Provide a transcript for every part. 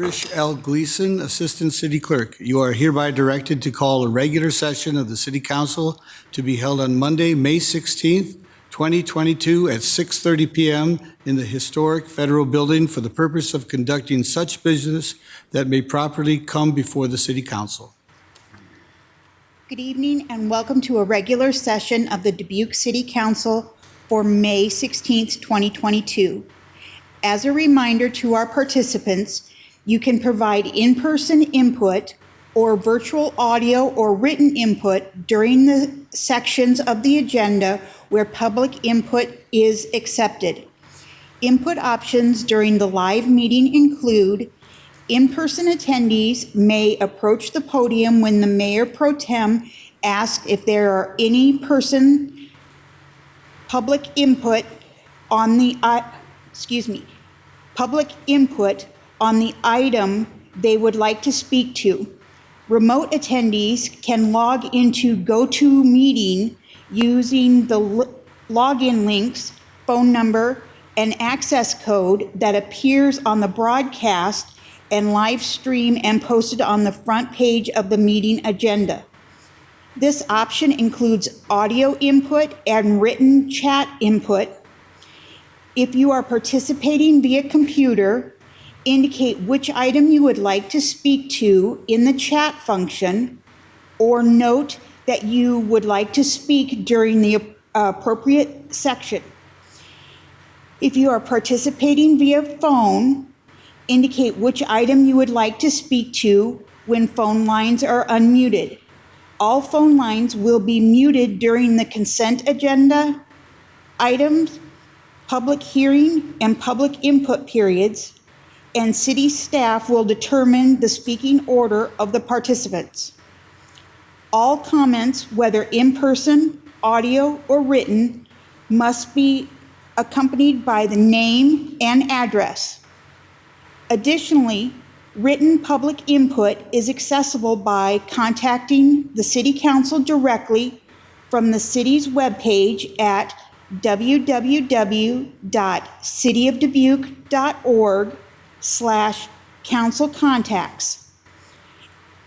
Trish L. Gleason, Assistant City Clerk. You are hereby directed to call a regular session of the City Council to be held on Monday, May 16th, 2022 at 6:30 p.m. in the historic Federal Building for the purpose of conducting such business that may properly come before the City Council. Good evening and welcome to a regular session of the Dubuque City Council for May 16th, 2022. As a reminder to our participants, you can provide in-person input or virtual audio or written input during the sections of the agenda where public input is accepted. Input options during the live meeting include in-person attendees may approach the podium when the Mayor Pro Tem asks if there are any public input on the item they would like to speak to. Remote attendees can log into GoToMeeting using the login links, phone number, and access code that appears on the broadcast and live stream and posted on the front page of the meeting agenda. This option includes audio input and written chat input. If you are participating via computer, indicate which item you would like to speak to in the chat function, or note that you would like to speak during the appropriate section. If you are participating via phone, indicate which item you would like to speak to when phone lines are unmuted. All phone lines will be muted during the consent agenda items, public hearing, and public input periods, and city staff will determine the speaking order of the participants. All comments, whether in person, audio, or written, must be accompanied by the name and address. Additionally, written public input is accessible by contacting the City Council directly from the city's webpage at www.cityofdubuque.org/council contacts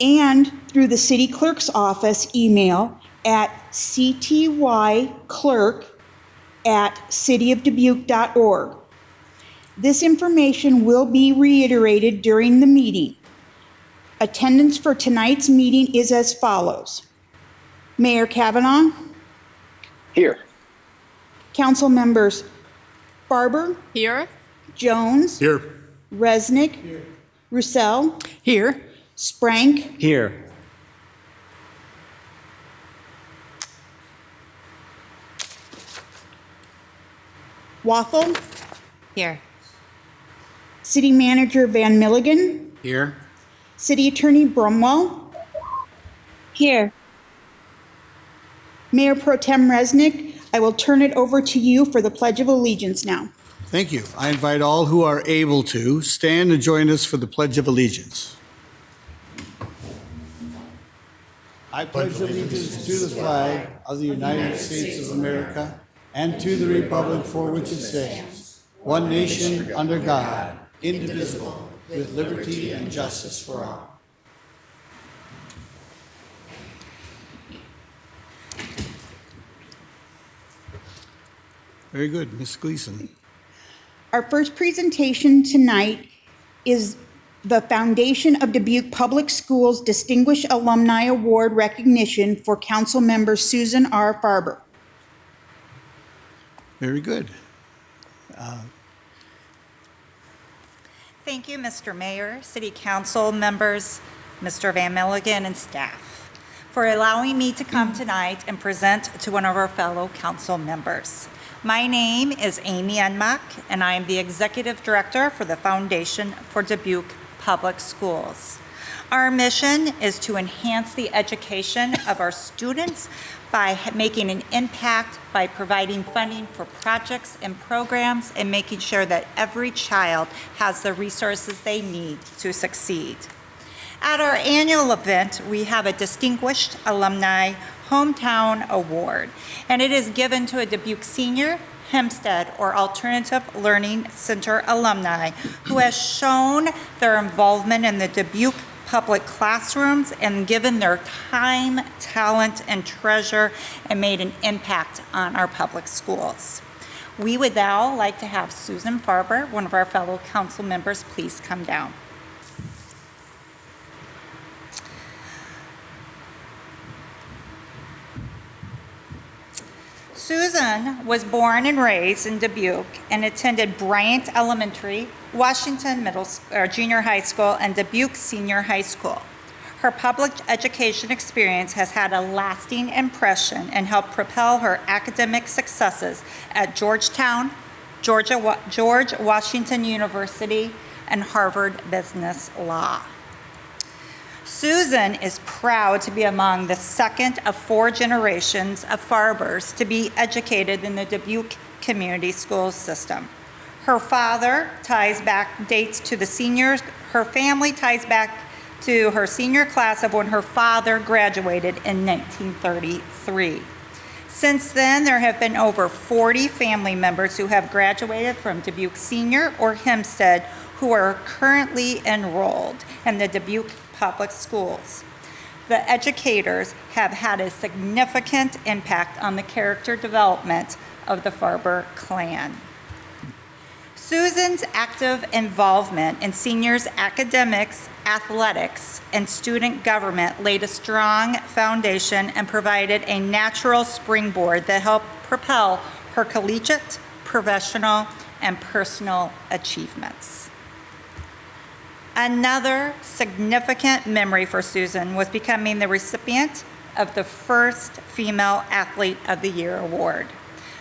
and through the City Clerk's office email at ctyclerk@cityofdubuque.org. This information will be reiterated during the meeting. Attendance for tonight's meeting is as follows. Mayor Kavanaugh. Here. Council members Barber. Here. Jones. Here. Resnick. Here. Roussel. Here. Sprank. Here. Waffle. Here. City Manager Van Milligan. Here. City Attorney Brumwell. Here. Mayor Pro Tem Resnick, I will turn it over to you for the Pledge of Allegiance now. Thank you. I invite all who are able to stand and join us for the Pledge of Allegiance. I pledge allegiance to the flag of the United States of America and to the republic for which it stands, one nation under God, indivisible, with liberty and justice for all. Very good, Ms. Gleason. Our first presentation tonight is the Foundation of Dubuque Public Schools Distinguished Alumni Award recognition for Council Member Susan R. Farber. Very good. Thank you, Mr. Mayor, City Council members, Mr. Van Milligan, and staff, for allowing me to come tonight and present to one of our fellow council members. My name is Amy Enmack, and I am the Executive Director for the Foundation for Dubuque Public Schools. Our mission is to enhance the education of our students by making an impact by providing funding for projects and programs and making sure that every child has the resources they need to succeed. At our annual event, we have a distinguished alumni Hometown Award, and it is given to a Dubuque senior, Hempstead, or Alternative Learning Center alumni who has shown their involvement in the Dubuque public classrooms and given their time, talent, and treasure and made an impact on our public schools. We would now like to have Susan Farber, one of our fellow council members, please come down. Susan was born and raised in Dubuque and attended Bryant Elementary, Washington Junior High School, and Dubuque Senior High School. Her public education experience has had a lasting impression and helped propel her academic successes at Georgetown, George Washington University, and Harvard Business Law. Susan is proud to be among the second of 4 generations of Farbers to be educated in the Dubuque Community Schools system. Her family ties back to her senior class of when her father graduated in 1933. Since then, there have been over 40 family members who have graduated from Dubuque Senior or Hempstead who are currently enrolled in the Dubuque Public Schools. The educators have had a significant impact on the character development of the Farber clan. Susan's active involvement in seniors' academics, athletics, and student government laid a strong foundation and provided a natural springboard that helped propel her collegiate, professional, and personal achievements. Another significant memory for Susan was becoming the recipient of the first Female Athlete of the Year award.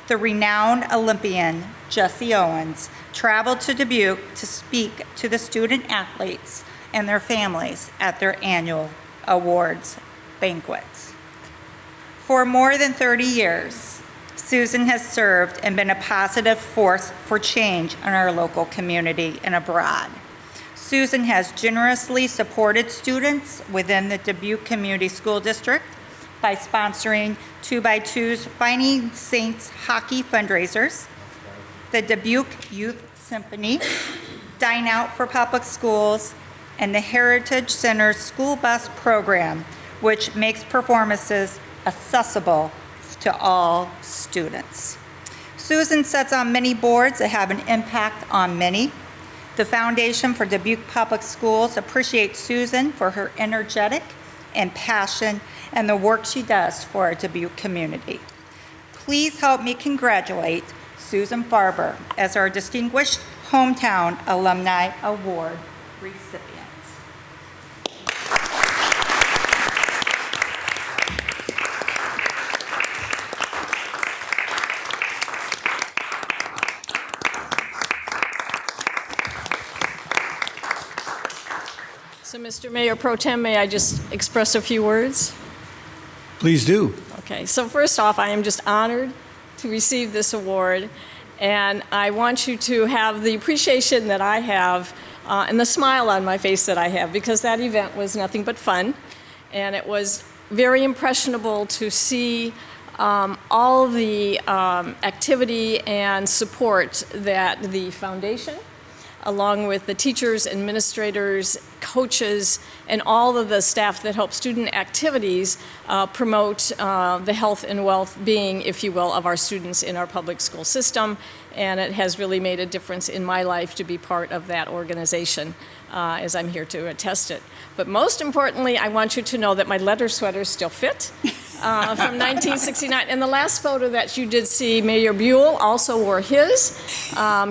The renowned Olympian Jessie Owens traveled to Dubuque to speak to the student athletes and their families at their annual awards banquets. For more than 30 years, Susan has served and been a positive force for change in our local community and abroad. Susan has generously supported students within the Dubuque Community School District by sponsoring 2x2's Fighting Saints hockey fundraisers, the Dubuque Youth Symphony, Dine Out for Public Schools, and the Heritage Center's school bus program, which makes performances accessible to all students. Susan sits on many boards that have an impact on many. The Foundation for Dubuque Public Schools appreciates Susan for her energetic and passion and the work she does for our Dubuque community. Please help me congratulate Susan Farber as our Distinguished Hometown Alumni Award recipient. So, Mr. Mayor Pro Tem, may I just express a few words? Please do. Okay, so first off, I am just honored to receive this award, and I want you to have the appreciation that I have and the smile on my face that I have, because that event was nothing but fun, and it was very impressionable to see all the activity and support that the foundation, along with the teachers, administrators, coaches, and all of the staff that help student activities promote the health and well-being, if you will, of our students in our public school system. And it has really made a difference in my life to be part of that organization, as I'm here to attest it. But most importantly, I want you to know that my leather sweaters still fit. From 1969. And the last photo that you did see, Mayor Buell also wore his.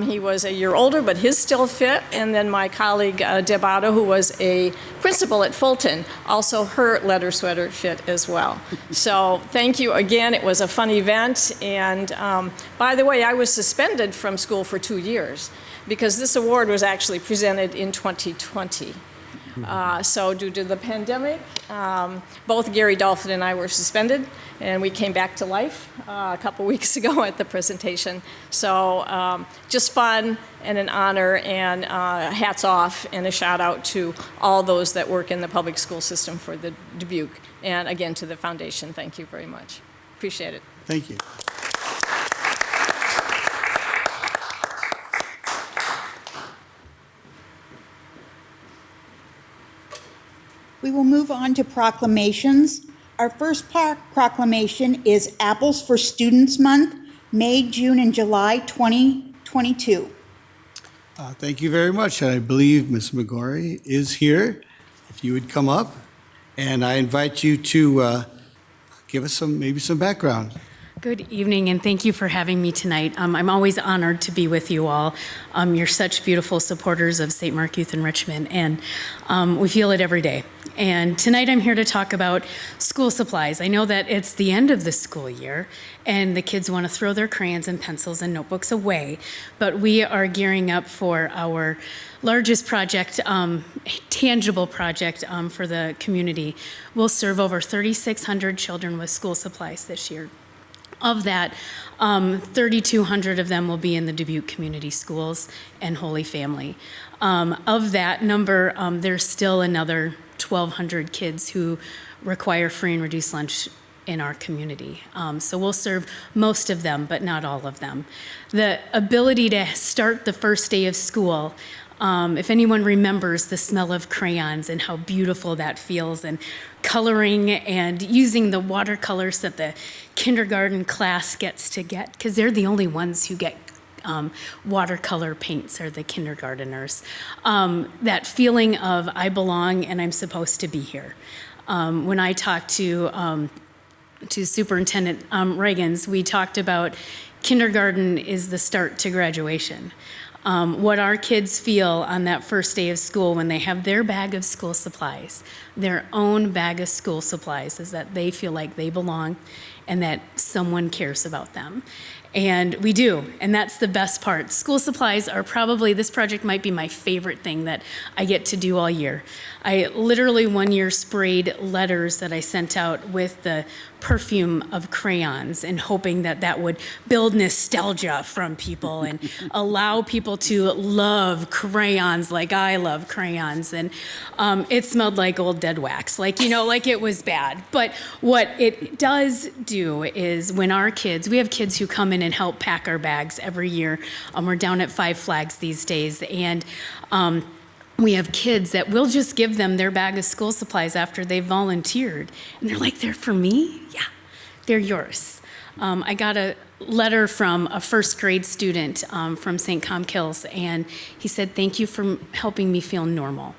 He was a year older, but his still fit. And then my colleague, Deb Otto, who was a principal at Fulton, also her leather sweater fit as well. So thank you again. It was a fun event. And by the way, I was suspended from school for 2 years because this award was actually presented in 2020. So due to the pandemic, both Gary Dolphin and I were suspended, and we came back to life a couple weeks ago at the presentation. So just fun and an honor, and hats off and a shout out to all those that work in the public school system for the Dubuque. And again, to the foundation, thank you very much. Appreciate it. Thank you. We will move on to proclamations. Our first proclamation is Apples for Students Month, May, June, and July 2022. Thank you very much. I believe Ms. McGorry is here. If you would come up, and I invite you to give us maybe some background. Good evening, and thank you for having me tonight. I'm always honored to be with you all. You're such beautiful supporters of St. Mark Youth in Richmond, and we feel it every day. And tonight I'm here to talk about school supplies. I know that it's the end of the school year, and the kids want to throw their crayons and pencils and notebooks away, but we are gearing up for our largest project, tangible project for the community. We'll serve over 3,600 children with school supplies this year. Of that, 3,200 of them will be in the Dubuque Community Schools and Holy Family. Of that number, there's still another 1,200 kids who require free and reduced lunch in our community. So we'll serve most of them, but not all of them. The ability to start the first day of school, if anyone remembers the smell of crayons and how beautiful that feels, and coloring and using the watercolors that the kindergarten class gets to get, because they're the only ones who get watercolor paints, are the kindergarteners. That feeling of I belong and I'm supposed to be here. When I talked to Superintendent Reagans, we talked about kindergarten is the start to graduation. What our kids feel on that first day of school when they have their bag of school supplies, their own bag of school supplies, is that they feel like they belong and that someone cares about them. And we do, and that's the best part. School supplies are probably, this project might be my favorite thing that I get to do all year. I literally one year sprayed letters that I sent out with the perfume of crayons and hoping that that would build nostalgia from people and allow people to love crayons like I love crayons. And it smelled like old dead wax, like it was bad. But what it does do is when our kids, we have kids who come in and help pack our bags every year. We're down at Five Flags these days, and we have kids that we'll just give them their bag of school supplies after they've volunteered. And they're like, they're for me? Yeah, they're yours. I got a letter from a first grade student from St. Comkills, and he said, thank you for helping me feel normal.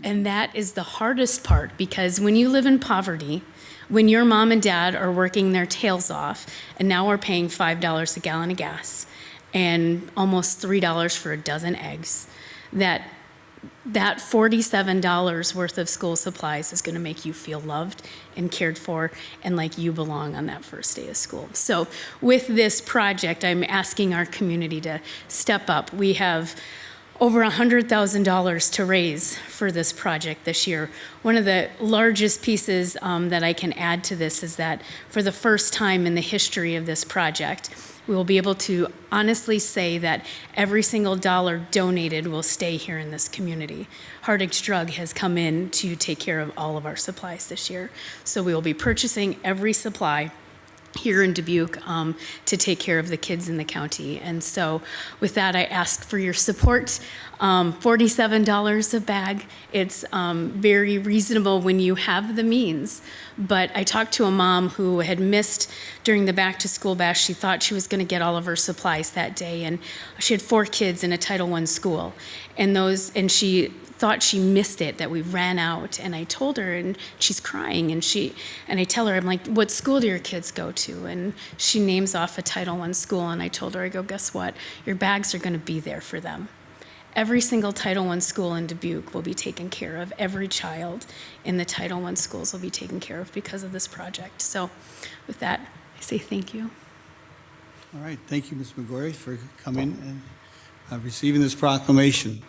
And that is the hardest part, because when you live in poverty, when your mom and dad are working their tails off, and now we're paying $5 a gallon of gas and almost $3 for a dozen eggs, that $47 worth of school supplies is going to make you feel loved and cared for and like you belong on that first day of school. So with this project, I'm asking our community to step up. We have over $100,000 to raise for this project this year. One of the largest pieces that I can add to this is that for the first time in the history of this project, we will be able to honestly say that every single dollar donated will stay here in this community. Hardix Drug has come in to take care of all of our supplies this year. So we will be purchasing every supply here in Dubuque to take care of the kids in the county. And so with that, I ask for your support. $47 a bag. It's very reasonable when you have the means. But I talked to a mom who had missed during the back to school bash. She thought she was going to get all of her supplies that day, and she had 4 kids in a Title I school. And she thought she missed it, that we ran out. And I told her, and she's crying, and I tell her, I'm like, what school do your kids go to? And she names off a Title I school, and I told her, I go, guess what? Your bags are going to be there for them. Every single Title I school in Dubuque will be taken care of. Every child in the Title I schools will be taken care of because of this project. So with that, I say thank you. All right, thank you, Ms. McGorry, for coming and receiving this proclamation.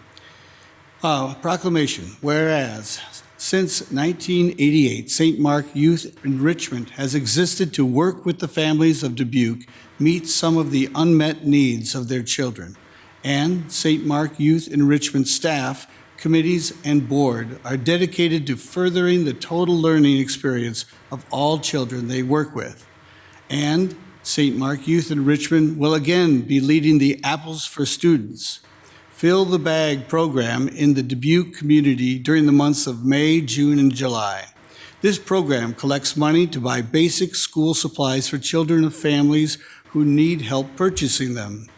Proclamation, whereas since 1988, St. Mark Youth Enrichment has existed to work with the families of Dubuque meet some of the unmet needs of their children. And St. Mark Youth Enrichment staff, committees, and board are dedicated to furthering the total learning experience of all children they work with. And St. Mark Youth Enrichment will again be leading the Apples for Students Fill the Bag program in the Dubuque community during the months of May, June, and July. This program collects money to buy basic school supplies for children of families who need help purchasing them.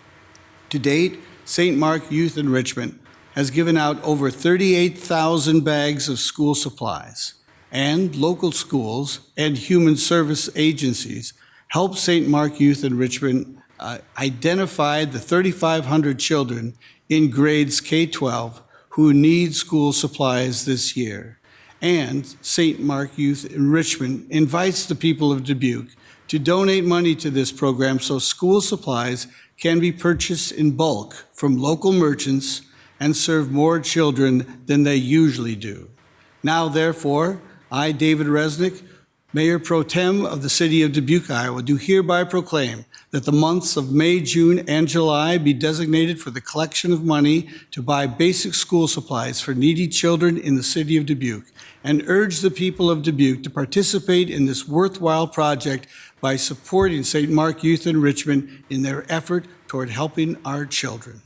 To date, St. Mark Youth Enrichment has given out over 38,000 bags of school supplies, and local schools and human service agencies help St. Mark Youth Enrichment identify the 3,500 children in grades K-12 who need school supplies this year. And St. Mark Youth Enrichment invites the people of Dubuque to donate money to this program so school supplies can be purchased in bulk from local merchants and serve more children than they usually do. Now, therefore, I, David Resnick, Mayor Pro Tem of the City of Dubuque, Iowa, do hereby proclaim that the months of May, June, and July be designated for the collection of money to buy basic school supplies for needy children in the City of Dubuque, and urge the people of Dubuque to participate in this worthwhile project by supporting St. Mark Youth Enrichment in their effort toward helping our children.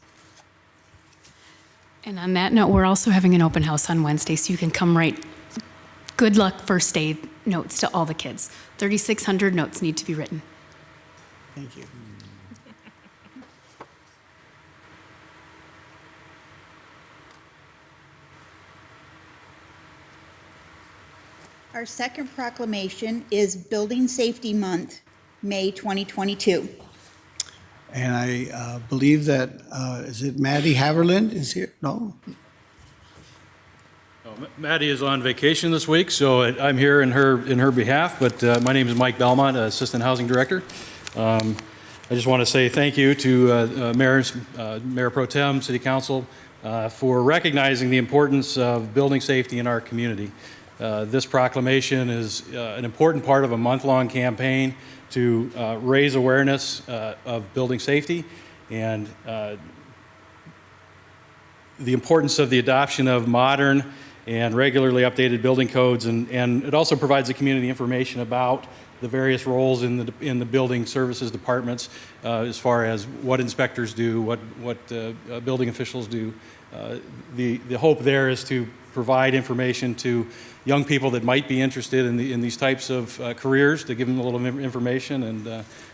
And on that note, we're also having an open house on Wednesday, so you can come write good luck first aid notes to all the kids. 3,600 notes need to be written. Thank you. Our second proclamation is Building Safety Month, May 2022. And I believe that, is it Maddie Haverland is here? No? Maddie is on vacation this week, so I'm here in her behalf, but my name is Mike Belmont, Assistant Housing Director. I just want to say thank you to Mayor Pro Tem, City Council, for recognizing the importance of building safety in our community. This proclamation is an important part of a month-long campaign to raise awareness of building safety and the importance of the adoption of modern and regularly updated building codes, and it also provides the community information about the various roles in the building services departments as far as what inspectors do, what building officials do. The hope there is to provide information to young people that might be interested in these types of careers, to give them a little information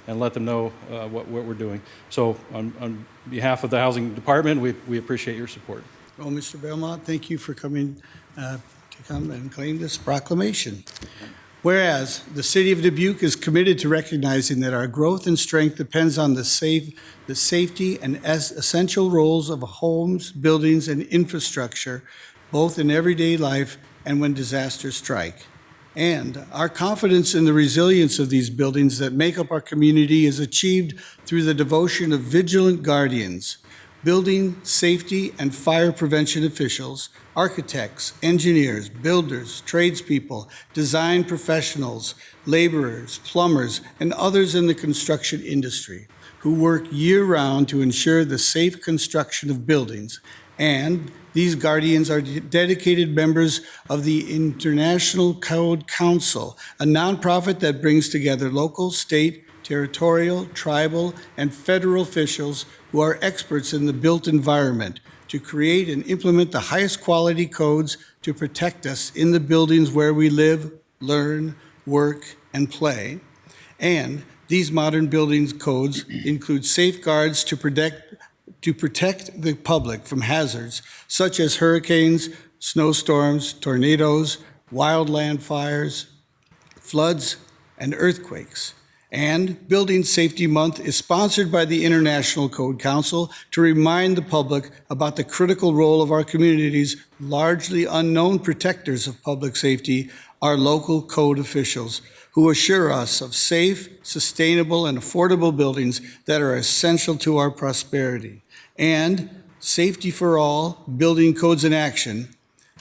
and let them know what we're doing. So on behalf of the Housing Department, we appreciate your support. Well, Mr. Belmont, thank you for coming to come and claim this proclamation. Whereas the City of Dubuque is committed to recognizing that our growth and strength depends on the safety and essential roles of homes, buildings, and infrastructure, both in everyday life and when disasters strike. And our confidence in the resilience of these buildings that make up our community is achieved through the devotion of vigilant guardians, building safety and fire prevention officials, architects, engineers, builders, tradespeople, design professionals, laborers, plumbers, and others in the construction industry who work year-round to ensure the safe construction of buildings. And these guardians are dedicated members of the International Code Council, a nonprofit that brings together local, state, territorial, tribal, and federal officials who are experts in the built environment to create and implement the highest quality codes to protect us in the buildings where we live, learn, work, and play. And these modern buildings codes include safeguards to protect the public from hazards such as hurricanes, snowstorms, tornadoes, wildland fires, floods, and earthquakes. And Building Safety Month is sponsored by the International Code Council to remind the public about the critical role of our community's largely unknown protectors of public safety, our local code officials, who assure us of safe, sustainable, and affordable buildings that are essential to our prosperity. And Safety for All, Building Codes in Action,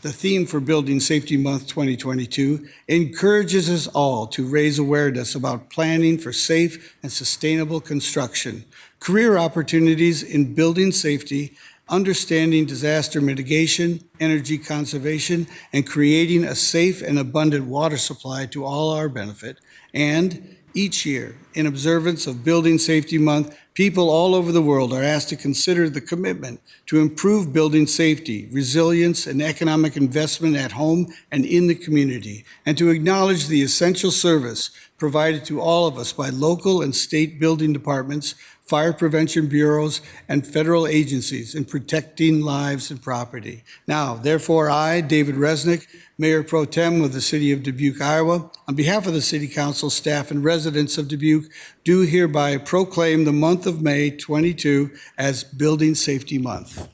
the theme for Building Safety Month 2022, encourages us all to raise awareness about planning for safe and sustainable construction, career opportunities in building safety, understanding disaster mitigation, energy conservation, and creating a safe and abundant water supply to all our benefit. And each year, in observance of Building Safety Month, people all over the world are asked to consider the commitment to improve building safety, resilience, and economic investment at home and in the community, and to acknowledge the essential service provided to all of us by local and state building departments, fire prevention bureaus, and federal agencies in protecting lives and property. Now, therefore, I, David Resnick, Mayor Pro Tem of the City of Dubuque, Iowa, on behalf of the City Council, staff, and residents of Dubuque, do hereby proclaim the month of May 22 as Building Safety Month.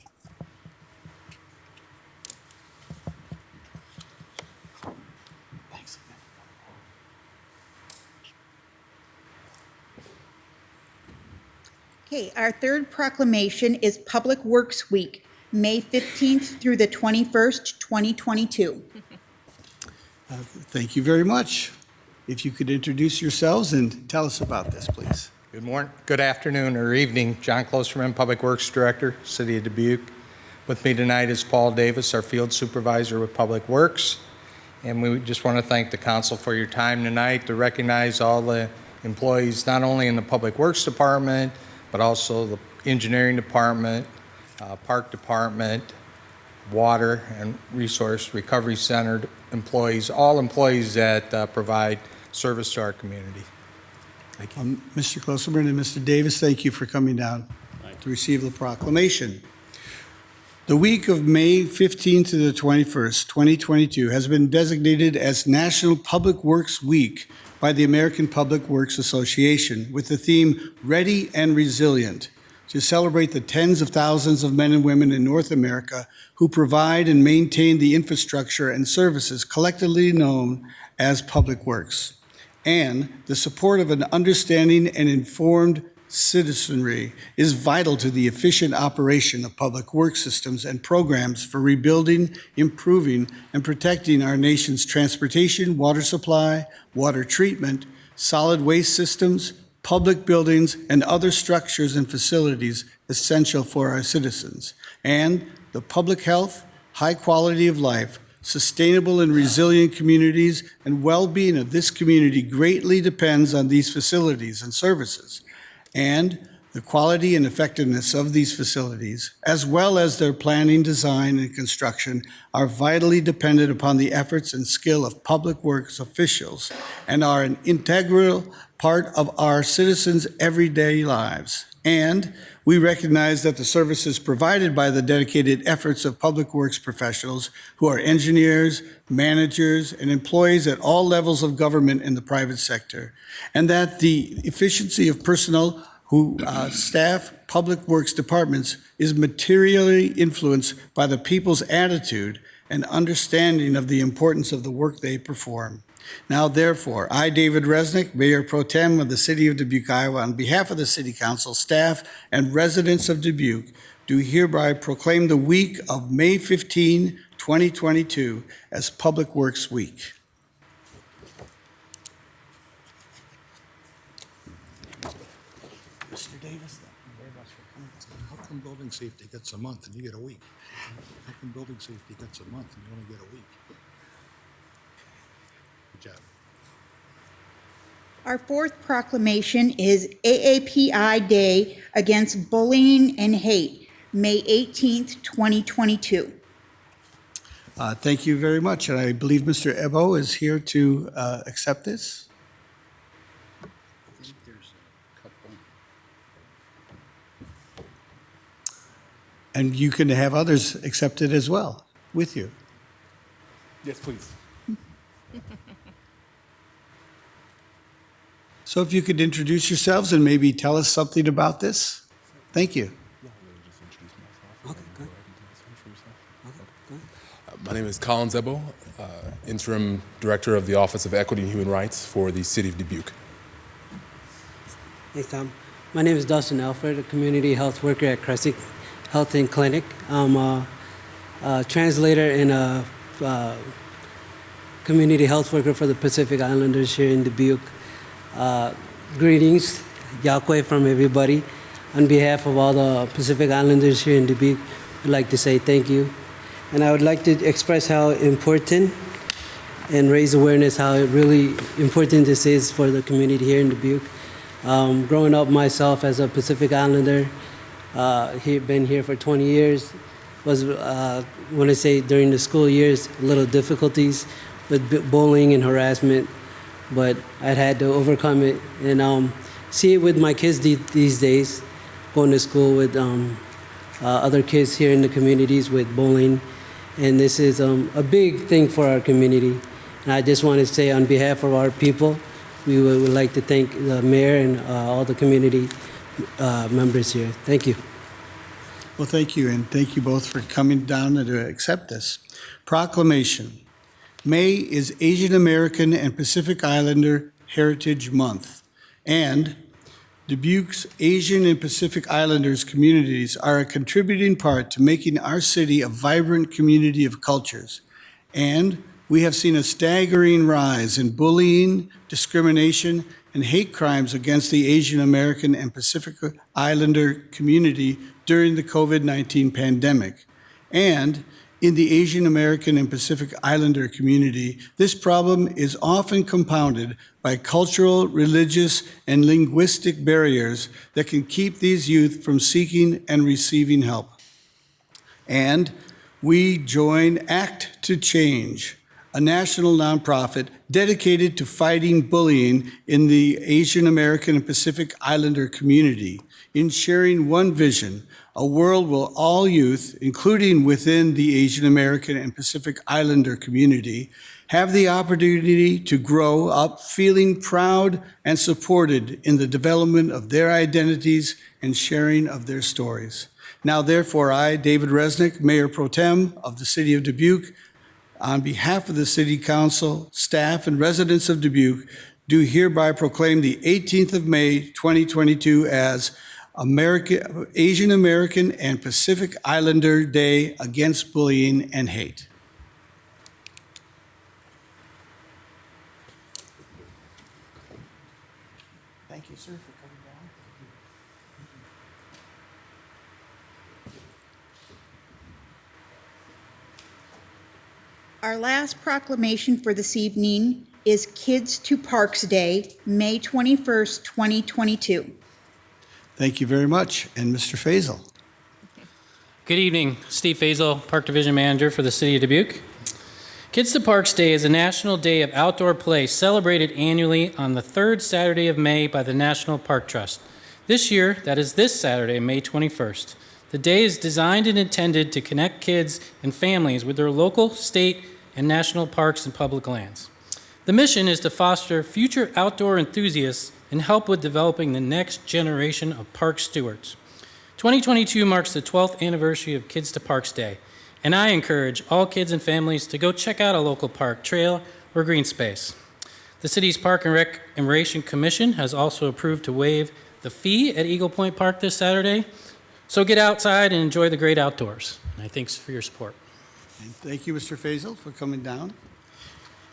Okay, our third proclamation is Public Works Week, May 15th through the 21st, 2022. Thank you very much. If you could introduce yourselves and tell us about this, please. Good morning, good afternoon or evening. John Klosterman, Public Works Director, City of Dubuque. With me tonight is Paul Davis, our Field Supervisor with Public Works. And we just want to thank the council for your time tonight to recognize all the employees, not only in the Public Works Department, but also the Engineering Department, Park Department, Water and Resource Recovery Center employees, all employees that provide service to our community. Thank you. Mr. Klosterman and Mr. Davis, thank you for coming down to receive the proclamation. The week of May 15th to the 21st, 2022 has been designated as National Public Works Week by the American Public Works Association with the theme Ready and Resilient, to celebrate the tens of thousands of men and women in North America who provide and maintain the infrastructure and services collectively known as public works, and the support of an understanding and informed citizenry is vital to the efficient operation of public works systems and programs for rebuilding, improving, and protecting our nation's transportation, water supply, water treatment, solid waste systems, public buildings, and other structures and facilities essential for our citizens, and the public health, high quality of life, sustainable and resilient communities, and well-being of this community greatly depends on these facilities and services. And the quality and effectiveness of these facilities, as well as their planning, design, and construction, are vitally dependent upon the efforts and skill of public works officials and are an integral part of our citizens' everyday lives. And we recognize that the services provided by the dedicated efforts of public works professionals who are engineers, managers, and employees at all levels of government in the private sector, and that the efficiency of personnel who staff public works departments is materially influenced by the people's attitude and understanding of the importance of the work they perform. Now, therefore, I, David Resnick, Mayor Pro Tem of the City of Dubuque, Iowa, on behalf of the City Council, staff, and residents of Dubuque, do hereby proclaim the week of May 15, 2022 as Public Works Week. Mr. Davis, thank you very much for coming. How come building safety gets a month and you get a week? How come building safety gets a month and you only get a week? Good job. Our fourth proclamation is AAPI Day Against Bullying and Hate, May 18th, 2022. Thank you very much. And I believe Mr. Ebo is here to accept this. I think there's a couple. And you can have others accept it as well with you. Yes, please. So if you could introduce yourselves and maybe tell us something about this. Thank you. My name is Colin Zebo, Interim Director of the Office of Equity and Human Rights for the City of Dubuque. Thanks, Tom. My name is Dustin Alfred, a community health worker at Crescent Health and Clinic. I'm a translator and a community health worker for the Pacific Islanders here in Dubuque. Greetings, Yakwe from everybody. On behalf of all the Pacific Islanders here in Dubuque, I'd like to say thank you. And I would like to express how important and raise awareness how really important this is for the community here in Dubuque. Growing up myself as a Pacific Islander, been here for 20 years, was, when I say during the school years, a little difficulties with bullying and harassment, but I'd had to overcome it and see it with my kids these days, going to school with other kids here in the communities with bullying. And this is a big thing for our community. And I just want to say on behalf of our people, we would like to thank the mayor and all the community members here. Thank you. Well, thank you, and thank you both for coming down and to accept this. Proclamation. May is Asian American and Pacific Islander Heritage Month, and Dubuque's Asian and Pacific Islanders communities are a contributing part to making our city a vibrant community of cultures. And we have seen a staggering rise in bullying, discrimination, and hate crimes against the Asian American and Pacific Islander community during the COVID-19 pandemic. And in the Asian American and Pacific Islander community, this problem is often compounded by cultural, religious, and linguistic barriers that can keep these youth from seeking and receiving help. And we join Act to Change, a national nonprofit dedicated to fighting bullying in the Asian American and Pacific Islander community, in sharing one vision, a world where all youth, including within the Asian American and Pacific Islander community, have the opportunity to grow up feeling proud and supported in the development of their identities and sharing of their stories. Now, therefore, I, David Resnick, Mayor Pro Tem of the City of Dubuque, on behalf of the City Council, staff, and residents of Dubuque, do hereby proclaim the 18th of May, 2022 as Asian American and Pacific Islander Day Against Bullying and Hate. Thank you, sir, for coming down. Our last proclamation for this evening is Kids to Parks Day, May 21st, 2022. Thank you very much. And Mr. Faisal. Good evening. Steve Faisal, Park Division Manager for the City of Dubuque. Kids to Parks Day is a national day of outdoor play celebrated annually on the third Saturday of May by the National Park Trust. This year, that is this Saturday, May 21st. The day is designed and intended to connect kids and families with their local, state, and national parks and public lands. The mission is to foster future outdoor enthusiasts and help with developing the next generation of park stewards. 2022 marks the 12th anniversary of Kids to Parks Day, and I encourage all kids and families to go check out a local park, trail, or green space. The city's Park and Recreation Commission has also approved to waive the fee at Eagle Point Park this Saturday, so get outside and enjoy the great outdoors. And thanks for your support. And thank you, Mr. Faisal, for coming down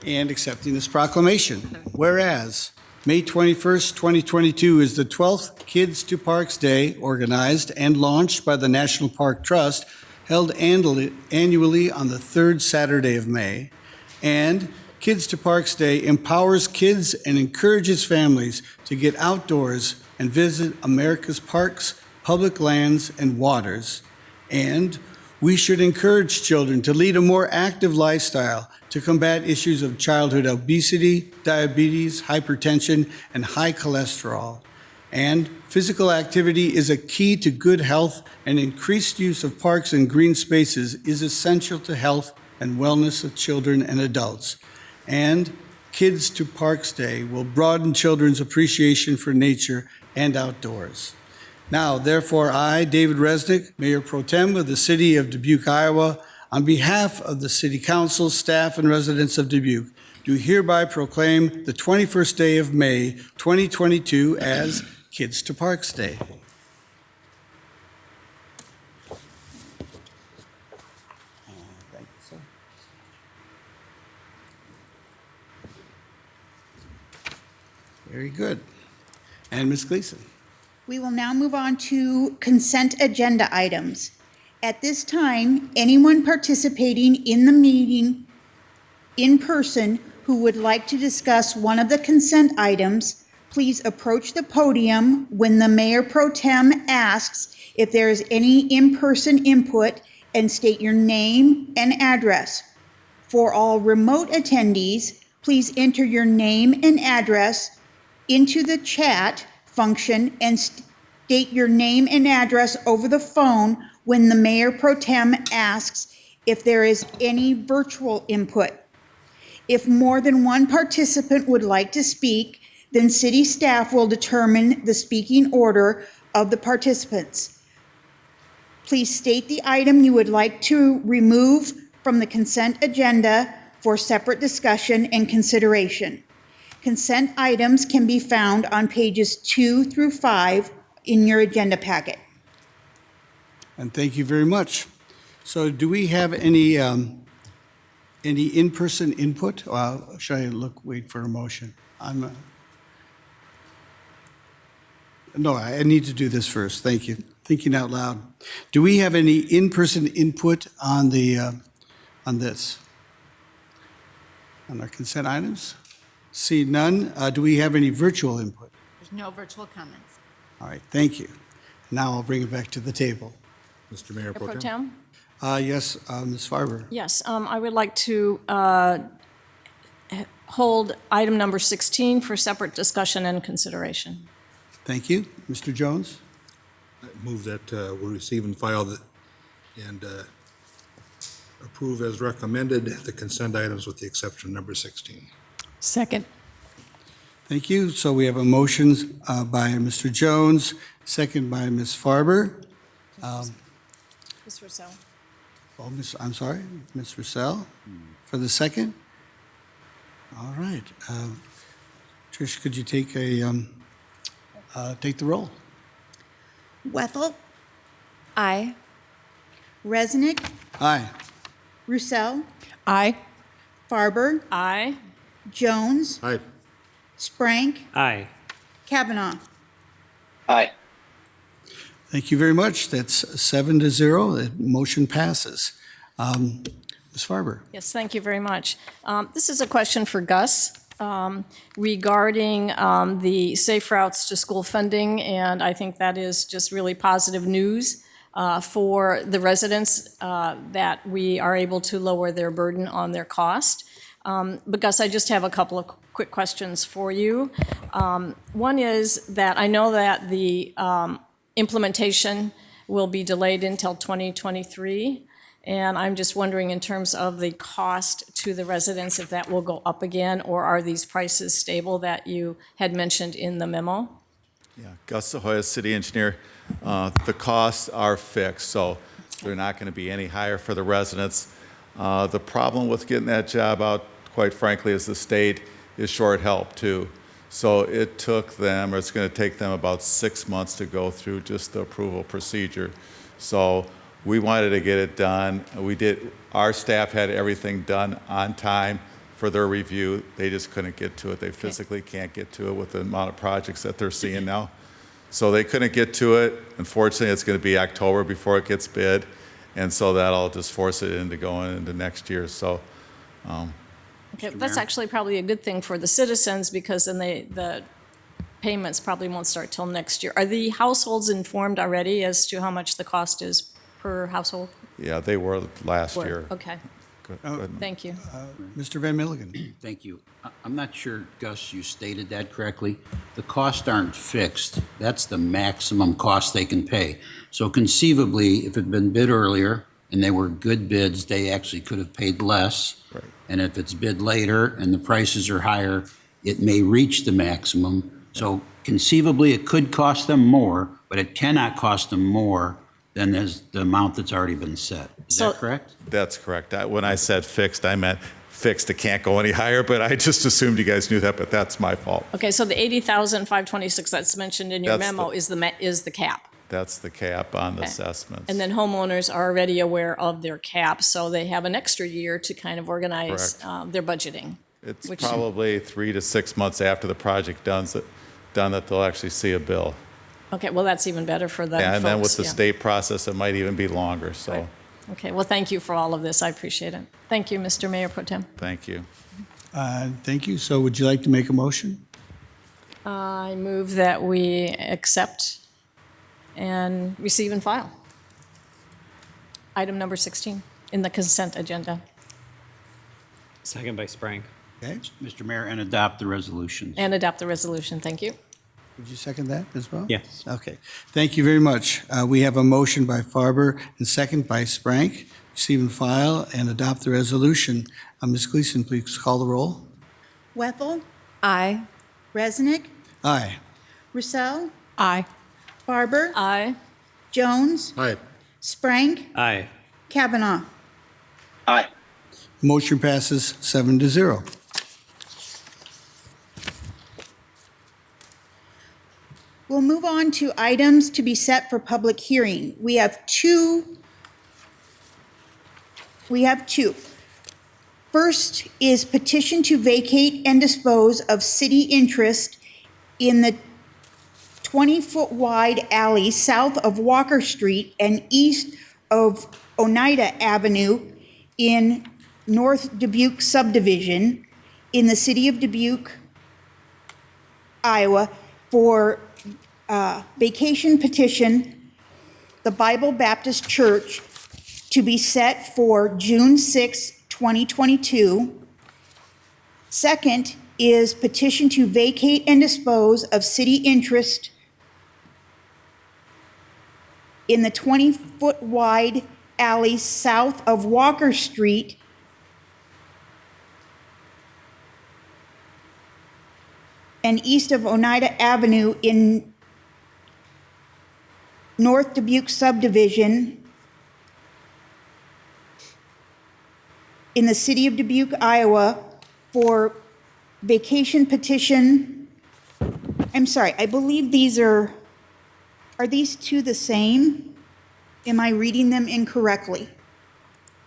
and accepting this proclamation. Whereas May 21st, 2022 is the 12th Kids to Parks Day, organized and launched by the National Park Trust, held annually on the third Saturday of May. And Kids to Parks Day empowers kids and encourages families to get outdoors and visit America's parks, public lands, and waters. And we should encourage children to lead a more active lifestyle to combat issues of childhood obesity, diabetes, hypertension, and high cholesterol. And physical activity is a key to good health, and increased use of parks and green spaces is essential to health and wellness of children and adults. And Kids to Parks Day will broaden children's appreciation for nature and outdoors. Now, therefore, I, David Resnick, Mayor Pro Tem of the City of Dubuque, Iowa, on behalf of the City Council, staff, and residents of Dubuque, do hereby proclaim the 21st day of May, 2022 as Kids to Parks Day. Very good. And Ms. Gleason? We will now move on to consent agenda items. At this time, anyone participating in the meeting in person who would like to discuss one of the consent items, please approach the podium when the Mayor Pro Tem asks if there is any in-person input and state your name and address. For all remote attendees, please enter your name and address into the chat function and state your name and address over the phone when the Mayor Pro Tem asks if there is any virtual input. If more than one participant would like to speak, then city staff will determine the speaking order of the participants. Please state the item you would like to remove from the consent agenda for separate discussion and consideration. Consent items can be found on pages 2 through 5 in your agenda packet. And thank you very much. So do we have any in-person input? Should I wait for a motion? No, I need to do this first. Thank you. Thinking out loud. Do we have any in-person input on this? On our consent items? See none. Do we have any virtual input? There's no virtual comments. All right, thank you. Now I'll bring it back to the table. Mr. Mayor Pro Pro Tem? Tem? Yes, Ms. Farber. Yes, I would like to hold item number 16 for separate discussion and consideration. Thank you. Mr. Jones? I move that we receive and file and approve as recommended the consent items with the exception of number 16. Second. Thank you. So we have a motion by Mr. Jones, second by Ms. Farber. Ms. Russell. I'm sorry, Ms. Russell, for the second? All right. Trish, could you take the roll? Wethel, Aye. Resnick, Aye. Roussel, Aye. Farber, Aye. Jones, Aye. Sprank, Aye. Kavanaugh. Aye. Thank you very much. That's 7-0. The motion passes. Ms. Farber? Yes, thank you very much. This is a question for Gus regarding the Safe Routes to School funding, and I think that is just really positive news for the residents that we are able to lower their burden on their cost. But Gus, I just have a couple of quick questions for you. One is that I know that the implementation will be delayed until 2023. And I'm just wondering in terms of the cost to the residents, if that will go up again, or are these prices stable that you had mentioned in the memo? Yeah, Gus Sahoya, city engineer. The costs are fixed, so they're not going to be any higher for the residents. The problem with getting that job out, quite frankly, is the state is short help too. So it took them, or it's going to take them about 6 months to go through just the approval procedure. So we wanted to get it done. We did. Our staff had everything done on time for their review. They just couldn't get to it. They physically can't get to it with the amount of projects that they're seeing now. So they couldn't get to it. Unfortunately, it's going to be October before it gets bid. And so that'll just force it into going into next year. So. Okay, that's actually probably a good thing for the citizens because then the payments probably won't start till next year. Are the households informed already as to how much the cost is per household? Yeah, they were last year. Okay. Good. Thank you. Mr. Van Milligan. Thank you. I'm not sure, Gus, you stated that correctly. The costs aren't fixed. That's the maximum cost they can pay. So conceivably, if it had been bid earlier and they were good bids, they actually could have paid less. Right. And if it's bid later and the prices are higher, it may reach the maximum. So conceivably, it could cost them more, but it cannot cost them more than the amount that's already been set. Is that correct? That's correct. When I said fixed, I meant fixed. It can't go any higher, but I just assumed you guys knew that, but that's my fault. Okay, so the 80,526 that's mentioned in your memo is the cap. That's the cap on the assessments. And then homeowners are already aware of their cap, so they have an extra year to kind of organize their budgeting. It's probably 3 to 6 months after the project done that they'll actually see a bill. Okay, well, that's even better for them Yeah, and then with folks, the yeah. state process, it might even be longer, so Right. Okay, well, thank you for all of this. I appreciate it. Thank you, Mr. Mayor Pro Tem. thank you. Thank you. So would you like to make a motion? I move that we accept and receive and file item number 16 in the consent agenda Second by Sprang. Okay. Mr. Mayor, and adopt the resolutions. and adopt the resolution. Thank you. Would you second that as well? Yes. Okay. Thank you very much. We have a motion by Farber and second by Sprank. Receive and file and adopt the resolution. Ms. Gleason, please call the roll. Wethel, Aye. Resnick, Aye. Roussel, Aye. Barber, Aye. Jones, Aye. Sprank, Aye. Kavanaugh. Aye. Motion passes 7-0. We'll move on to items to be set for public hearing. We have two. First is petition to vacate and dispose of city interest in the 20-foot wide alley south of Walker Street and east of Oneida Avenue in North Dubuque subdivision in the city of Dubuque, Iowa, for vacation petition, the Bible Baptist Church, to be set for June 6, 2022. Second is petition to vacate and dispose of city interest in the 20-foot wide alley south of Walker Street and east of Oneida Avenue in North Dubuque subdivision in the city of Dubuque, Iowa, for vacation petition. I'm sorry, I believe these are these two the same? Am I reading them incorrectly?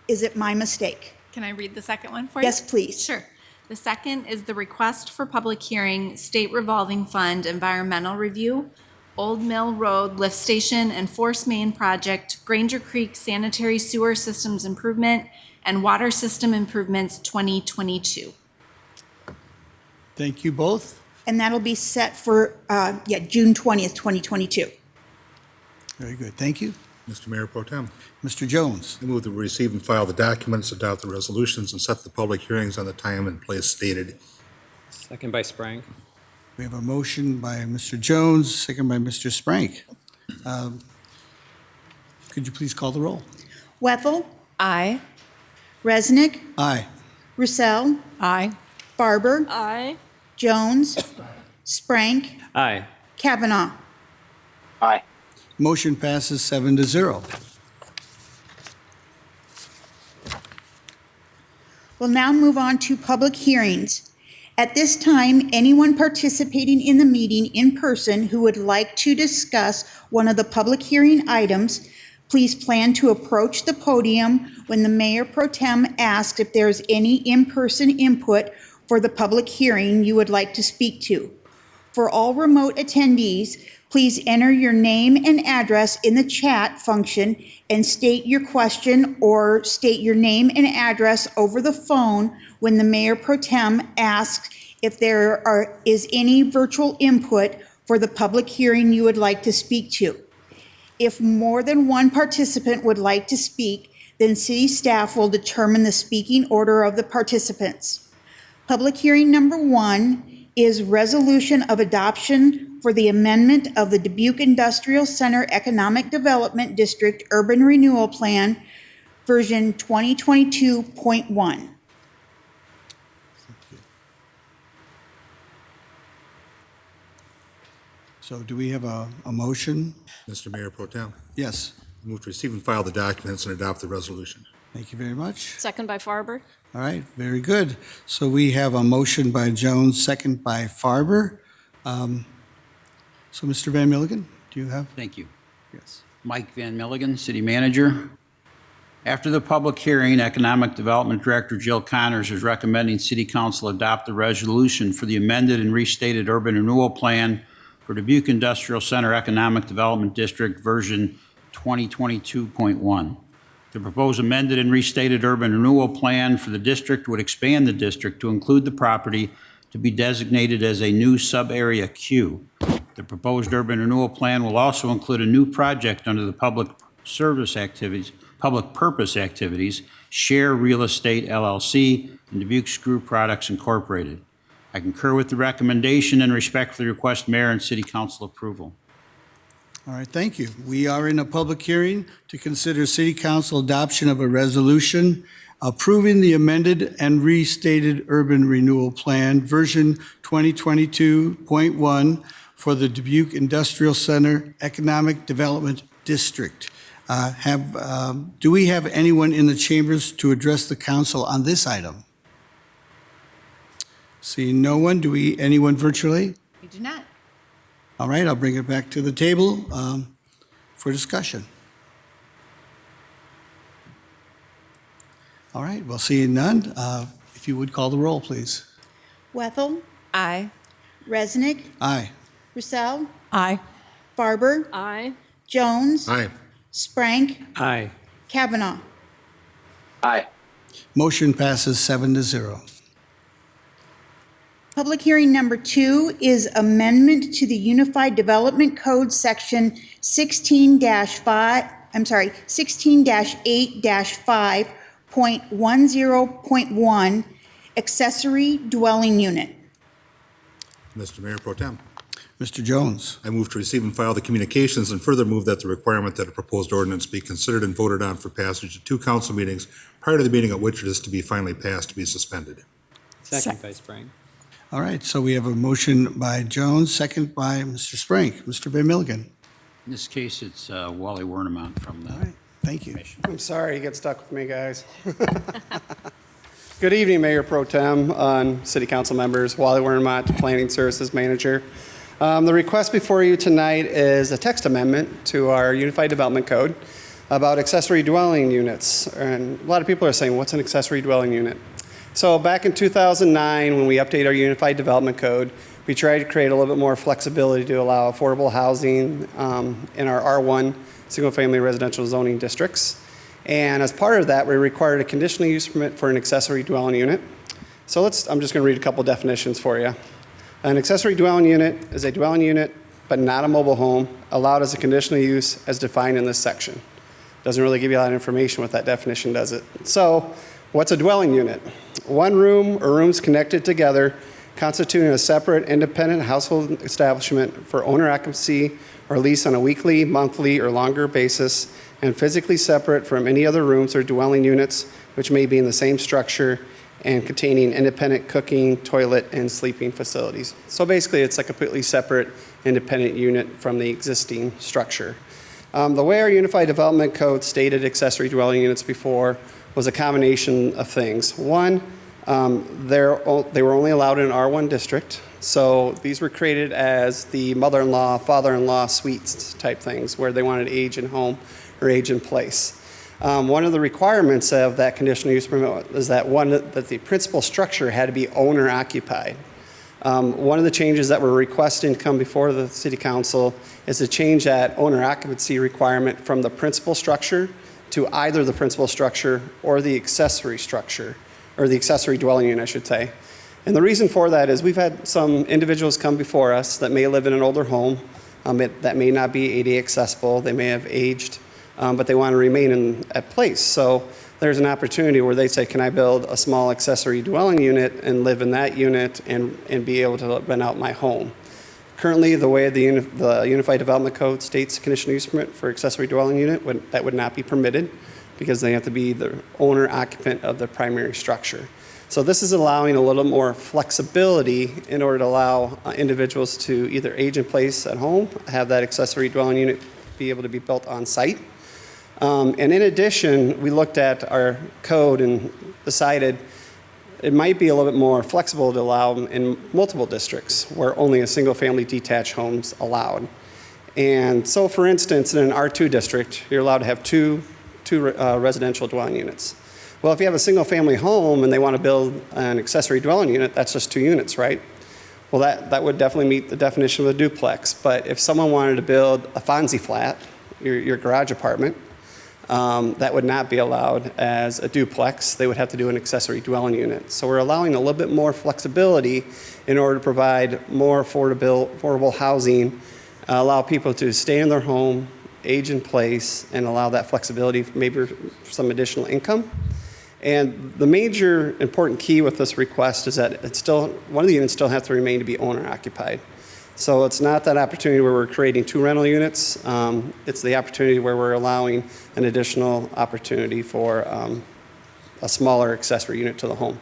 Is it my mistake? Can I read the second one for you? Yes, please. Sure. The second is the request for public hearing, State Revolving Fund Environmental Review, Old Mill Road Lift Station and Force Main Project, Granger Creek Sanitary Sewer Systems Improvement, and Water System Improvements 2022. Thank you both. And that'll be set for, June 20th, 2022. Very good. Thank you. Mr. Mayor Pro Tem. Mr. Jones. I move that we receive and file the documents, adopt the resolutions, and set the public hearings on the time and place stated. Second by Sprang. We have a motion by Mr. Jones, second by Mr. Sprank. Could you please call the roll? Wethel, Aye. Resnick, Aye. Roussel, Aye. Barber, Aye. Jones, Sprank, Aye. Kavanaugh. Aye. Motion passes 7-0. We'll now move on to public hearings. At this time, anyone participating in the meeting in person who would like to discuss one of the public hearing items, please plan to approach the podium when the Mayor Pro Tem asks if there's any in-person input for the public hearing you would like to speak to. For all remote attendees, please enter your name and address in the chat function and state your question or state your name and address over the phone when the Mayor Pro Tem asks if there is any virtual input for the public hearing you would like to speak to. If more than one participant would like to speak, then city staff will determine the speaking order of the participants. Public hearing number 1 is resolution of adoption for the amendment of the Dubuque Industrial Center Economic Development District Urban Renewal Plan, version 2022.1. So do we have a motion? Mr. Mayor Pro Tem. Yes. I move to receive and file the documents and adopt the resolution. Thank you very much. Second by Farber. All right, very good. So we have a motion by Jones, second by Farber. So Mr. Van Milligan, do you have? Thank you. Yes. Mike Van Milligan, City Manager. After the public hearing, Economic Development Director Jill Connors is recommending City Council adopt the resolution for the amended and restated urban renewal plan for Dubuque Industrial Center Economic Development District version 2022.1. The proposed amended and restated urban renewal plan for the district would expand the district to include the property to be designated as a new sub-area Q. The proposed urban renewal plan will also include a new project under the public purpose activities, Share Real Estate LLC, and Dubuque Screw Products Incorporated. I concur with the recommendation and respectfully request Mayor and City Council approval. All right, thank you. We are in a public hearing to consider City Council adoption of a resolution approving the amended and restated urban renewal plan, version 2022.1, for the Dubuque Industrial Center Economic Development District. Do we have anyone in the chambers to address the council on this item? Seeing no one, anyone virtually? We do not. All right, I'll bring it back to the table for discussion. All right, well, seeing none, if you would call the roll, please. Wethel, Aye. Resnick, Aye. Roussel, Aye. Farber, Aye. Jones, Aye. Sprank, Aye. Kavanaugh. Aye. Motion passes 7-0. Public hearing number 2 is amendment to the Unified Development Code, section 16-8-5.10.1, accessory dwelling unit. Mr. Mayor Pro Tem, Mr. Jones. I move to receive and file the communications and further move that the requirement that a proposed ordinance be considered and voted on for passage at 2 council meetings prior to the meeting at which it is to be finally passed to be suspended. Second by Sprang. All right, so we have a motion by Jones, second by Mr. Sprank. Mr. Van Milligan. In this case, it's Wally Wernemont from the right, thank you. commission. I'm sorry you get stuck with me, guys. Good evening, Mayor Pro Tem, City Council members, Wally Wernemont, Planning Services Manager. The request before you tonight is a text amendment to our Unified Development Code about accessory dwelling units. And a lot of people are saying, what's an accessory dwelling unit? So back in 2009, when we updated our Unified Development Code, we tried to create a little bit more flexibility to allow affordable housing in our R1 single-family residential zoning districts. And as part of that, we required a conditional use permit for an accessory dwelling unit. So I'm just going to read a couple definitions for you. An accessory dwelling unit is a dwelling unit, but not a mobile home, allowed as a conditional use as defined in this section. Doesn't really give you a lot of information what that definition does it. So what's a dwelling unit? One room or rooms connected together constituting a separate independent household establishment for owner occupancy or lease on a weekly, monthly, or longer basis, and physically separate from any other rooms or dwelling units which may be in the same structure and containing independent cooking, toilet, and sleeping facilities. So basically, it's a completely separate, independent unit from the existing structure. The way our Unified Development Code stated accessory dwelling units before was a combination of things. One, they were only allowed in R1 district, so these were created as the mother-in-law, father-in-law suites type things where they wanted age in home or age in place. One of the requirements of that conditional use permit is that that the principal structure had to be owner occupied. One of the changes that we're requesting to come before the City Council is to change that owner occupancy requirement from the principal structure to either the principal structure or the accessory structure, or the accessory dwelling unit, I should say. And the reason for that is we've had some individuals come before us that may live in an older home that may not be ADA accessible, they may have aged, but they want to remain in a place. So there's an opportunity where they say, can I build a small accessory dwelling unit and live in that unit and be able to rent out my home? Currently, the way the Unified Development Code states conditional use permit for accessory dwelling unit, that would not be permitted because they have to be the owner occupant of the primary structure. So this is allowing a little more flexibility in order to allow individuals to either age in place at home, have that accessory dwelling unit be able to be built on site. And in addition, we looked at our code and decided it might be a little bit more flexible to allow them in multiple districts where only a single-family detached home's allowed. And so, for instance, in an R2 district, you're allowed to have two residential dwelling units. Well, if you have a single-family home and they want to build an accessory dwelling unit, that's just 2 units, right? Well, that would definitely meet the definition of a duplex. But if someone wanted to build a Fonzie flat, your garage apartment, that would not be allowed as a duplex. They would have to do an accessory dwelling unit. So we're allowing a little bit more flexibility in order to provide more affordable housing, allow people to stay in their home, age in place, and allow that flexibility, maybe for some additional income. And the major important key with this request is that one of the units still has to remain to be owner occupied. So it's not that opportunity where we're creating 2 rental units. It's the opportunity where we're allowing an additional opportunity for a smaller accessory unit to the home.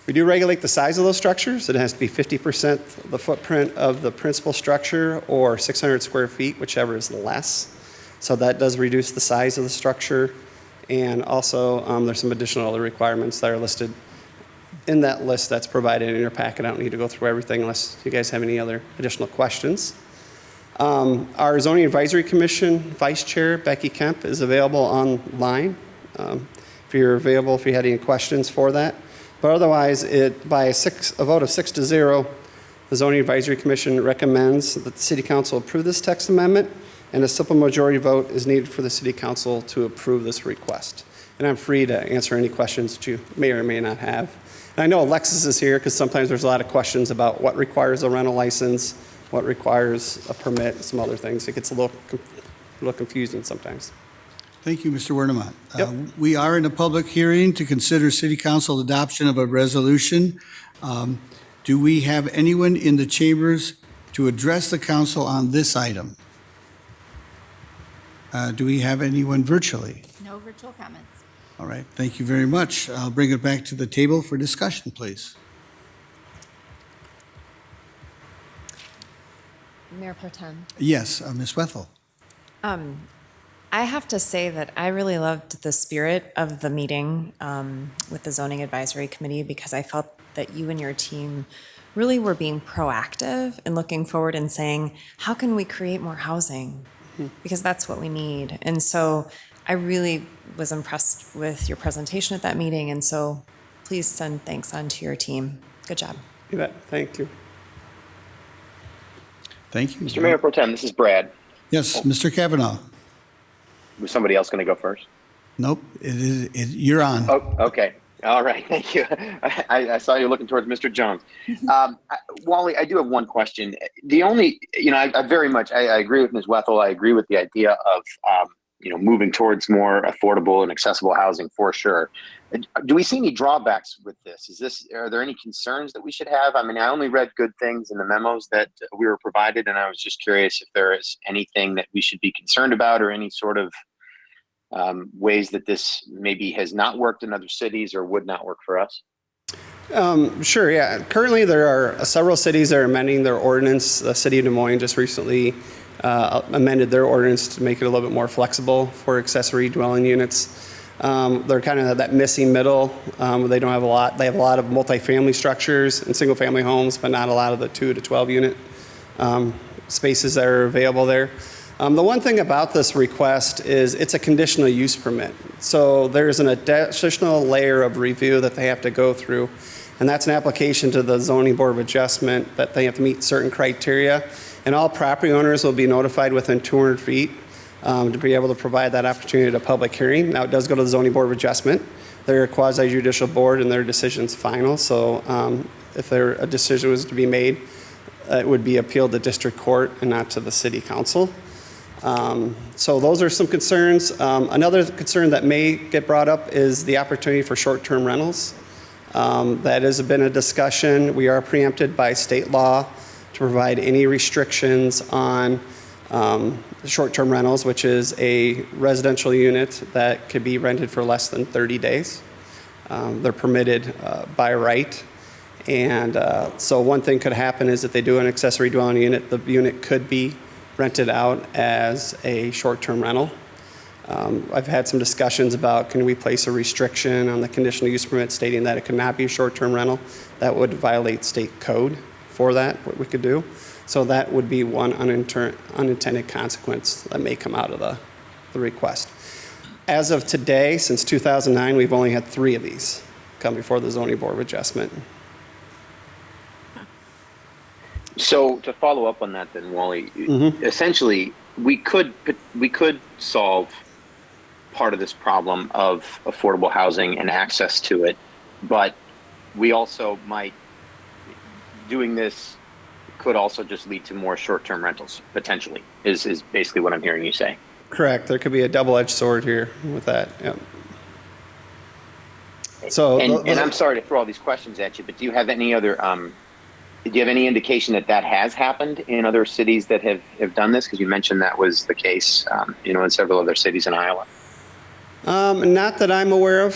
We do regulate the size of those structures. It has to be 50% the footprint of the principal structure or 600 square feet, whichever is less. So that does reduce the size of the structure. And also, there's some additional other requirements that are listed in that list that's provided in your packet. I don't need to go through everything unless you guys have any other additional questions. Our Zoning Advisory Commission Vice Chair, Becky Kemp, is available online if you're available, if you had any questions for that. But otherwise, by a vote of 6-0, the Zoning Advisory Commission recommends that the City Council approve this text amendment, and a simple majority vote is needed for the City Council to approve this request. And I'm free to answer any questions that you may or may not have. And I know Alexis is here because sometimes there's a lot of questions about what requires a rental license, what requires a permit, some other things. It gets a little confusing sometimes. Thank you, Mr. Wernemont. Yep. We are in a public hearing to consider City Council adoption of a resolution. Do we have anyone in the chambers to address the council on this item? Do we have anyone virtually? No virtual comments. All right, thank you very much. I'll bring it back to the table for discussion, please. Mayor Pro Tem. Yes, Ms. Wethel. I have to say that I really loved the spirit of the meeting with the Zoning Advisory Committee because I felt that you and your team really were being proactive and looking forward and saying, how can we create more housing? Because that's what we need. And so I really was impressed with your presentation at that meeting. And so please send thanks on to your team. Good job. You bet. Thank you. Thank you. Mr. Mayor Pro Tem, this is Brad. Yes, Mr. Kavanaugh. Was somebody else going to go first? Nope, you're on. Oh, okay. All right. Thank you. I saw you looking towards Mr. Jones. Wally, I do have one question. The only, I very much, I agree with Ms. Wethel. I agree with the idea of, moving towards more affordable and accessible housing for sure. Do we see any drawbacks with this? Are there any concerns that we should have? I mean, I only read good things in the memos that we were provided, and I was just curious if there is anything that we should be concerned about or any sort of ways that this maybe has not worked in other cities or would not work for us? Sure, yeah. Currently, there are several cities that are amending their ordinance. The city of Des Moines just recently amended their ordinance to make it a little bit more flexible for accessory dwelling units. They're kind of that missing middle. They don't have a lot. They have a lot of multifamily structures and single-family homes, but not a lot of the 2 to 12 unit spaces that are available there. The one thing about this request is it's a conditional use permit. So there's an additional layer of review that they have to go through, and that's an application to the Zoning Board of Adjustment that they have to meet certain criteria, and all property owners will be notified within 200 feet to be able to provide that opportunity at a public hearing. Now, it does go to the Zoning Board of Adjustment. They're a quasi-judicial board, and their decision's final, so if a decision was to be made, it would be appealed to district court and not to the city council. So those are some concerns. Another concern that may get brought up is the opportunity for short-term rentals. That has been a discussion. We are preempted by state law to provide any restrictions on short-term rentals, which is a residential unit that could be rented for less than 30 days. They're permitted by right. And so one thing could happen is if they do an accessory dwelling unit, the unit could be rented out as a short-term rental. I've had some discussions about can we place a restriction on the conditional use permit stating that it could not be a short-term rental. That would violate state code for that, what we could do. So that would be one unintended consequence that may come out of the request. As of today, since 2009, we've only had 3 of these come before the Zoning Board of Adjustment. So to follow up on that, then, Wally, essentially, we could solve part of this problem of affordable housing and access to it, but we also might, doing this could also just lead to more short-term rentals, potentially, is basically what I'm hearing you say. Correct. There could be a double-edged sword here with that. Yep. So, and I'm sorry to throw all these questions at you, but do you have any other, do you have any indication that has happened in other cities that have done this? Because you mentioned that was the case, in several other cities in Iowa. Not that I'm aware of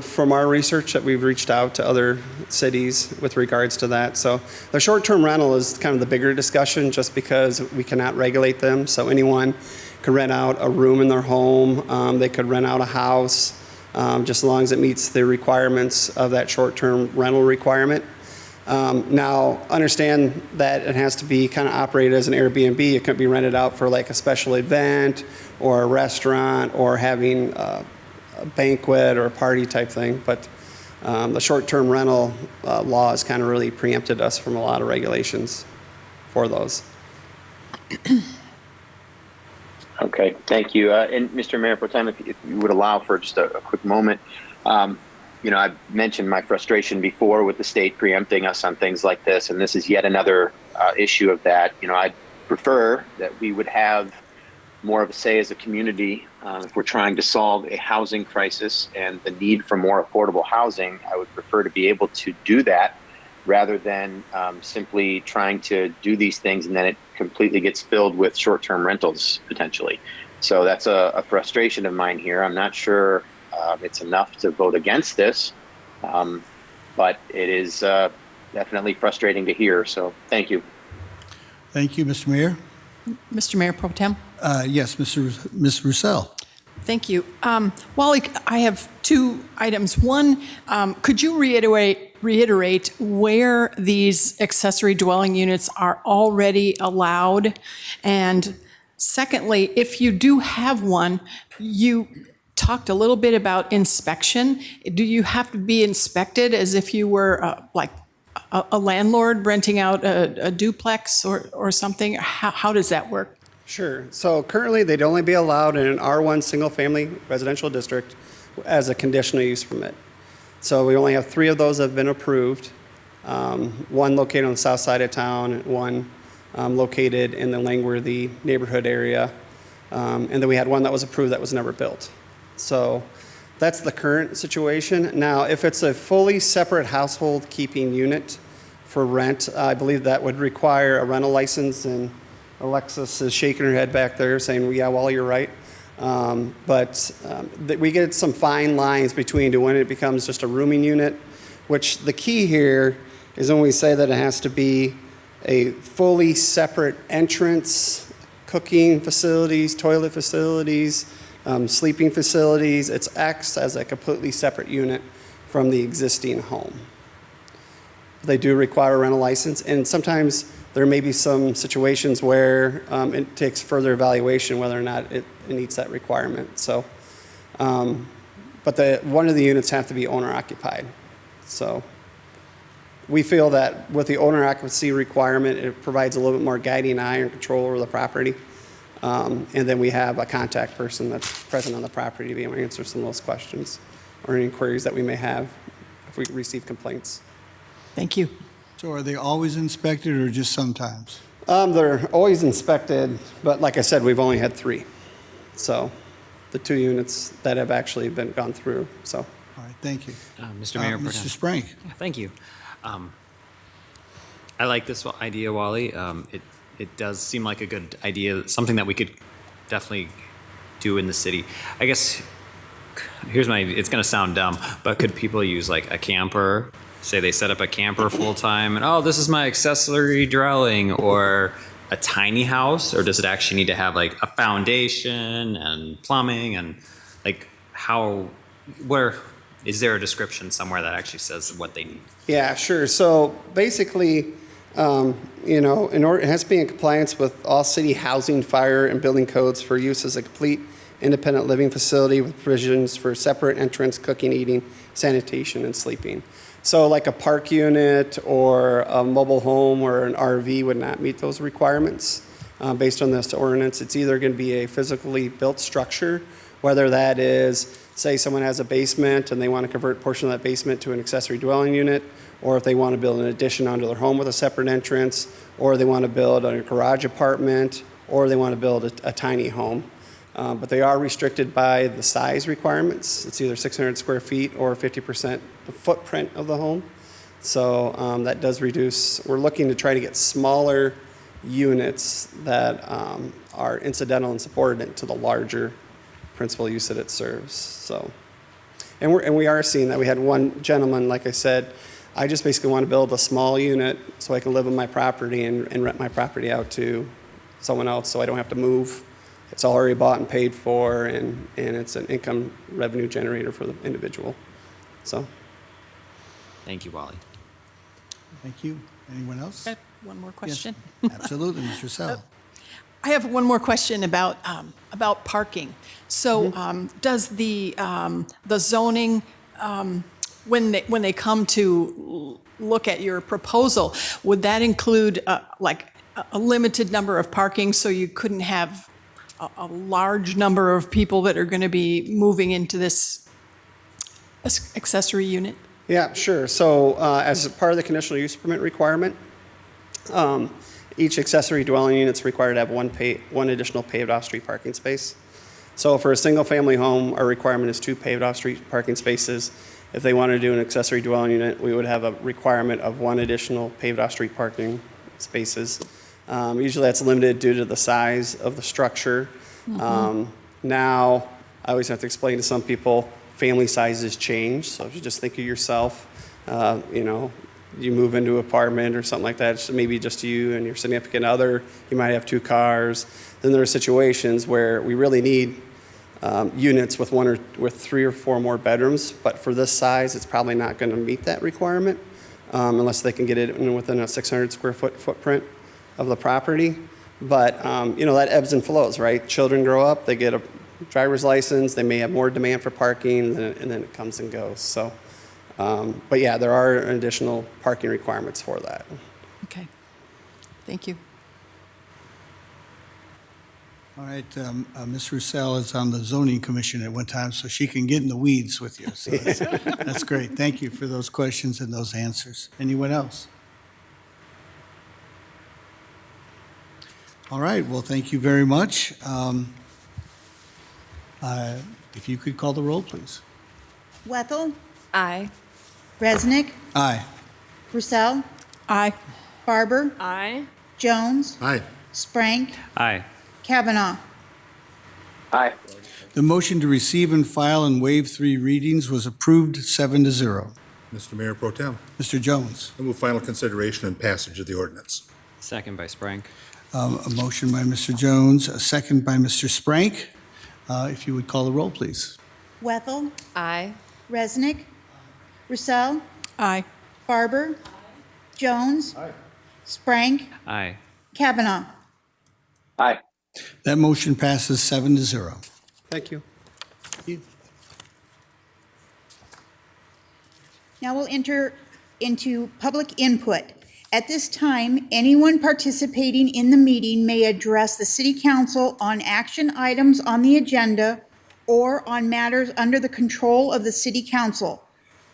from our research that we've reached out to other cities with regards to that. So the short-term rental is kind of the bigger discussion just because we cannot regulate them. So anyone could rent out a room in their home. They could rent out a house just as long as it meets the requirements of that short-term rental requirement. Now, understand that it has to be kind of operated as an Airbnb. It couldn't be rented out for like a special event or a restaurant or having a banquet or a party type thing. But the short-term rental law has kind of really preempted us from a lot of regulations for those. Okay, thank you. And Mr. Mayor Pro Tem, if you would allow for just a quick moment, I've mentioned my frustration before with the state preempting us on things like this, and this is yet another issue of that. I'd prefer that we would have more of a say as a community if we're trying to solve a housing crisis and the need for more affordable housing. I would prefer to be able to do that rather than simply trying to do these things and then it completely gets filled with short-term rentals potentially. So that's a frustration of mine here. I'm not sure it's enough to vote against this, but it is definitely frustrating to hear. So thank you. Thank you, Mr. Mayor. Mr. Mayor Pro Tem. Yes, Ms. Roussel. Thank you. Wally, I have two items. One, could you reiterate where these accessory dwelling units are already allowed? And secondly, if you do have one, you talked a little bit about inspection. Do you have to be inspected as if you were like a landlord renting out a duplex or something? How does that work? Sure. So currently, they'd only be allowed in an R1 single-family residential district as a conditional use permit. So we only have 3 of those that have been approved, one located on the south side of town, and one located in the Langworthy neighborhood area. And then we had one that was approved that was never built. So that's the current situation. Now, if it's a fully separate household keeping unit for rent, I believe that would require a rental license, and Alexis is shaking her head back there saying, yeah, well, you're right. But we get some fine lines between when it becomes just a rooming unit, which the key here is when we say that it has to be a fully separate entrance, cooking facilities, toilet facilities, sleeping facilities. It's X as a completely separate unit from the existing home. They do require a rental license, and sometimes there may be some situations where it takes further evaluation whether or not it meets that requirement. So, but one of the units have to be owner occupied. So we feel that with the owner occupancy requirement, it provides a little bit more guiding eye and control over the property. And then we have a contact person that's present on the property to be able to answer some of those questions or any inquiries that we may have if we receive complaints. Thank you. So are they always inspected or just sometimes? They're always inspected, but like I said, we've only had 3. So the 2 units that have actually been gone through, so. All right, thank you. Mr. Mayor. Mr. Sprank. Thank you. I like this idea, Wally. It does seem like a good idea, something that we could definitely do in the city. I guess, it's gonna sound dumb, but could people use like a camper? Say they set up a camper full time and, oh, this is my accessory dwelling, or a tiny house, or does it actually need to have like a foundation and plumbing and like where is there a description somewhere that actually says what they need? Yeah, sure. So basically, it has to be in compliance with all city housing, fire, and building codes for use as a complete independent living facility with provisions for separate entrance, cooking, eating, sanitation, and sleeping. So like a park unit or a mobile home or an RV would not meet those requirements. Based on this ordinance, it's either going to be a physically built structure, whether that is, say someone has a basement and they want to convert a portion of that basement to an accessory dwelling unit, or if they want to build an addition onto their home with a separate entrance, or they want to build a garage apartment, or they want to build a tiny home. But they are restricted by the size requirements. It's either 600 square feet or 50% the footprint of the home. So that does reduce. We're looking to try to get smaller units that are incidental and subordinate to the larger principal use that it serves. So, and we are seeing that. We had one gentleman, like I said, I just basically want to build a small unit so I can live on my property and rent my property out to someone else so I don't have to move. It's already bought and paid for, and it's an income revenue generator for the individual. So. Thank you, Wally. Thank you. Anyone else? I have one more question. Yes, absolutely, Mr. Sell. I have one more question about parking. So does the zoning, when they come to look at your proposal, would that include like a limited number of parking so you couldn't have a large number of people that are going to be moving into this accessory unit? Yeah, sure. So as part of the conditional use permit requirement, each accessory dwelling unit is required to have one additional paved off-street parking space. So for a single-family home, our requirement is 2 paved off-street parking spaces. If they want to do an accessory dwelling unit, we would have a requirement of 1 additional paved off-street parking spaces. Usually that's limited due to the size of the structure. Now, I always have to explain to some people, family sizes change. So if you just think of yourself, you move into an apartment or something like that, it's maybe just you and your significant other, you might have 2 cars. Then there are situations where we really need units with 3 or 4 more bedrooms, but for this size, it's probably not going to meet that requirement unless they can get it within a 600 square foot footprint of the property. But that ebbs and flows, right? Children grow up, they get a driver's license, they may have more demand for parking, and then it comes and goes. So, but yeah, there are additional parking requirements for that. Okay, thank you. All right, Ms. Roussel is on the zoning commission at one time, so she can get in the weeds with you. So that's great. Thank you for those questions and those answers. Anyone else? All right, well, thank you very much. If you could call the roll, please. Wethel? Aye. Resnick? Aye. Roussel? Aye. Barber? Aye. Jones? Aye. Sprank? Aye. Kavanaugh? Aye. The motion to receive and file and waive 3 readings was approved 7-0. Mr. Mayor Pro Tem, Mr. Jones. I move final consideration and passage of the ordinance. Second by Sprank. A motion by Mr. Jones, a second by Mr. Sprank. If you would call the roll, please. Wethel? Aye. Resnick? Roussel? Aye. Barber? Jones? Sprank? Aye. Kavanaugh? Aye. That motion passes 7-0. Thank you. Now we'll enter into public input. At this time, anyone participating in the meeting may address the City Council on action items on the agenda or on matters under the control of the City Council.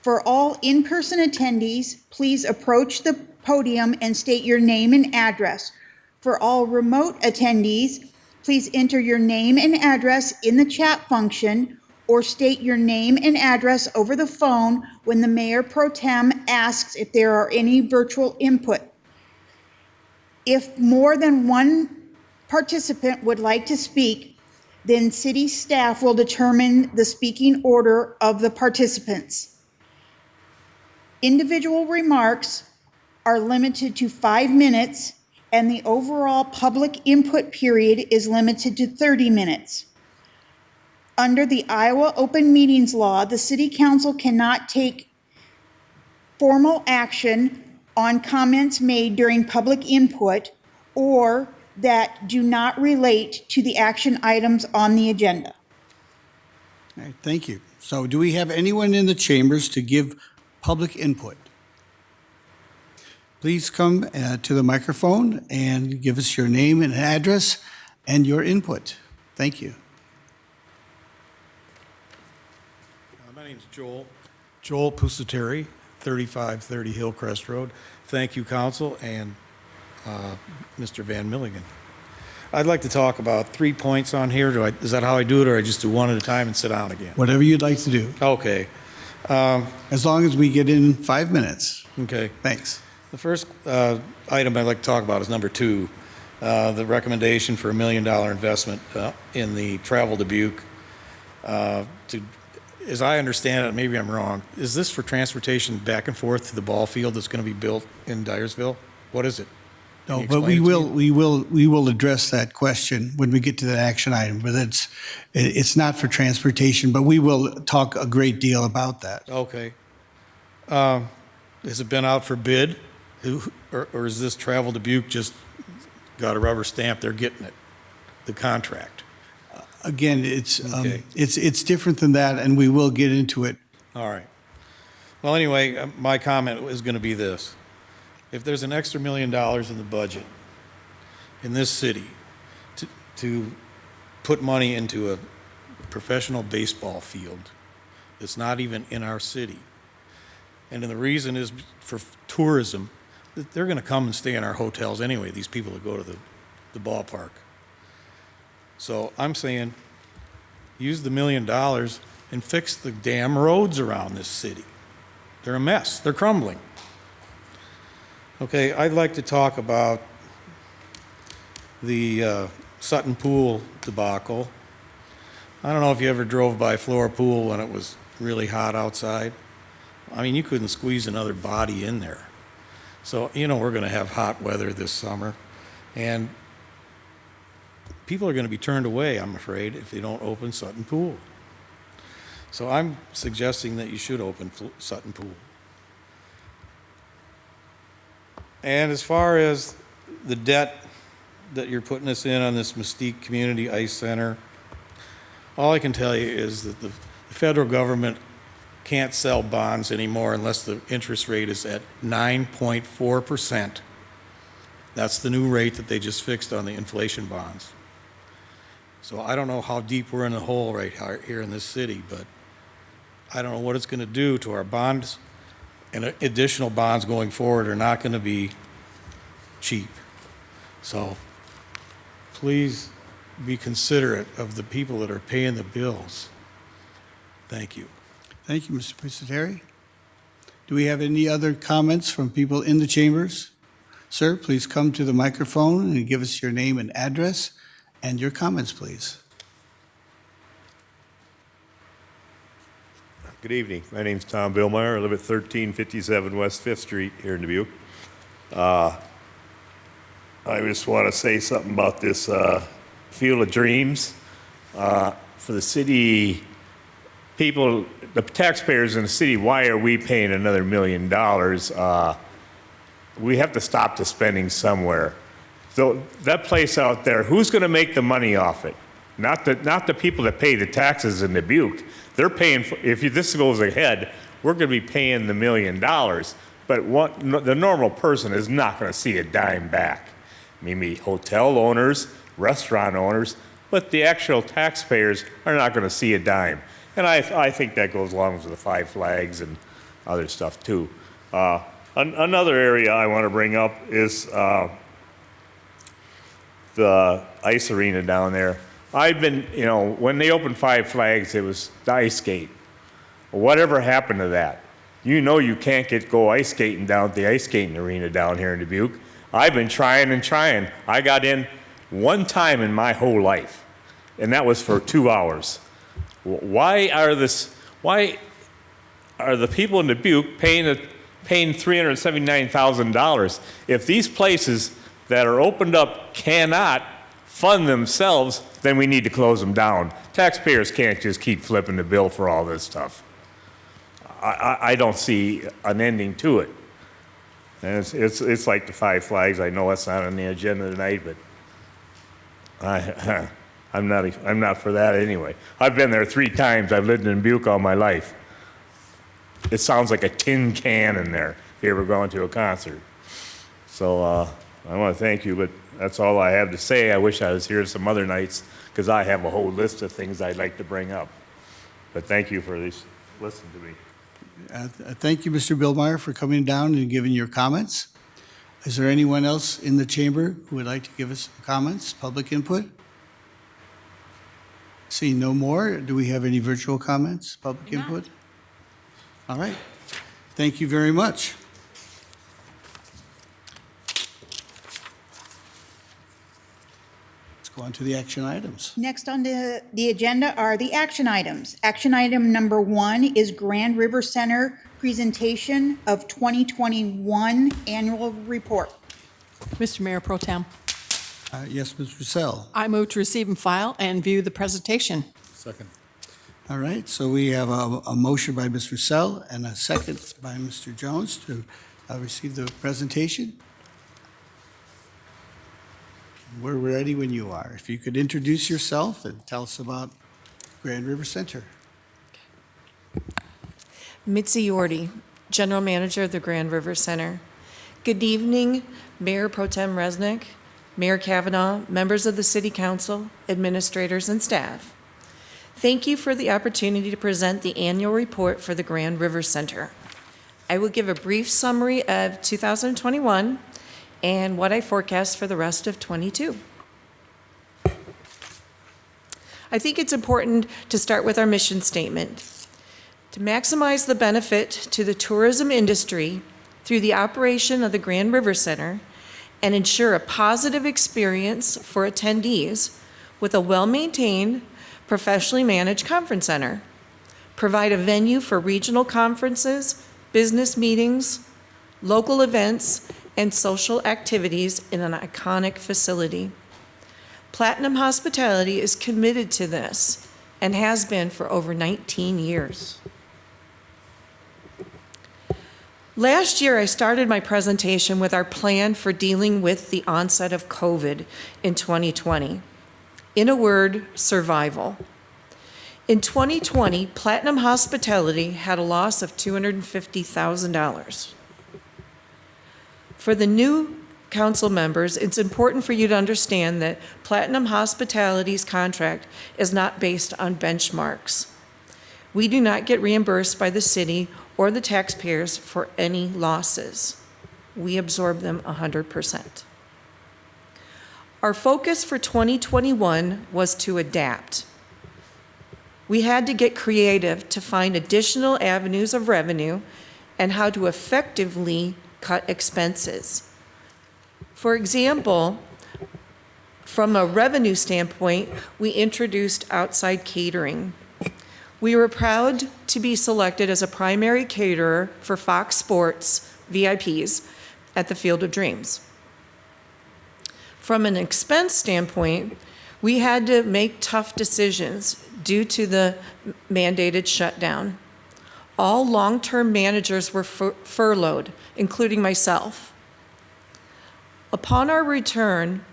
For all in-person attendees, please approach the podium and state your name and address. For all remote attendees, please enter your name and address in the chat function or state your name and address over the phone when the Mayor Pro Tem asks if there are any virtual input. If more than one participant would like to speak, then city staff will determine the speaking order of the participants. Individual remarks are limited to 5 minutes, and the overall public input period is limited to 30 minutes. Under the Iowa Open Meetings Law, the City Council cannot take formal action on comments made during public input or that do not relate to the action items on the agenda. All right, thank you. So do we have anyone in the chambers to give public input. Please come to the microphone and give us your name and address and your input. Thank you. My name's Joel Pusateri, 3530 Hillcrest Road. Thank you, Council, and Mr. Van Milligan. I'd like to talk about 3 points on here. Is that how I do it, or I just do one at a time and sit down again? Whatever you'd like to do. Okay. As long as we get in 5 minutes. Okay. Thanks. The first item I'd like to talk about is number 2, the recommendation for $1 million investment in the Travel Dubuque. As I understand it, maybe I'm wrong, is this for transportation back and forth to the ball field that's going to be built in Dyersville? What is it? Can No, you but explain it to me? we will address that question when we get to that action item. But it's not for transportation, but we will talk a great deal about that. Okay. Has it been out for bid? Or is this Travel Dubuque just got a rubber stamp, they're getting it, the contract? Again, it's Okay. it's different than that, and we will get into it. All right. Well, anyway, my comment is going to be this. If there's an extra $1 million in the budget in this city to put money into a professional baseball field that's not even in our city, and then the reason is for tourism, that they're going to come and stay in our hotels anyway, these people that go to the ballpark. So I'm saying, use the $1 million and fix the damn roads around this city. They're a mess. They're crumbling. Okay, I'd like to talk about the Sutton Pool debacle. I don't know if you ever drove by Flora Pool when it was really hot outside. I mean, you couldn't squeeze another body in there. So, you know, we're going to have hot weather this summer. And people are going to be turned away, I'm afraid, if they don't open Sutton Pool. So I'm suggesting that you should open Sutton Pool. And as far as the debt that you're putting us in on this Mystique Community Ice Center, all I can tell you is that the federal government can't sell bonds anymore unless the interest rate is at 9.4%. That's the new rate that they just fixed on the inflation bonds. So I don't know how deep we're in the hole right here in this city, but I don't know what it's going to do to our bonds, and additional bonds going forward are not going to be cheap. So please be considerate of the people that are paying the bills. Thank you. Thank you, Mr. Pusateri. Do we have any other comments from people in the chambers? Sir, please come to the microphone and give us your name and address and your comments, please. Good evening. My name's Tom Billmeyer. I live at 1357 West 5th Street here in Dubuque. I just want to say something about this Field of Dreams. For the city people, the taxpayers in the city, why are we paying another $1 million? We have to stop the spending somewhere. So that place out there, who's going to make the money off it? Not the people that pay the taxes in Dubuque. They're paying for, if this goes ahead, we're going to be paying the $1 million. But the normal person is not going to see a dime back. Maybe hotel owners, restaurant owners, but the actual taxpayers are not going to see a dime. And I think that goes along with the Five Flags and other stuff too. Another area I want to bring up is the ice arena down there. I've been, you know, when they opened Five Flags, it was the ice skate. Whatever happened to that? You know you can't go ice skating down at the ice skating arena down here in Dubuque. I've been trying and trying. I got in one time in my whole life, and that was for 2 hours. Why are the people in Dubuque paying $379,000 if these places that are opened up cannot fund themselves? Then we need to close them down. Taxpayers can't just keep flipping the bill for all this stuff. I don't see an ending to it. And it's like the Five Flags. I know that's not on the agenda tonight, but I'm not for that anyway. I've been there 3 times. I've lived in Dubuque all my life. it sounds like a tin can in there if you ever gone to a concert. So I want to thank you, but that's all I have to say. I wish I was here some other nights because I have a whole list of things I'd like to bring up. But thank you for this, listening to me. Thank you, Mr. Billmeyer, for coming down and giving your comments. Is there anyone else in the chamber who would like to give us comments, public input? Seeing no more, do we have any virtual comments, public input? All right. Thank you very much. Let's go on to the action items. Next on the agenda are the action items. Action item number 1 is Grand River Center presentation of 2021 annual report. Mr. Mayor Pro Tem, Yes, Ms. Roussel. I move to receive and file and view the presentation. Second. All right, so we have a motion by Ms. Roussel and a second by Mr. Jones to receive the presentation. We're ready when you are. If you could introduce yourself and tell us about Grand River Center. Mitzi Yordi, General Manager of the Grand River Center. Good evening, Mayor Pro Tem Resnick, Mayor Kavanaugh, members of the City Council, administrators, and staff. Thank you for the opportunity to present the annual report for the Grand River Center. I will give a brief summary of 2021 and what I forecast for the rest of 22. I think it's important to start with our mission statement. To maximize the benefit to the tourism industry through the operation of the Grand River Center and ensure a positive experience for attendees with a well-maintained, professionally managed conference center. Provide a venue for regional conferences, business meetings, local events, and social activities in an iconic facility. Platinum Hospitality is committed to this and has been for over 19 years. Last year, I started my presentation with our plan for dealing with the onset of COVID in 2020. In a word, survival. In 2020, Platinum Hospitality had a loss of $250,000. For the new council members, it's important for you to understand that Platinum Hospitality's contract is not based on benchmarks. We do not get reimbursed by the city or the taxpayers for any losses. We absorb them 100%. Our focus for 2021 was to adapt. We had to get creative to find additional avenues of revenue and how to effectively cut expenses. For example, from a revenue standpoint, we introduced outside catering. We were proud to be selected as a primary caterer for Fox Sports VIPs at the Field of Dreams. From an expense standpoint, we had to make tough decisions due to the mandated shutdown. All long-term managers were furloughed, including myself. Upon our return,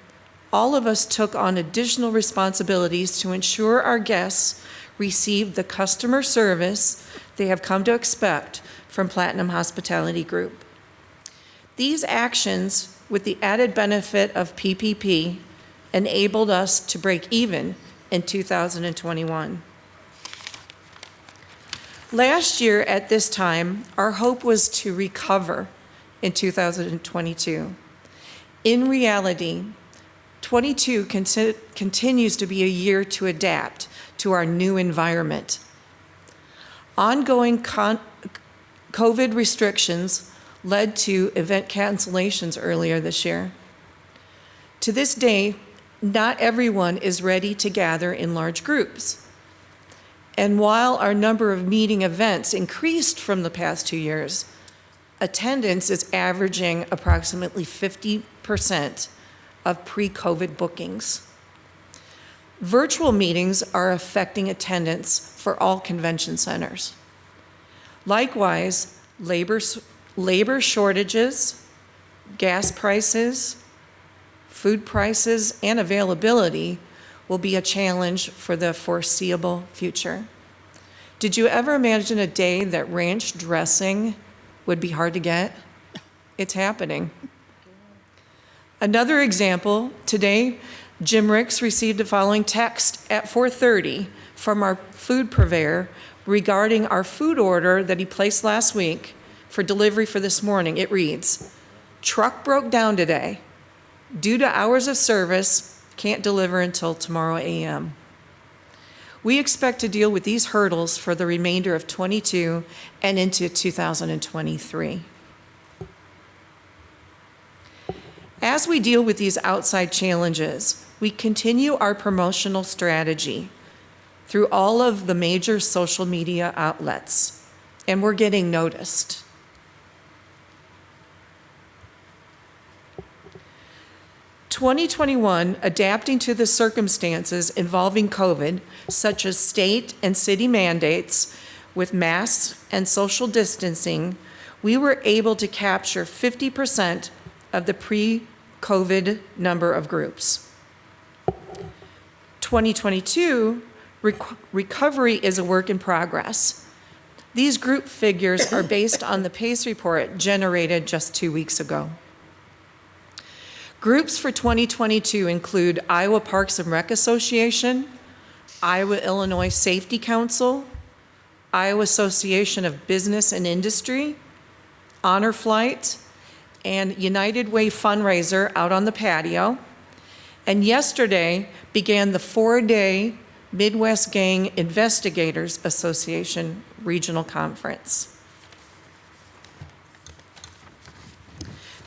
all of us took on additional responsibilities to ensure our guests received the customer service they have come to expect from Platinum Hospitality Group. These actions, with the added benefit of PPP, enabled us to break even in 2021. Last year at this time, our hope was to recover in 2022. In reality, 22 continues to be a year to adapt to our new environment. Ongoing COVID restrictions led to event cancellations earlier this year. To this day, not everyone is ready to gather in large groups. And while our number of meeting events increased from the past 2 years, attendance is averaging approximately 50% of pre-COVID bookings. Virtual meetings are affecting attendance for all convention centers. Likewise, labor shortages, gas prices, food prices, and availability will be a challenge for the foreseeable future. Did you ever imagine a day that ranch dressing would be hard to get? It's happening. Another example, today, Jim Ricks received the following text at 4:30 from our food purveyor regarding our food order that he placed last week for delivery for this morning. It reads, "Truck broke down today. Due to hours of service, can't deliver until tomorrow a.m." We expect to deal with these hurdles for the remainder of '22 and into 2023. As we deal with these outside challenges, we continue our promotional strategy through all of the major social media outlets, and we're getting noticed. "2021, adapting to the circumstances involving COVID, such as state and city mandates with masks and social distancing, we were able to capture 50% of the pre-COVID number of groups. 2022, recovery is a work in progress. These group figures are based on the PACE report generated just 2 weeks ago. Groups for 2022 include Iowa Parks and Rec Association, Iowa-Illinois Safety Council, Iowa Association of Business and Industry, Honor Flight, and United Way fundraiser out on the patio. And yesterday began the 4-day Midwest Gang Investigators Association Regional Conference.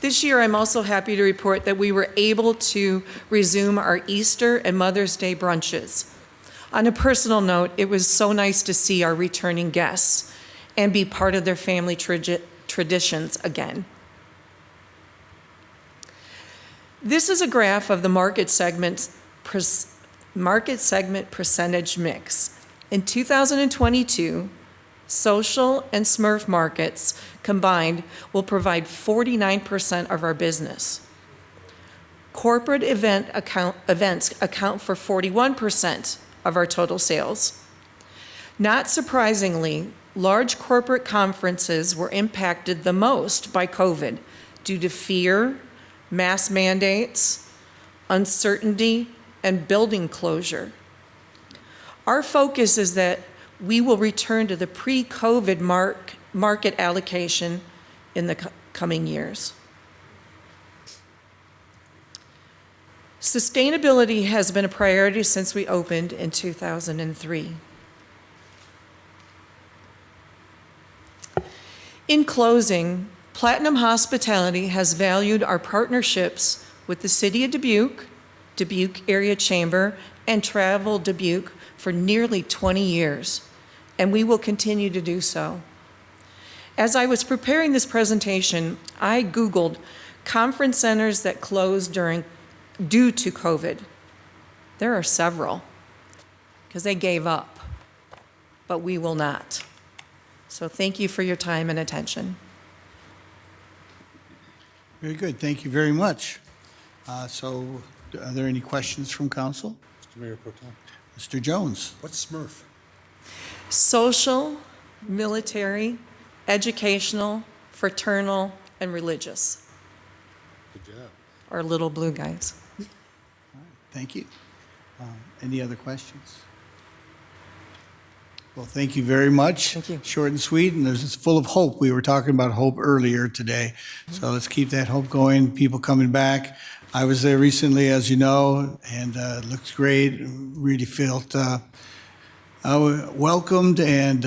This year, I'm also happy to report that we were able to resume our Easter and Mother's Day brunches. On a personal note, it was so nice to see our returning guests and be part of their family traditions again. This is a graph of the market segment percentage mix. In 2022, social and Smurf markets combined will provide 49% of our business. Corporate events account for 41% of our total sales. Not surprisingly, large corporate conferences were impacted the most by COVID due to fear, mask mandates, uncertainty, and building closure. Our focus is that we will return to the pre-COVID market allocation in the coming years. Sustainability has been a priority since we opened in 2003. In closing, Platinum Hospitality has valued our partnerships with the City of Dubuque, Dubuque Area Chamber, and Travel Dubuque for nearly 20 years, and we will continue to do so. As I was preparing this presentation, I Googled conference centers that closed due to COVID. There are several, because they gave up, but we will not. So thank you for your time and attention. Very good. Thank you very much. So are there any questions from council? Mr. Mayor Pro Tem. Mr. Jones. What's Smurf? Social, military, educational, fraternal, and religious. Good job. Our little blue guys. Thank you. Any other questions? Well, thank you very much. Thank you. Short and sweet, and it's full of hope. We were talking about hope earlier today. So let's keep that hope going, people coming back. I was there recently, as you know, and it looks great. Really felt welcomed, and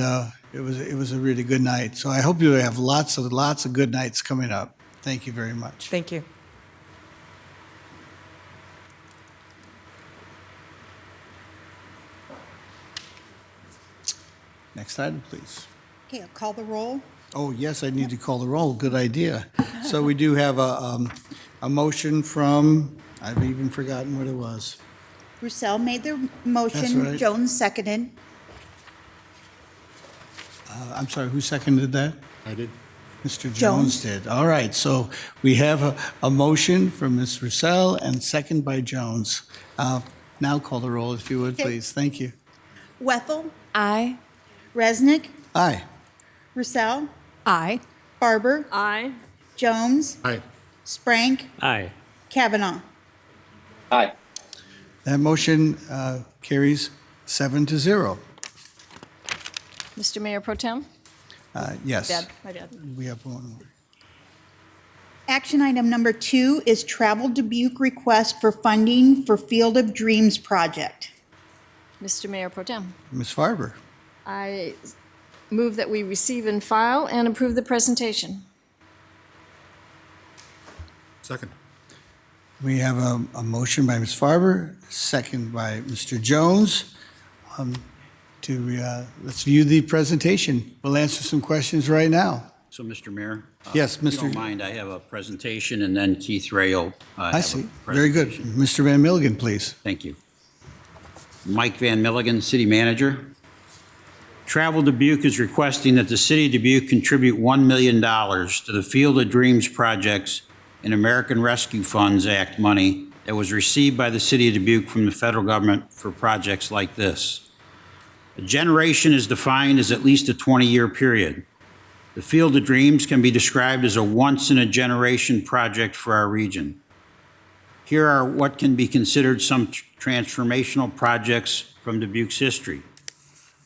it was a really good night. So I hope you have lots of good nights coming up. Thank you very much. Thank you. Next item, please. Okay, I'll call the roll. Oh, yes, I need to call the roll. Good idea. So we do have a motion from, I've even forgotten what it was. Roussel made the That's motion. right. Jones seconded. I'm sorry, who seconded that? I did. Mr. Jones. Jones did. All right, so we have a motion from Ms. Roussel and second by Jones. Now call the roll, if you would, Okay. please. Thank you. Wethel, Aye. Resnick, Aye. Roussel, Aye. Barber, Aye. Jones, Aye. Sprank, Aye. Kavanaugh. Aye. That motion carries 7-0. Mr. Mayor Pro Tem? Yes. Dad, my dad. We have one more. Action item number 2 is Travel Dubuque request for funding for Field of Dreams project. Mr. Mayor Pro Tem? Ms. Farber. I move that we receive and file and approve the presentation. Second. We have a motion by Ms. Farber, second by Mr. Jones. Let's view the presentation. We'll answer some questions right now. So, Mr. Mayor? Yes, If you Mr. don't mind, I have a presentation, and then Keith Ray will have I a see. Very good. presentation. Mr. Van Milligan, please. Thank you. Mike Van Milligan, City Manager. Travel Dubuque is requesting that the City of Dubuque contribute $1 million to the Field of Dreams projects and American Rescue Funds Act money that was received by the City of Dubuque from the federal government for projects like this. A generation is defined as at least a 20-year period. The Field of Dreams can be described as a once-in-a-generation project for our region. Here are what can be considered some transformational projects from Dubuque's history.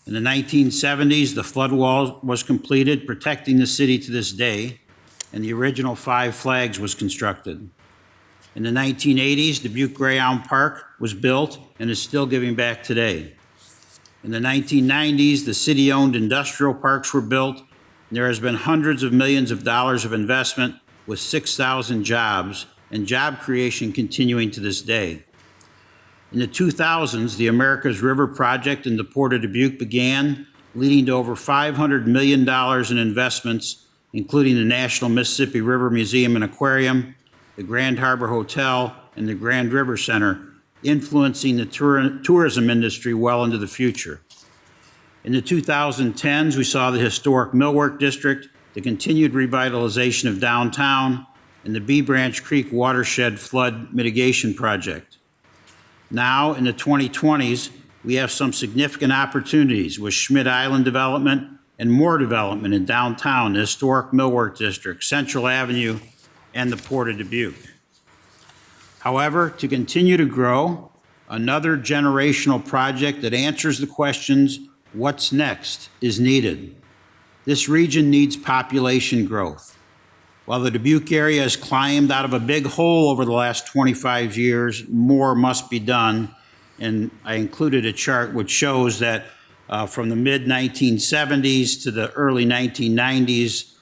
In the 1970s, the flood wall was completed, protecting the city to this day, and the original 5 flags was constructed. In the 1980s, Dubuque Greyhound Park was built and is still giving back today. In the 1990s, the city-owned industrial parks were built, and there has been hundreds of millions of dollars of investment with 6,000 jobs and job creation continuing to this day. In the 2000s, the America's River Project in the Port of Dubuque began, leading to over $500 million in investments, including the National Mississippi River Museum and Aquarium, the Grand Harbor Hotel, and the Grand River Center, influencing the tourism industry well into the future. In the 2010s, we saw the historic Millwork District, the continued revitalization of downtown, and the Bee Branch Creek Watershed Flood Mitigation Project. Now, in the 2020s, we have some significant opportunities with Schmidt Island development and more development in downtown, the historic Millwork District, Central Avenue, and the Port of Dubuque. However, to continue to grow, another generational project that answers the questions, what's next, is needed. This region needs population growth. While the Dubuque area has climbed out of a big hole over the last 25 years, more must be done. And I included a chart which shows that from the mid-1970s to the early 1990s,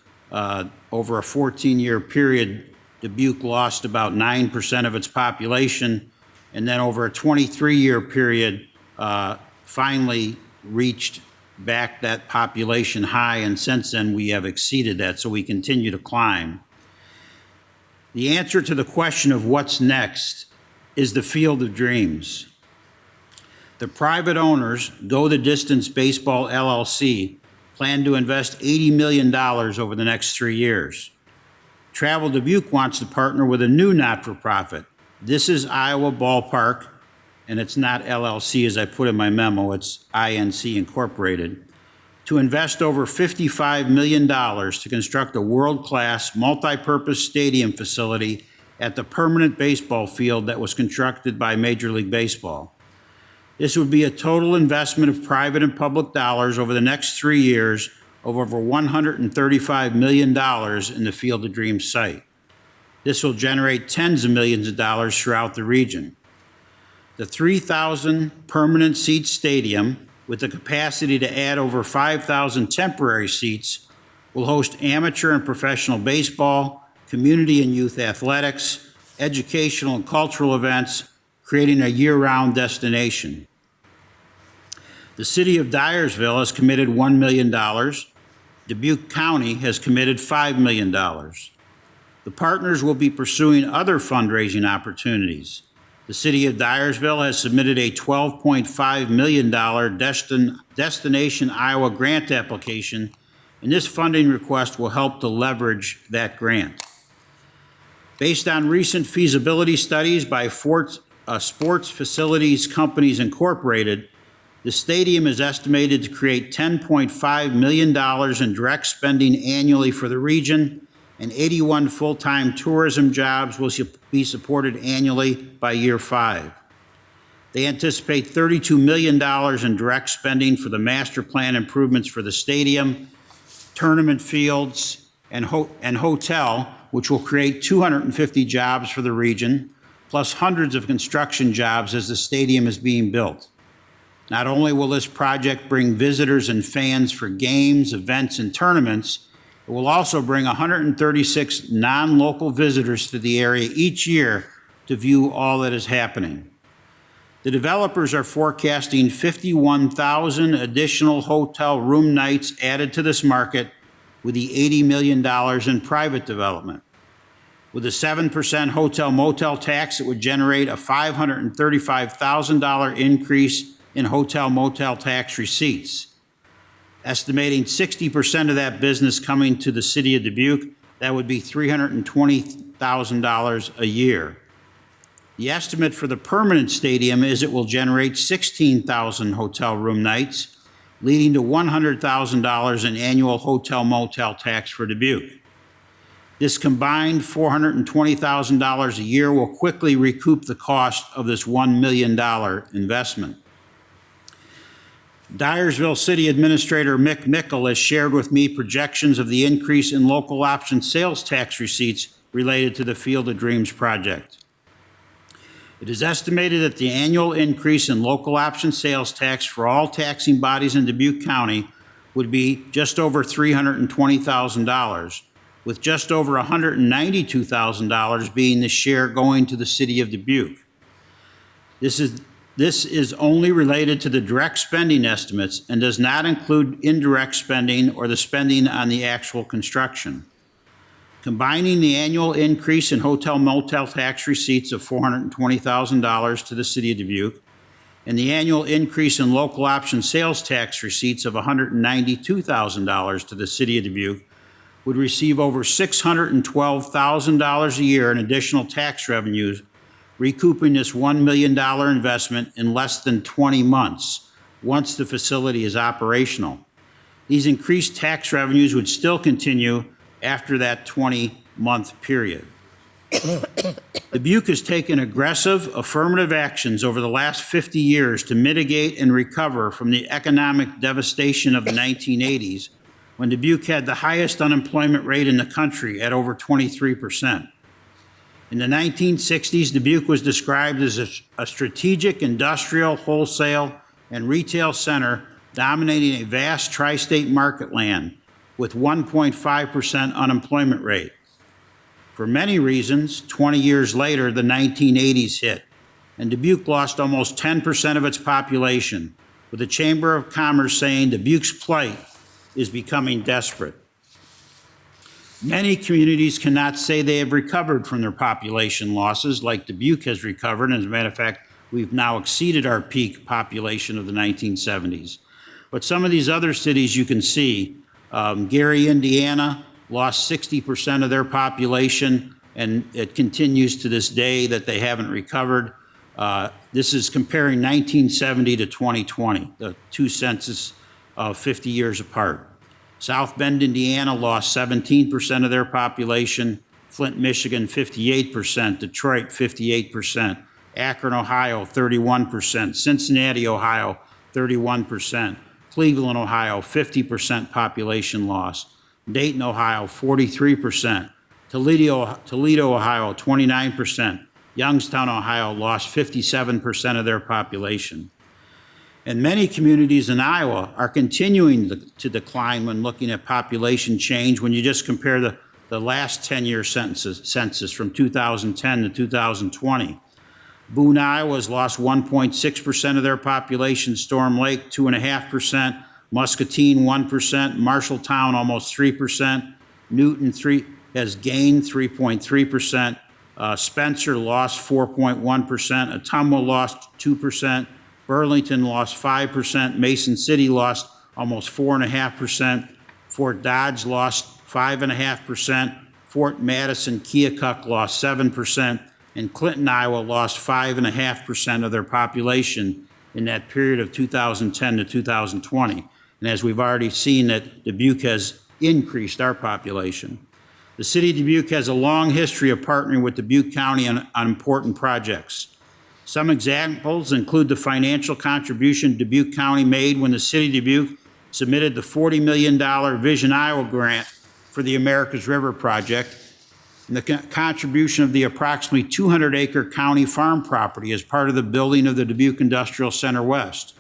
over a 14-year period, Dubuque lost about 9% of its population, and then over a 23-year period, finally reached back that population high, and since then we have exceeded that, so we continue to climb. The answer to the question of what's next is the Field of Dreams. The private owners, Go the Distance Baseball LLC, plan to invest $80 million over the next 3 years. Travel Dubuque wants to partner with a new not-for-profit. This is Iowa Ballpark, and it's not LLC as I put in my memo, it's INC Incorporated, to invest over $55 million to construct a world-class multi-purpose stadium facility at the permanent baseball field that was constructed by Major League Baseball. This would be a total investment of private and public dollars over the next 3 years of over $135 million in the Field of Dreams site. This will generate tens of millions of dollars throughout the region. The 3,000 permanent seat stadium, with the capacity to add over 5,000 temporary seats, will host amateur and professional baseball, community and youth athletics, educational and cultural events, creating a year-round destination. The city of Dyersville has committed $1 million. Dubuque County has committed $5 million. The partners will be pursuing other fundraising opportunities. The city of Dyersville has submitted a $12.5 million Destination Iowa grant application, and this funding request will help to leverage that grant. Based on recent feasibility studies by Sports Facilities Companies Incorporated, The stadium is estimated to create $10.5 million in direct spending annually for the region, and 81 full-time tourism jobs will be supported annually by year 5. They anticipate $32 million in direct spending for the master plan improvements for the stadium, tournament fields, and hotel, which will create 250 jobs for the region, plus hundreds of construction jobs as the stadium is being built. Not only will this project bring visitors and fans for games, events, and tournaments, it will also bring 136 non-local visitors to the area each year to view all that is happening. The developers are forecasting 51,000 additional hotel room nights added to this market with the $80 million in private development. With a 7% hotel motel tax, it would generate a $535,000 increase in hotel motel tax receipts. Estimating 60% of that business coming to the city of Dubuque, that would be $320,000 a year. The estimate for the permanent stadium is it will generate 16,000 hotel room nights, leading to $100,000 in annual hotel motel tax for Dubuque. This combined $420,000 a year will quickly recoup the cost of this $1 million investment. Dyersville City Administrator Mick Mickle has shared with me projections of the increase in local option sales tax receipts related to the Field of Dreams project. It is estimated that the annual increase in local option sales tax for all taxing bodies in Dubuque County would be just over $320,000, with just over $192,000 being the share going to the city of Dubuque. This is only related to the direct spending estimates and does not include indirect spending or the spending on the actual construction. Combining the annual increase in hotel motel tax receipts of $420,000 to the city of Dubuque and the annual increase in local option sales tax receipts of $192,000 to the city of Dubuque would receive over $612,000 a year in additional tax revenues, recouping this $1 million investment in less than 20 months once the facility is operational. These increased tax revenues would still continue after that 20-month period. Dubuque has taken aggressive, affirmative actions over the last 50 years to mitigate and recover from the economic devastation of the 1980s, when Dubuque had the highest unemployment rate in the country at over 23%. In the 1960s, Dubuque was described as a strategic industrial, wholesale, and retail center dominating a vast tri-state market land with 1.5% unemployment rate. For many reasons, 20 years later, the 1980s hit, and Dubuque lost almost 10% of its population, with the Chamber of Commerce saying Dubuque's plight is becoming desperate. Many communities cannot say they have recovered from their population losses like Dubuque has recovered. As a matter of fact, we've now exceeded our peak population of the 1970s. But some of these other cities you can see, Gary, Indiana, lost 60% of their population, and it continues to this day that they haven't recovered. This is comparing 1970 to 2020, the two census 50 years apart. South Bend, Indiana lost 17% of their population, Flint, Michigan 58%, Detroit 58%, Akron, Ohio 31%, Cincinnati, Ohio 31%, Cleveland, Ohio 50% population loss, Dayton, Ohio 43%, Toledo, Ohio 29%, Youngstown, Ohio lost 57% of their population. And many communities in Iowa are continuing to decline when looking at population change when you just compare the last 10-year census from 2010 to 2020. Boone, Iowa has lost 1.6% of their population, Storm Lake 2.5%, Muscatine 1%, Marshalltown almost 3%, Newton has gained 3.3%, Spencer lost 4.1%, Ottumwa lost 2%, Burlington lost 5%, Mason City lost almost 4.5%, Fort Dodge lost 5.5%, Fort Madison, Keokuk lost 7%, and Clinton, Iowa lost 5.5% of their population in that period of 2010 to 2020. And as we've already seen, that Dubuque has increased our population. The city of Dubuque has a long history of partnering with Dubuque County on important projects. Some examples include the financial contribution Dubuque County made when the city of Dubuque submitted the $40 million Vision Iowa grant for the Americas River project, and the contribution of the approximately 200-acre county farm property as part of the building of the Dubuque Industrial Center West.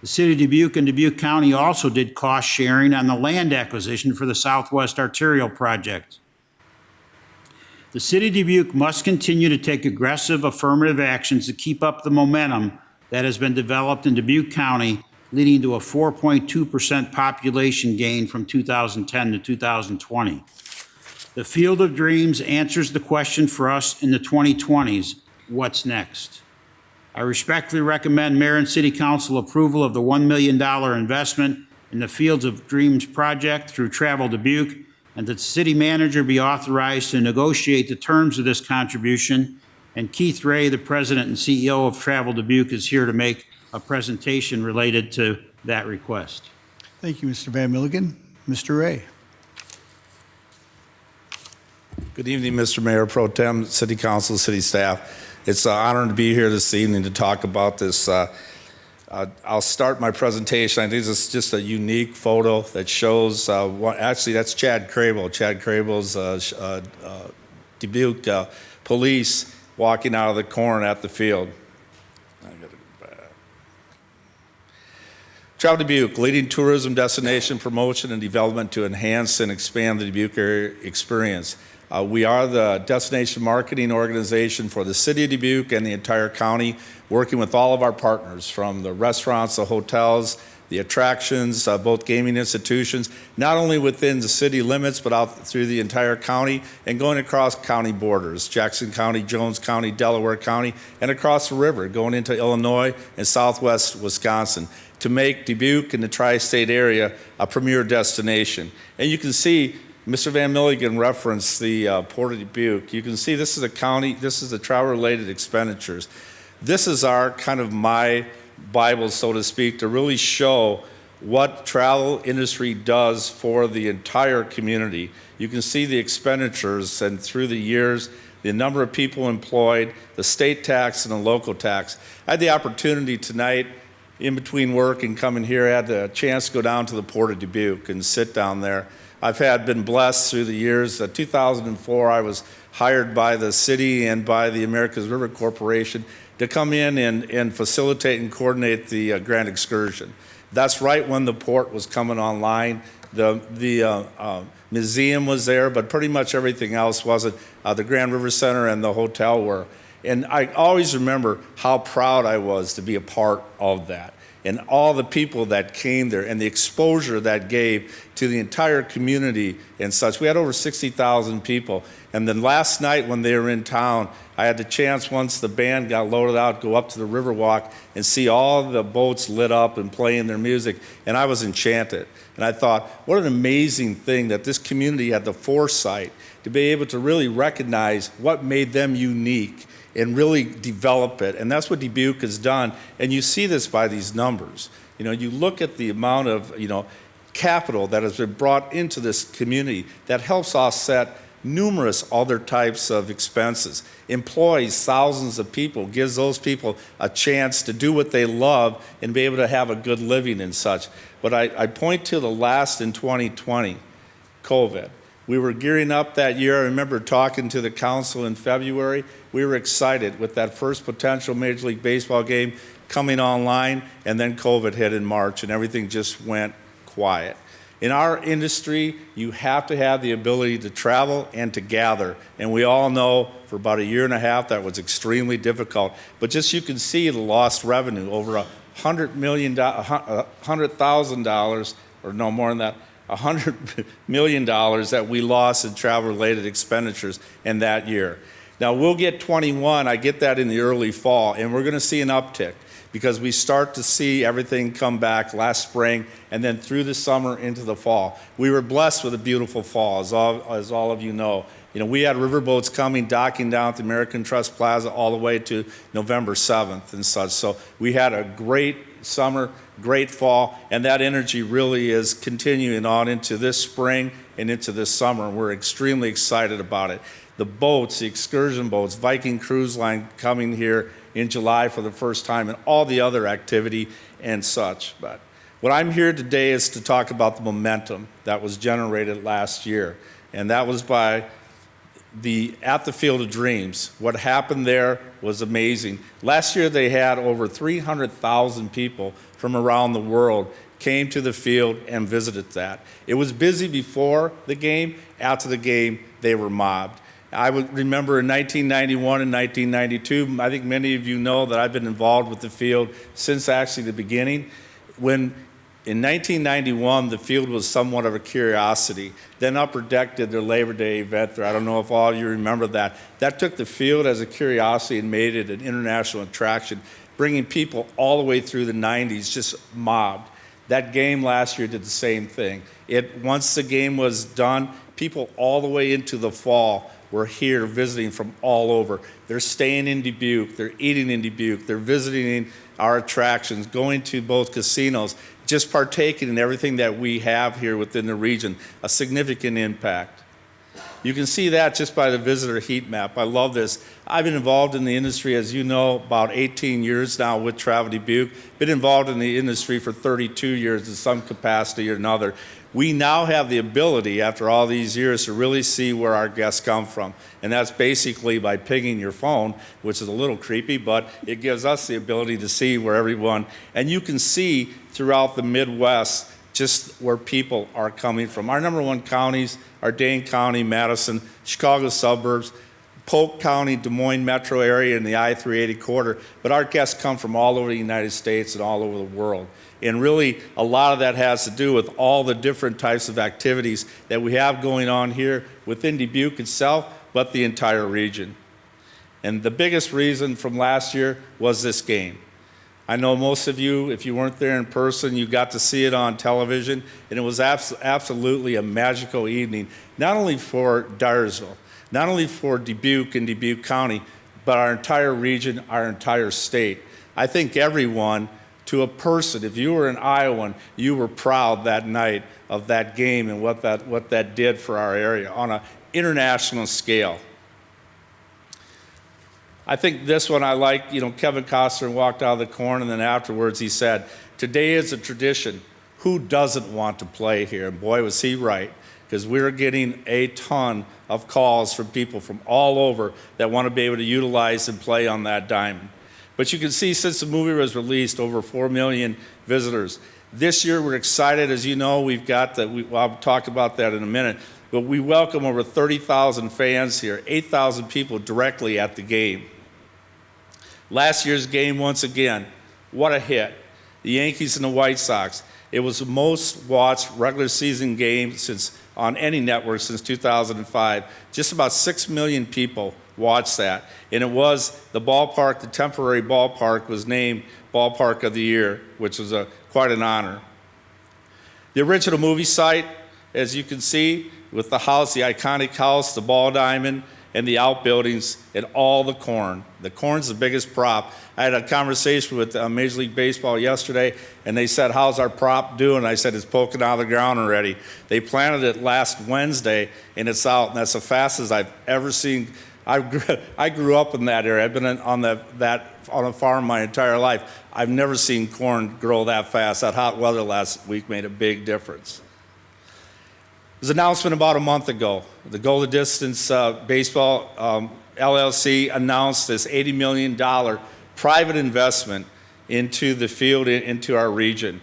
The city of Dubuque and Dubuque County also did cost sharing on the land acquisition for the Southwest Arterial project. The city of Dubuque must continue to take aggressive affirmative actions to keep up the momentum that has been developed in Dubuque County, leading to a 4.2% population gain from 2010 to 2020. The Field of Dreams answers the question for us in the 2020s, what's next? I respectfully recommend Mayor and City Council approval of the $1 million investment in the Fields of Dreams project through Travel Dubuque, and that the city manager be authorized to negotiate the terms of this contribution. And Keith Ray, the president and CEO of Travel Dubuque, is here to make a presentation related to that request. Thank you, Mr. Van Milligan. Mr. Ray. Good evening, Mr. Mayor Pro Tem, City Council, City staff. It's an honor to be here this evening to talk about this. I'll start my presentation. I think this is just a unique photo that shows, actually that's Chad Crable. Chad Crable's Dubuque police walking out of the corn at the field. Travel Dubuque, leading tourism destination promotion and development to enhance and expand the Dubuque area experience. We are the destination marketing organization for the city of Dubuque and the entire county, working with all of our partners from the restaurants, the hotels, the attractions, both gaming institutions, not only within the city limits, but out through the entire county and going across county borders, Jackson County, Jones County, Delaware County, and across the river, going into Illinois and southwest Wisconsin, to make Dubuque and the tri-state area a premier destination. And you can see Mr. Van Milligan referenced the Port of Dubuque. You can see this is a county, this is the travel-related expenditures. This is our kind of my Bible, so to speak, to really show what travel industry does for the entire community. You can see the expenditures and through the years, the number of people employed, the state tax and the local tax. I had the opportunity tonight in between work and coming here, I had the chance to go down to the Port of Dubuque and sit down there. I've been blessed through the years. 2004, I was hired by the city and by the Americas River Corporation to come in and facilitate and coordinate the Grand Excursion. That's right when the port was coming online. The museum was there, but pretty much everything else wasn't. The Grand River Center and the hotel were. And I always remember how proud I was to be a part of that, and all the people that came there and the exposure that gave to the entire community and such. We had over 60,000 people. And then last night when they were in town, I had the chance, once the band got loaded out, go up to the Riverwalk and see all the boats lit up and playing their music. And I was enchanted. And I thought, what an amazing thing that this community had the foresight to be able to really recognize what made them unique and really develop it. And that's what Dubuque has done. And you see this by these numbers. You know, you look at the amount of, capital that has been brought into this community that helps offset numerous other types of expenses, employs thousands of people, gives those people a chance to do what they love and be able to have a good living and such. But I point to the last in 2020, COVID. We were gearing up that year. I remember talking to the council in February. We were excited with that first potential Major League Baseball game coming online, and then COVID hit in March and everything just went quiet. In our industry, you have to have the ability to travel and to gather. And we all know for about a year and a half that was extremely difficult. But just you can see the lost revenue, over $100,000, or no more than that, $100 million that we lost in travel-related expenditures in that year. Now we'll get 21, I get that in the early fall, and we're going to see an uptick because we start to see everything come back last spring and then through the summer into the fall. We were blessed with a beautiful fall, as all of you know. You know, we had riverboats coming, docking down at the American Trust Plaza all the way to November 7th and such. So we had a great summer, great fall, and that energy really is continuing on into this spring and into this summer. We're extremely excited about it. The boats, the excursion boats, Viking Cruise Line coming here in July for the first time, and all the other activity and such. But what I'm here today is to talk about the momentum that was generated last year, and that was by at the Field of Dreams. What happened there was amazing. Last year they had over 300,000 people from around the world came to the field and visited that. It was busy before the game. After the game, they were mobbed. I would remember in 1991 and 1992, I think many of you know that I've been involved with the field since actually the beginning. When in 1991, the field was somewhat of a curiosity. Then Upper Deck did their Labor Day event there. I don't know if all of you remember that. That took the field as a curiosity and made it an international attraction, bringing people all the way through the 90s, just mobbed. That game last year did the same thing. Once the game was done, people all the way into the fall were here visiting from all over. They're staying in Dubuque, they're eating in Dubuque, they're visiting our attractions, going to both casinos, just partaking in everything that we have here within the region, a significant impact. You can see that just by the visitor heat map. I love this. I've been involved in the industry, as you know, about 18 years now with Travel Dubuque. Been involved in the industry for 32 years in some capacity or another. We now have the ability, after all these years, to really see where our guests come from. And that's basically by pinging your phone, which is a little creepy, but it gives us the ability to see where everyone, and you can see throughout the Midwest just where people are coming from. Our number one counties are Dane County, Madison, Chicago suburbs, Polk County, Des Moines metro area, and the I-380 corridor. But our guests come from all over the United States and all over the world. And really, a lot of that has to do with all the different types of activities that we have going on here within Dubuque itself, but the entire region. And the biggest reason from last year was this game. I know most of you, if you weren't there in person, you got to see it on television, and it was absolutely a magical evening, not only for Dyersville, not only for Dubuque and Dubuque County, but our entire region, our entire state. I think everyone, to a person, if you were an Iowan, you were proud that night of that game and what that did for our area on an international scale. I think this one I like, Kevin Costner walked out of the corn, and then afterwards he said, "Today is a tradition. Who doesn't want to play here?" And boy, was he right, because we're getting a ton of calls from people from all over that want to be able to utilize and play on that diamond. But you can see since the movie was released, over 4 million visitors. This year we're excited, as you know, we've got I'll talk about that in a minute, but we welcome over 30,000 fans here, 8,000 people directly at the game. Last year's game, once again, what a hit. The Yankees and the White Sox. It was the most watched regular season game on any network since 2005. Just about 6 million people watched that. And it was the ballpark, the temporary ballpark, was named Ballpark of the Year, which was quite an honor. The original movie site, as you can see, with the house, the iconic house, the ball diamond, and the outbuildings, and all the corn. The corn's the biggest prop. I had a conversation with Major League Baseball yesterday, and they said, "How's our prop doing?" I said, "It's poking out of the ground already." They planted it last Wednesday, and it's out, and that's the fastest I've ever seen. I grew up in that area. I've been on a farm my entire life. I've never seen corn grow that fast. That hot weather last week made a big difference. There was an announcement about a month ago. The Go the Distance Baseball LLC announced this $80 million private investment into the field, into our region.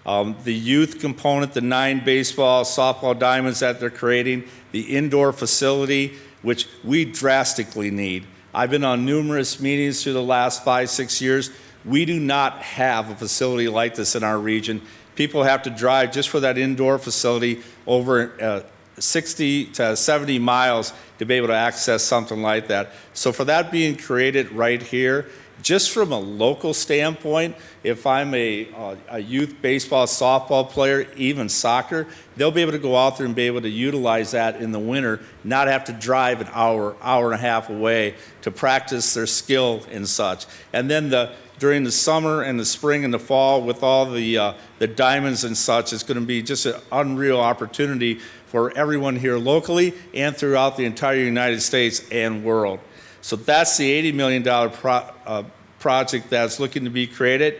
The youth component, the 9 baseball, softball diamonds that they're creating, the indoor facility, which we drastically need. I've been on numerous meetings through the last 5-6 years. We do not have a facility like this in our region. People have to drive just for that indoor facility over 60 to 70 miles to be able to access something like that. So for that being created right here, Just from a local standpoint, if I'm a youth baseball, softball player, even soccer, they'll be able to go out there and be able to utilize that in the winter, not have to drive an hour and a half away to practice their skill and such. And then during the summer and the spring and the fall, with all the diamonds and such, it's going to be just an unreal opportunity for everyone here locally and throughout the entire United States and world. So that's the $80 million project that's looking to be created.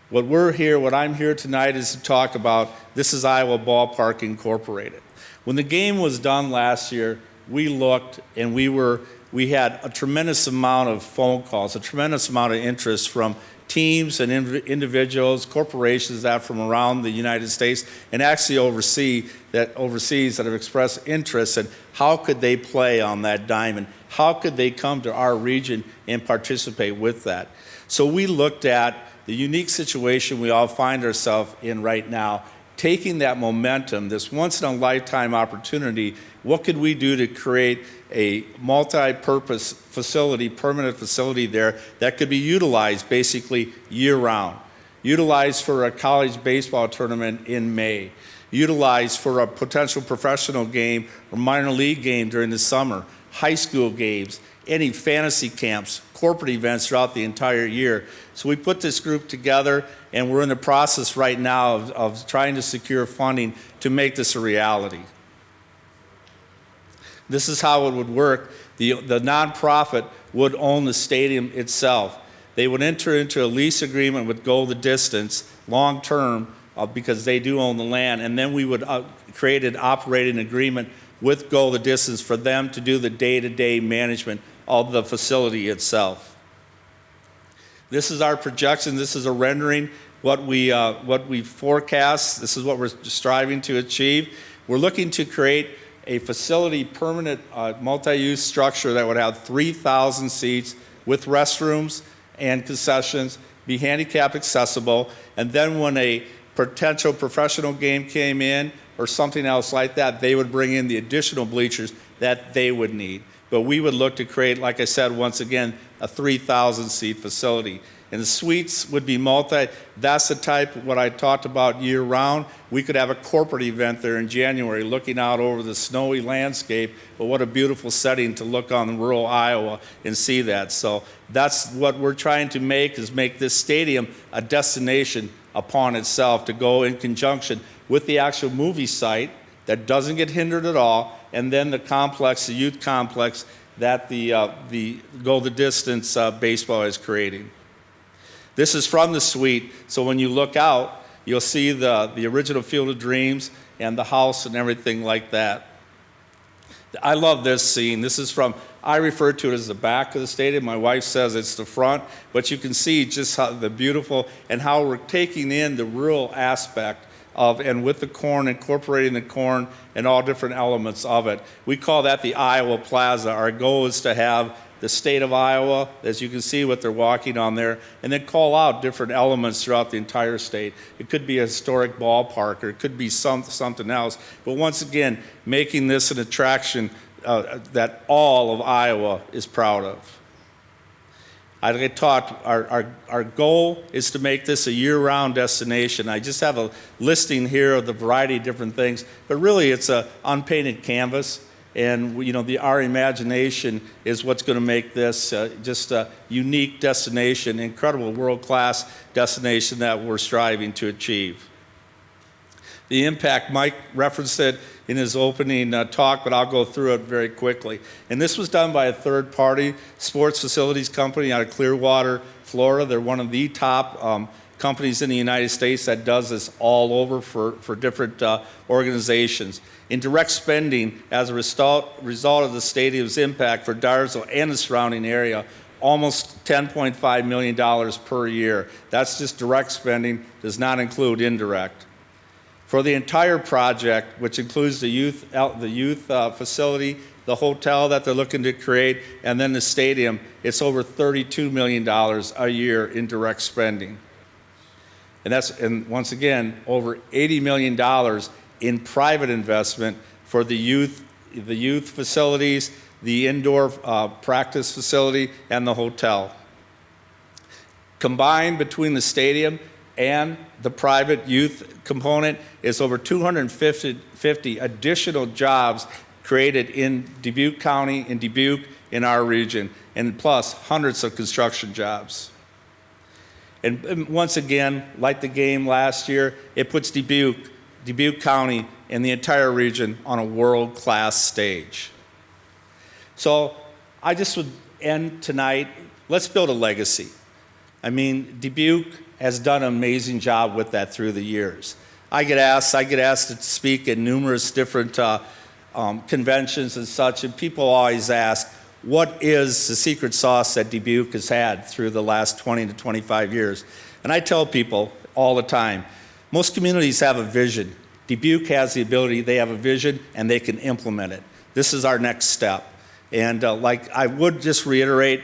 What I'm here tonight is to talk about, this is Iowa Ballpark Incorporated. When the game was done last year, we looked and we had a tremendous amount of phone calls, a tremendous amount of interest from teams and individuals, corporations that from around the United States and actually overseas that have expressed interest in how could they play on that diamond, how could they come to our region and participate with that. So we looked at the unique situation we all find ourselves in right now, taking that momentum, this once-in-a-lifetime opportunity, what could we do to create a multi-purpose facility, permanent facility there that could be utilized basically year-round, utilized for a college baseball tournament in May, utilized for a potential professional game or minor league game during the summer, high school games, any fantasy camps, corporate events throughout the entire year. So we put this group together, and we're in the process right now of trying to secure funding to make this a reality. This is how it would work. The nonprofit would own the stadium itself. They would enter into a lease agreement with Go the Distance long-term because they do own the land, and then we would create an operating agreement with Go the Distance for them to do the day-to-day management of the facility itself. This is our projection. This is a rendering, what we forecast. This is what we're striving to achieve. We're looking to create a facility, permanent multi-use structure that would have 3,000 seats with restrooms and concessions, be handicap accessible, and then when a potential professional game came in or something else like that, they would bring in the additional bleachers that they would need. But we would look to create, like I said, once again, a 3,000 seat facility. And the suites would be that's the type of what I talked about year round. We could have a corporate event there in January looking out over the snowy landscape, but what a beautiful setting to look on rural Iowa and see that. So that's what we're trying to make, is make this stadium a destination upon itself to go in conjunction with the actual movie site that doesn't get hindered at all, and then the complex, the youth complex that the Go the Distance baseball is creating. This is from the suite, so when you look out, you'll see the original Field of Dreams and the house and everything like that. I love this scene. This is from, I refer to it as the back of the stadium. My wife says it's the front, but you can see just how the beautiful and how we're taking in the rural aspect of, and with the corn, incorporating the corn and all different elements of it. We call that the Iowa Plaza. Our goal is to have the state of Iowa, as you can see what they're walking on there, and then call out different elements throughout the entire state. It could be a historic ballpark, or it could be something else. But once again, making this an attraction that all of Iowa is proud of. I talked, our goal is to make this a year-round destination. I just have a listing here of the variety of different things, but really it's an unpainted canvas. And our imagination is what's going to make this just a unique destination, incredible world-class destination that we're striving to achieve. The impact, Mike referenced it in his opening talk, but I'll go through it very quickly. And this was done by a third-party sports facilities company out of Clearwater, Florida. They're one of the top companies in the United States that does this all over for different organizations. In direct spending, as a result of the stadium's impact for Dyersville and the surrounding area, almost $10.5 million per year. That's just direct spending, does not include indirect. For the entire project, which includes the youth facility, the hotel that they're looking to create, and then the stadium, it's over $32 million a year in direct spending. And once again, over $80 million in private investment for the youth facilities, the indoor practice facility, and the hotel. Combined between the stadium and the private youth component is over 250 additional jobs created in Dubuque County, in Dubuque, in our region, and plus hundreds of construction jobs. And once again, like the game last year, it puts Dubuque County and the entire region on a world-class stage. So I just would end tonight, let's build a legacy. I mean, Dubuque has done an amazing job with that through the years. I get asked to speak at numerous different conventions and such, and people always ask, what is the secret sauce that Dubuque has had through the last 20 to 25 years? And I tell people all the time, most communities have a vision. Dubuque has the ability, they have a vision, and they can implement it. This is our next step. And like I would just reiterate,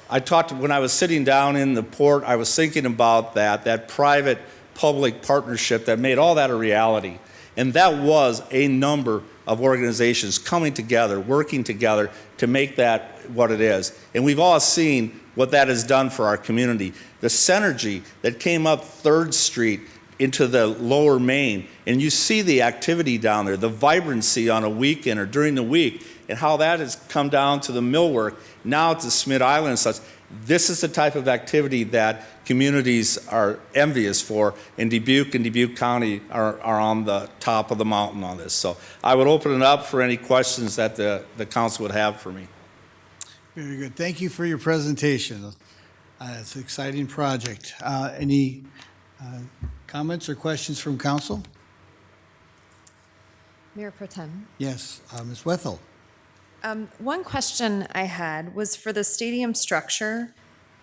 when I was sitting down in the port, I was thinking about that private-public partnership that made all that a reality. And that was a number of organizations coming together, working together to make that what it is. And we've all seen what that has done for our community. The synergy that came up 3rd Street into the lower Main, and you see the activity down there, the vibrancy on a weekend or during the week, and how that has come down to the millwork, now to Smith Island and such. This is the type of activity that communities are envious for, and Dubuque County are on the top of the mountain on this. So I would open it up for any questions that the council would have for me. Very good. Thank you for your presentation. It's an exciting project. Any comments or questions from council? Mayor Pro Tem. Yes, Ms. Wethel. One question I had was for the stadium structure.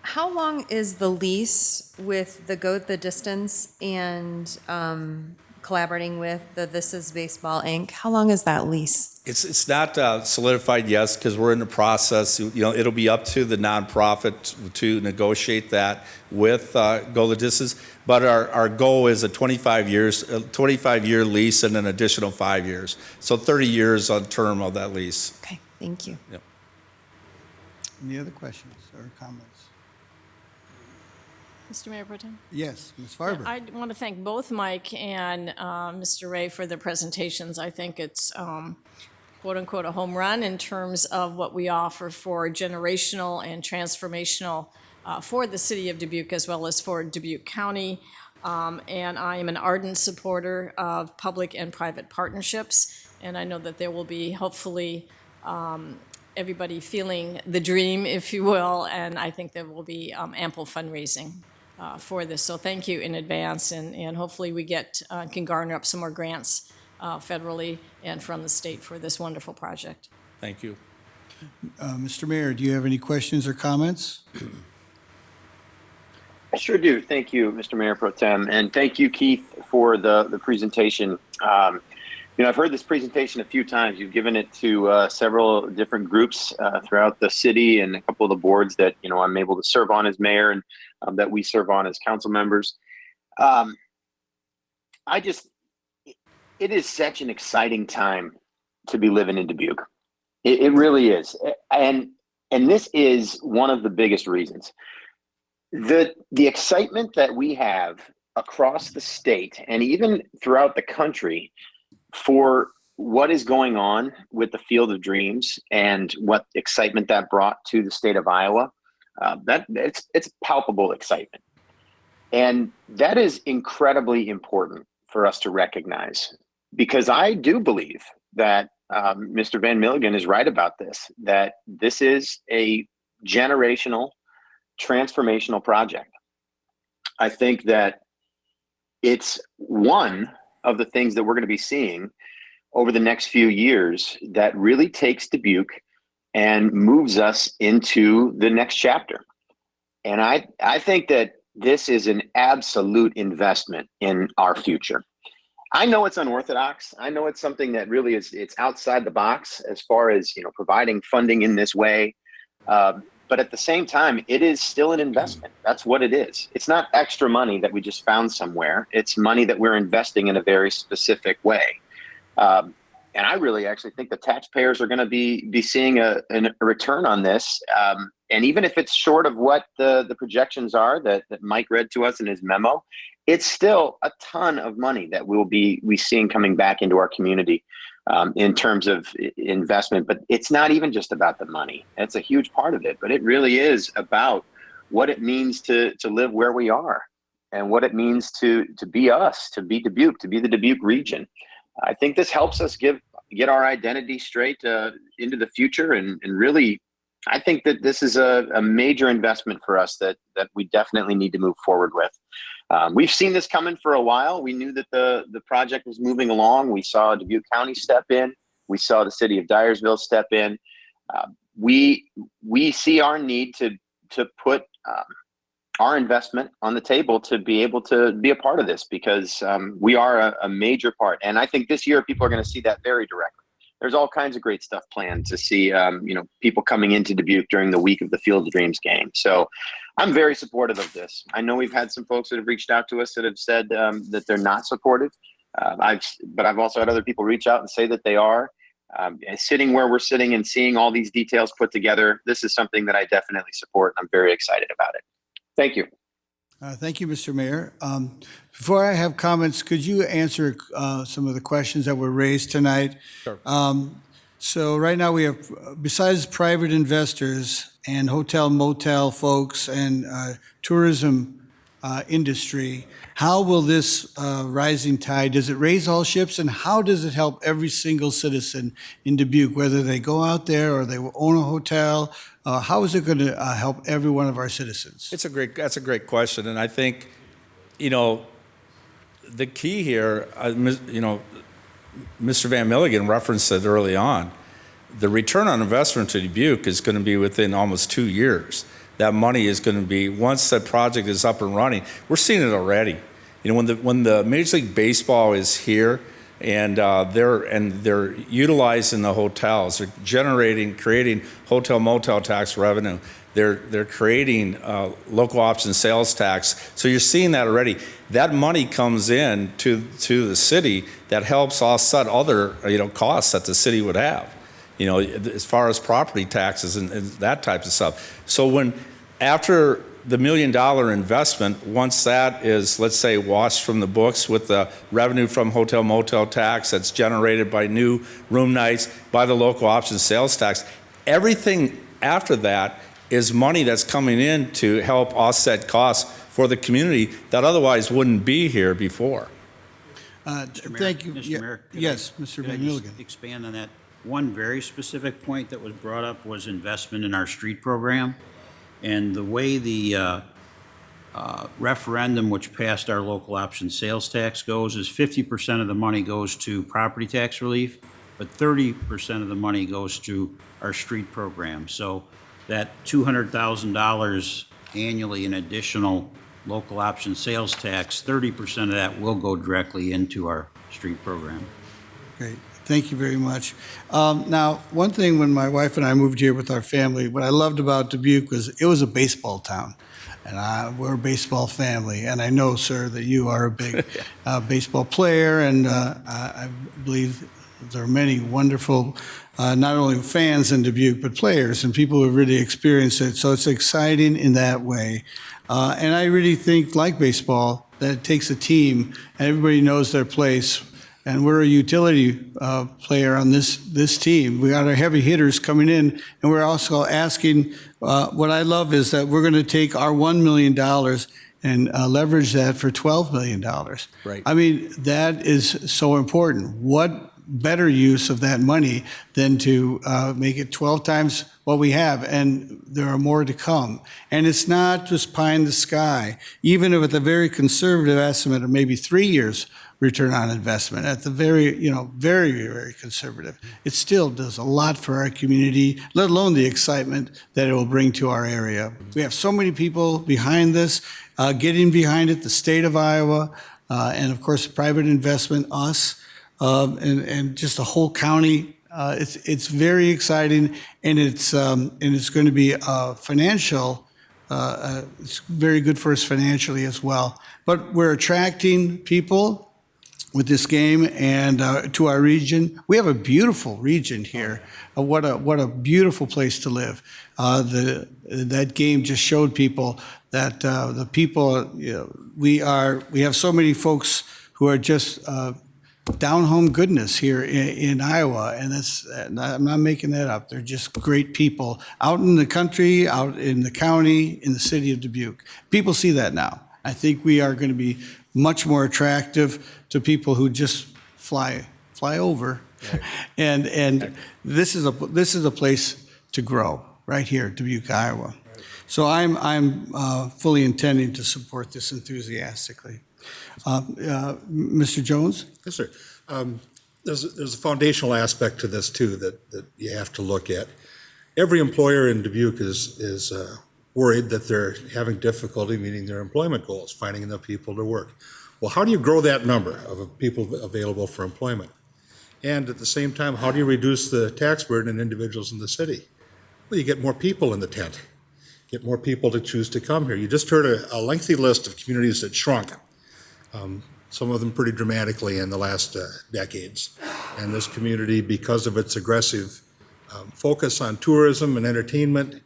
How long is the lease with the Go the Distance and collaborating with the This Is Baseball Inc.? How long is that lease? It's not solidified, yes, because we're in the process. You know, it'll be up to the nonprofit to negotiate that with Go the Distance. But our goal is a 25-year lease and an additional 5 years. So 30 years on term of that lease. Okay, thank you. Yep. Any other questions or comments? Mr. Mayor Pro Tem? Yes, Ms. Farber. I want to thank both Mike and Mr. Ray for their presentations. I think it's quote-unquote a home run in terms of what we offer for generational and transformational for the city of Dubuque as well as for Dubuque County. And I am an ardent supporter of public and private partnerships. And I know that there will be hopefully everybody feeling the dream, if you will. And I think there will be ample fundraising for this. So thank you in advance. And hopefully we can garner up some more grants federally and from the state for this wonderful project. Thank you. Mr. Mayor, do you have any questions or comments? I sure do. Thank you, Mr. Mayor Pro Tem. And thank you, Keith, for the presentation. You know, I've heard this presentation a few times. You've given it to several different groups throughout the city and a couple of the boards that, you know, I'm able to serve on as mayor and that we serve on as council members. It is such an exciting time to be living in Dubuque. It really is. And this is one of the biggest reasons. The excitement that we have across the state and even throughout the country for what is going on with the Field of Dreams and what excitement that brought to the state of Iowa, it's palpable excitement. And that is incredibly important for us to recognize, because I do believe that Mr. Van Milligan is right about this, that this is a generational, transformational project. I think that it's one of the things that we're going to be seeing over the next few years that really takes Dubuque and moves us into the next chapter. And I think that this is an absolute investment in our future. I know it's unorthodox. I know it's something that really it's outside the box as far as, you know, providing funding in this way. But at the same time, it is still an investment. That's what it is. It's not extra money that we just found somewhere. It's money that we're investing in a very specific way. And I really actually think the taxpayers are going to be seeing a return on this And even if it's short of what the projections are that Mike read to us in his memo, it's still a ton of money that we seeing coming back into our community in terms of investment. But it's not even just about the money. It's a huge part of it, but it really is about what it means to live where we are and what it means to be us, to be Dubuque, to be the Dubuque region. I think this helps us get our identity straight into the future, and really, I think that this is a major investment for us that we definitely need to move forward with. We've seen this coming for a while. We knew that the project was moving along. We saw Dubuque County step in. We saw the city of Dyersville step in. We see our need to put our investment on the table to be able to be a part of this, because we are a major part. And I think this year people are going to see that very directly. There's all kinds of great stuff planned to see, people coming into Dubuque during the week of the Field of Dreams game. So I'm very supportive of this. I know we've had some folks that have reached out to us that have said that they're not supportive. But I've also had other people reach out and say that they are. Sitting where we're sitting and seeing all these details put together, this is something that I definitely support. And I'm very excited about it. Thank you. Thank you, Mr. Mayor. Before I have comments, could you answer some of the questions that were raised tonight? Sure. So right now we have, besides private investors and hotel, motel folks and tourism industry, how will this rising tide, does it raise all ships, and how does it help every single citizen in Dubuque, whether they go out there or they own a hotel? How is it going to help every one of our citizens? That's a great question, and I think, the key here, Mr. Van Milligan referenced it early on. The return on investment to Dubuque is going to be within almost 2 years. That money is going to be, once the project is up and running, we're seeing it already. When the Major League Baseball is here and they're utilizing the hotels, they're creating hotel motel tax revenue. They're creating local option sales tax. So you're seeing that already. That money comes in to the city that helps offset other costs that the city would have. As far as property taxes and that type of stuff. So after the $1 million investment, once that is, let's say, washed from the books with the revenue from hotel motel tax that's generated by new room nights, by the local option sales tax, everything after that is money that's coming in to help offset costs for the community that otherwise wouldn't be here before. Thank you. Mr. Mayor, Yes, Mr. Van Milligan. Expand on that. One very specific point that was brought up was investment in our street program. And the way the referendum, which passed our local option sales tax, goes is 50% of the money goes to property tax relief, but 30% of the money goes to our street program. So that $200,000 annually in additional local option sales tax, 30% of that will go directly into our street program. Great. Thank you very much. Now, one thing when my wife and I moved here with our family, what I loved about Dubuque was it was a baseball town. And we're a baseball family. And I know, sir, that you are a big baseball player. And I believe there are many wonderful, not only fans in Dubuque, but players and people who have really experienced it. So it's exciting in that way. And I really think, like baseball, that it takes a team and everybody knows their place. And we're a utility player on this team. We got our heavy hitters coming in, and we're also asking, what I love is that we're going to take our $1 million and leverage that for $12 million. Right. I mean, that is so important. What better use of that money than to make it 12 times what we have, and there are more to come. And it's not just pie in the sky. Even with a very conservative estimate of maybe 3 years return on investment, at the very, very, very conservative, it still does a lot for our community, let alone the excitement that it will bring to our area. We have so many people behind this, getting behind it, the state of Iowa, and of course, private investment, us, and just the whole county. It's very exciting, and it's going to be financial. It's very good for us financially as well. But we're attracting people with this game and to our region. We have a beautiful region here. What a beautiful place to live. That game just showed people that the people, we have so many folks who are just down home goodness here in Iowa, and I'm not making that up. They're just great people out in the country, out in the county, in the city of Dubuque. People see that now. I think we are going to be much more attractive to people who just fly over, and this is a place to grow right here, Dubuque, Iowa. So I'm fully intending to support this enthusiastically. Mr. Jones? Yes, sir. There's a foundational aspect to this too that you have to look at. Every employer in Dubuque is worried that they're having difficulty meeting their employment goals, finding enough people to work. Well, how do you grow that number of people available for employment? And at the same time, how do you reduce the tax burden on individuals in the city? Well, you get more people in the tent, get more people to choose to come here. You just heard a lengthy list of communities that shrunk. Some of them pretty dramatically in the last decades. And this community, because of its aggressive focus on tourism and entertainment,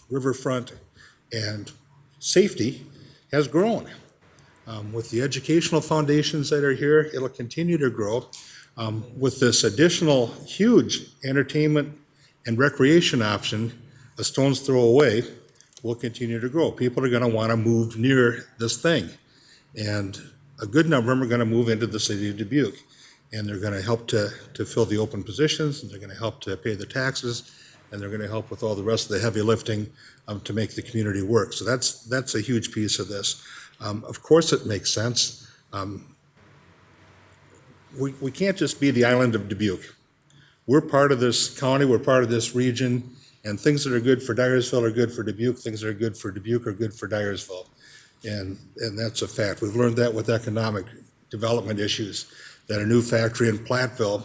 riverfront, and safety, has grown. With the educational foundations that are here, it'll continue to grow. With this additional huge entertainment and recreation option, a stone's throw away, will continue to grow. People are going to want to move near this thing. And a good number of them are going to move into the city of Dubuque. And they're going to help to fill the open positions, and they're going to help to pay the taxes, and they're going to help with all the rest of the heavy lifting to make the community work. So that's a huge piece of this. Of course it makes sense. We can't just be the island of Dubuque. We're part of this county, we're part of this region, and things that are good for Dyersville are good for Dubuque, things that are good for Dubuque are good for Dyersville. And that's a fact. We've learned that with economic development issues, that a new factory in Platteville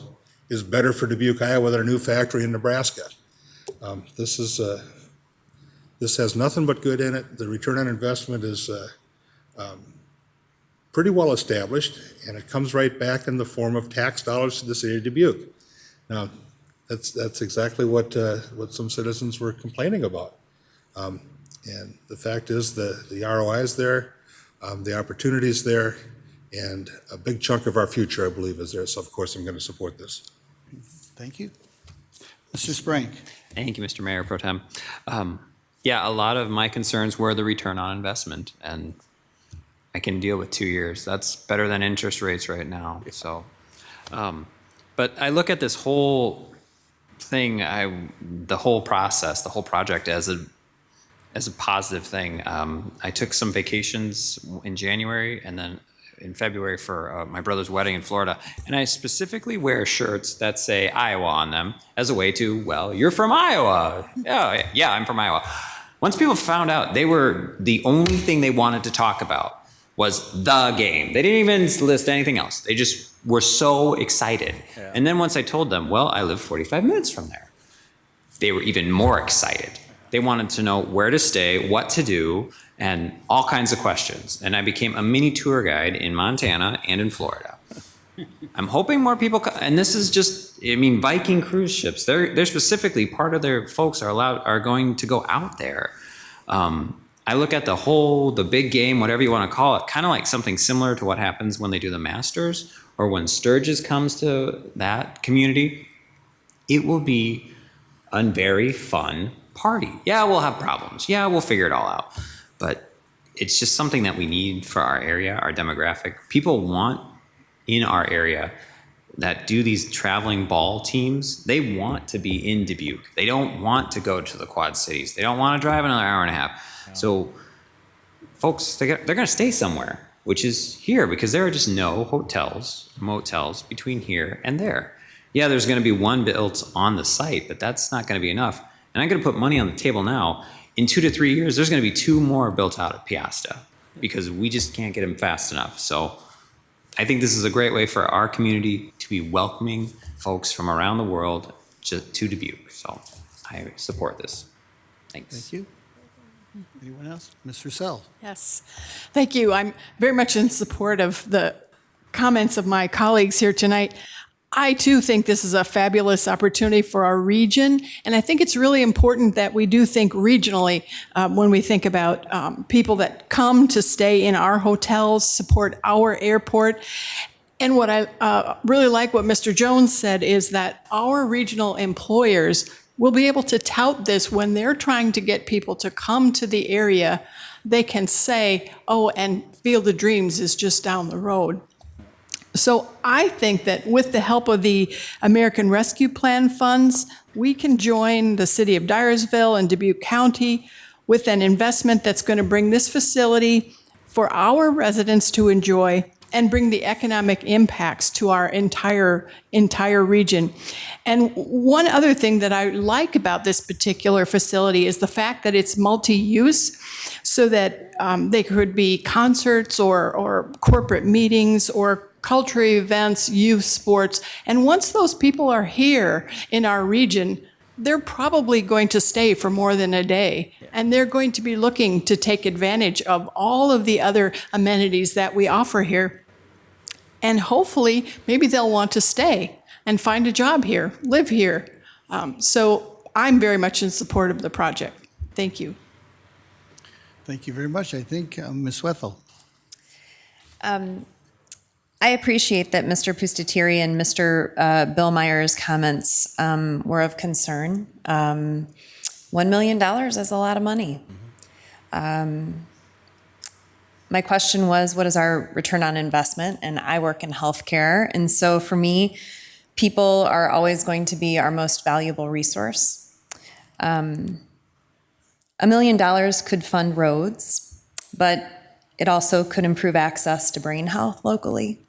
is better for Dubuque, Iowa than a new factory in Nebraska. This has nothing but good in it. The return on investment is pretty well established, and it comes right back in the form of tax dollars to the city of Dubuque. Now, that's exactly what some citizens were complaining about. And the fact is the ROI is there, the opportunity is there, and a big chunk of our future, I believe, is there. So, of course, I'm going to support this. Thank you. Mr. Sprank. Thank you, Mr. Mayor Pro Tem. Yeah, a lot of my concerns were the return on investment, and I can deal with 2 years. That's better than interest rates right now. So, but I look at this whole thing, the whole process, the whole project as a positive thing. I took some vacations in January and then in February for my brother's wedding in Florida, and I specifically wear shirts that say Iowa on them as a way to, well, you're from Iowa. Yeah, I'm from Iowa. Once people found out, the only thing they wanted to talk about was the game. They didn't even list anything else. They just were so excited. Yeah. And then once I told them, well, I live 45 minutes from there, they were even more excited. They wanted to know where to stay, what to do, and all kinds of questions. And I became a mini tour guide in Montana and in Florida. I'm hoping more people, and this is just, Viking cruise ships, they're specifically, part of their folks are going to go out there. I look at the big game, whatever you want to call it, kind of like something similar to what happens when they do the Masters or when Sturgis comes to that community. It will be a very fun party. Yeah, we'll have problems. Yeah, we'll figure it all out. But it's just something that we need for our area, our demographic. People want in our area that do these traveling ball teams, they want to be in Dubuque. They don't want to go to the Quad Cities. They don't want to drive another hour and a half. Yeah. So folks, they're going to stay somewhere, which is here, because there are just no hotels, motels between here and there. Yeah, there's going to be one built on the site, but that's not going to be enough. And I'm going to put money on the table now. In 2 to 3 years, there's going to be 2 more built out at Piasta because we just can't get them fast enough. So I think this is a great way for our community to be welcoming folks from around the world to Dubuque. So I support this. Thanks. Thank you. Anyone else? Ms. Roussel. Yes. Thank you. I'm very much in support of the comments of my colleagues here tonight, I too think this is a fabulous opportunity for our region, and I think it's really important that we do think regionally when we think about people that come to stay in our hotels, support our airport. And what I really like what Mr. Jones said is that our regional employers will be able to tout this when they're trying to get people to come to the area. They can say, oh, and Field of Dreams is just down the road. So I think that with the help of the American Rescue Plan funds, we can join the city of Dyersville and Dubuque County with an investment that's going to bring this facility for our residents to enjoy and bring the economic impacts to our entire region. And one other thing that I like about this particular facility is the fact that it's multi-use, so that they could be concerts or corporate meetings or cultural events, youth sports. And once those people are here in our region, they're probably going to stay for more than a day. And they're going to be looking to take advantage of all of the other amenities that we offer here. And hopefully, maybe they'll want to stay and find a job here, live here. So I'm very much in support of the project. Thank you. Thank you very much. I think Ms. Wethel. I appreciate that Mr. Pustitieri and Mr. Bill Meyer's comments were of concern. $1 million is a lot of money. My question was, what is our return on investment? And I work in healthcare. And so for me, people are always going to be our most valuable resource. $1 million could fund roads, but it also could improve access to brain health locally.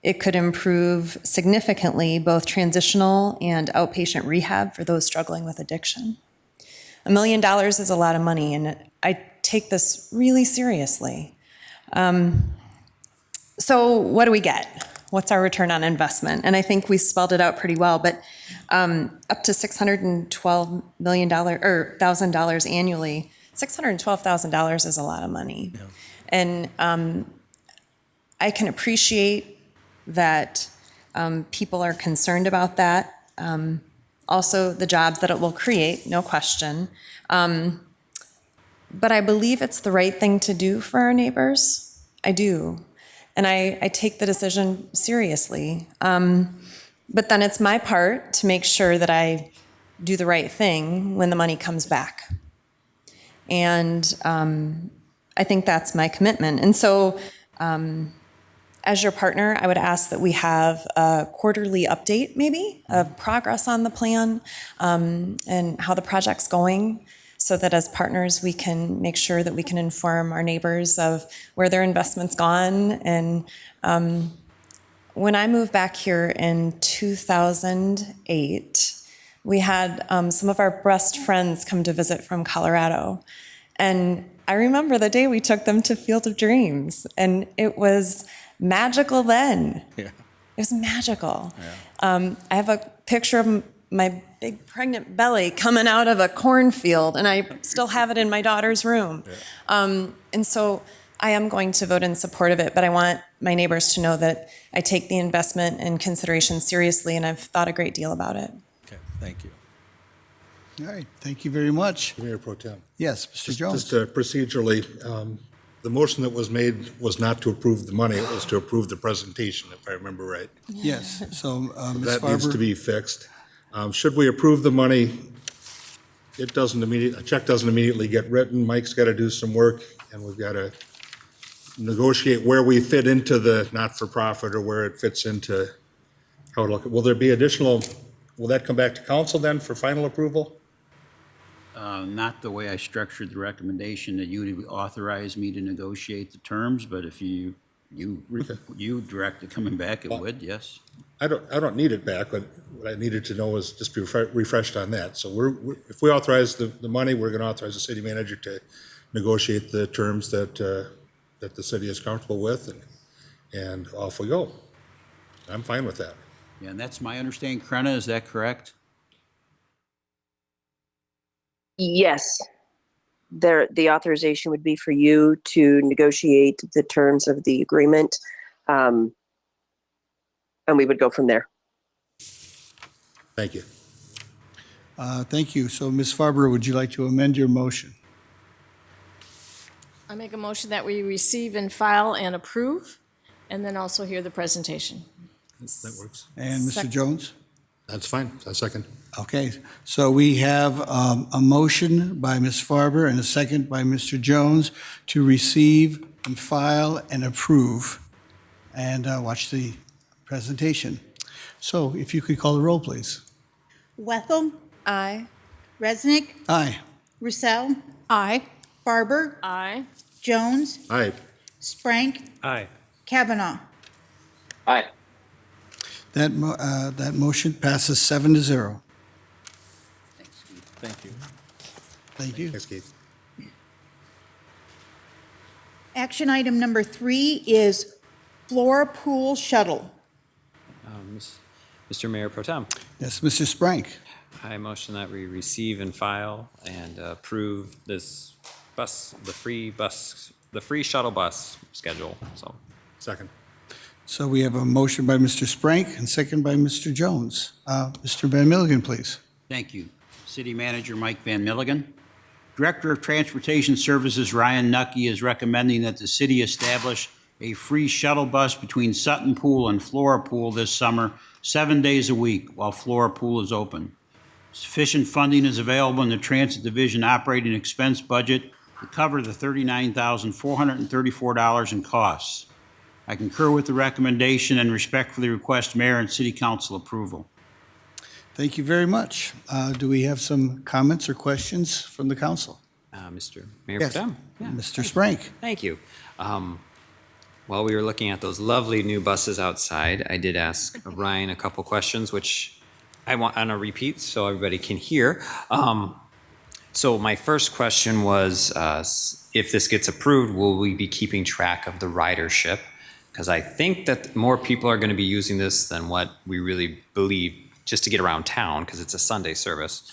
It could improve significantly both transitional and outpatient rehab for those struggling with addiction. $1 million is a lot of money, and I take this really seriously. So what do we get? What's our return on investment? And I think we spelled it out pretty well, but up to $612 million or $1,000 annually, $612,000 is a lot of money. Yeah. And I can appreciate that people are concerned about that. Also, the jobs that it will create, no question. But I believe it's the right thing to do for our neighbors. I do. And I take the decision seriously. But then it's my part to make sure that I do the right thing when the money comes back. And I think that's my commitment. And so, as your partner, I would ask that we have a quarterly update, maybe, of progress on the plan and how the project's going, so that as partners, we can make sure that we can inform our neighbors of where their investment's gone. And when I moved back here in 2008, we had some of our best friends come to visit from Colorado. And I remember the day we took them to Field of Dreams, and it was magical then. Yeah. It was magical. Yeah. I have a picture of my big pregnant belly coming out of a cornfield, and I still have it in my daughter's room. Yeah. And so I am going to vote in support of it, but I want my neighbors to know that I take the investment and consideration seriously, and I've thought a great deal about it. Okay, thank you. All right, thank you very much. Mayor Pro Tem. Yes, Mr. Jones. Just procedurally, the motion that was made was not to approve the money, it was to approve the presentation, if I remember right. Yes, so Ms. That Farber. needs to be fixed. Should we approve the money, a check doesn't immediately get written. Mike's got to do some work, and we've got to negotiate where we fit into the not-for-profit or where it fits into how it look. Will there be additional, will that come back to council then for final approval? Not the way I structured the recommendation, that you would authorize me to negotiate the terms, but if you direct it coming back, it would, yes. I don't need it back, but what I needed to know is just be refreshed on that. So if we authorize the money, we're going to authorize the city manager to negotiate the terms that the city is comfortable with, and off we go. I'm fine with that. Yeah, and that's my understanding. Krenna, is that correct? Yes. The authorization would be for you to negotiate the terms of the agreement. and we would go from there. Thank you. Thank you. So, Ms. Farber, would you like to amend your motion? I make a motion that we receive and file and approve, and then also hear the presentation. That works. And Mr. Jones? That's fine. A second. Okay, so we have a motion by Ms. Farber and a second by Mr. Jones to receive and file and approve. And watch the presentation. So if you could call the roll, please. Wethel? Aye. Resnick? Aye. Roussel? Aye. Farber? Aye. Jones? Aye. Sprank? Aye. Kavanaugh? Aye. That motion passes 7-0. Thank you. Thank you. Thanks, Keith. Action item number 3 is floor pool shuttle. Mr. Mayor Pro Tem, Yes, Mr. Sprank. I motion that we receive and file and approve this the free shuttle bus schedule. So, Second. So we have a motion by Mr. Sprank and second by Mr. Jones. Mr. Van Milligan, please. Thank you. City Manager Mike Van Milligan. Director of Transportation Services Ryan Nucky is recommending that the city establish a free shuttle bus between Sutton Pool and Flora Pool this summer, 7 days a week while Flora Pool is open. Sufficient funding is available in the Transit Division operating expense budget to cover the $39,434 in costs. I concur with the recommendation and respectfully request Mayor and City Council approval. Thank you very much. Do we have some comments or questions from the council? Mr. Mayor Yes. Pro Tem. Mr. Sprank. Thank you. While we were looking at those lovely new buses outside, I did ask Ryan a couple questions, which I want on a repeat so everybody can hear. So my first question was, if this gets approved, will we be keeping track of the ridership? Because I think that more people are going to be using this than what we really believe just to get around town, because it's a Sunday service.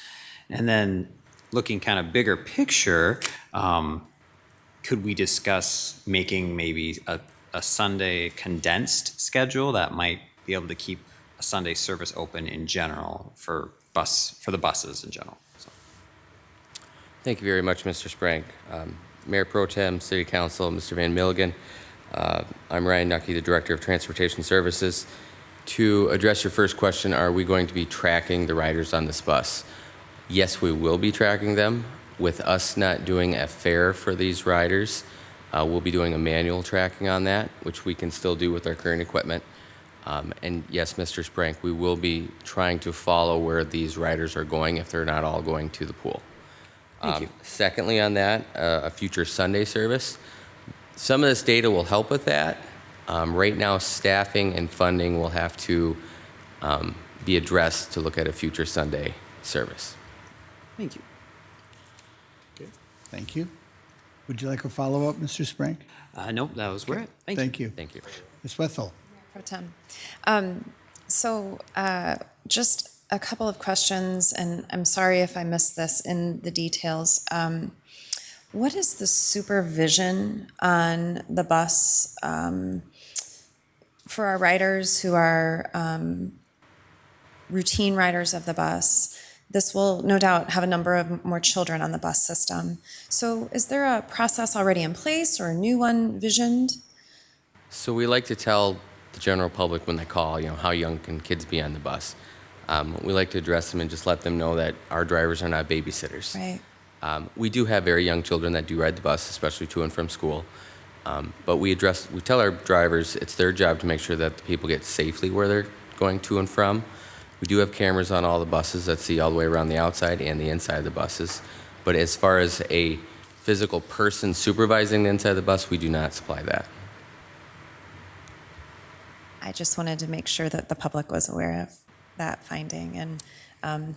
And then looking kind of bigger picture, could we discuss making maybe a Sunday condensed schedule that might be able to keep a Sunday service open in general for the buses in general? So. Thank you very much, Mr. Sprank. Mayor Pro Tem, City Council, Mr. Van Milligan. I'm Ryan Nucky, the Director of Transportation Services. To address your first question, are we going to be tracking the riders on this bus? Yes, we will be tracking them. With us not doing a fare for these riders, we'll be doing a manual tracking on that, which we can still do with our current equipment. And yes, Mr. Sprank, we will be trying to follow where these riders are going if they're not all going to the pool. Thank you. Secondly on that, a future Sunday service. Some of this data will help with that. Right now, staffing and funding will have to be addressed to look at a future Sunday service. Thank you. Okay. Thank you. Would you like a follow-up, Mr. Sprank? Nope, that was great. Thank you. Thank you. Ms. Wethel. Pro Tem. Just a couple of questions, and I'm sorry if I missed this in the details. What is the supervision on the bus for our riders who are routine riders of the bus? This will no doubt have a number of more children on the bus system. So is there a process already in place or a new one visioned? So we like to tell the general public when they call, how young can kids be on the bus? We like to address them and just let them know that our drivers are not babysitters. Right. We do have very young children that do ride the bus, especially to and from school. But we tell our drivers it's their job to make sure that the people get safely where they're going to and from. We do have cameras on all the buses that see all the way around the outside and the inside of the buses. But as far as a physical person supervising the inside of the bus, we do not supply that. I just wanted to make sure that the public was aware of that finding and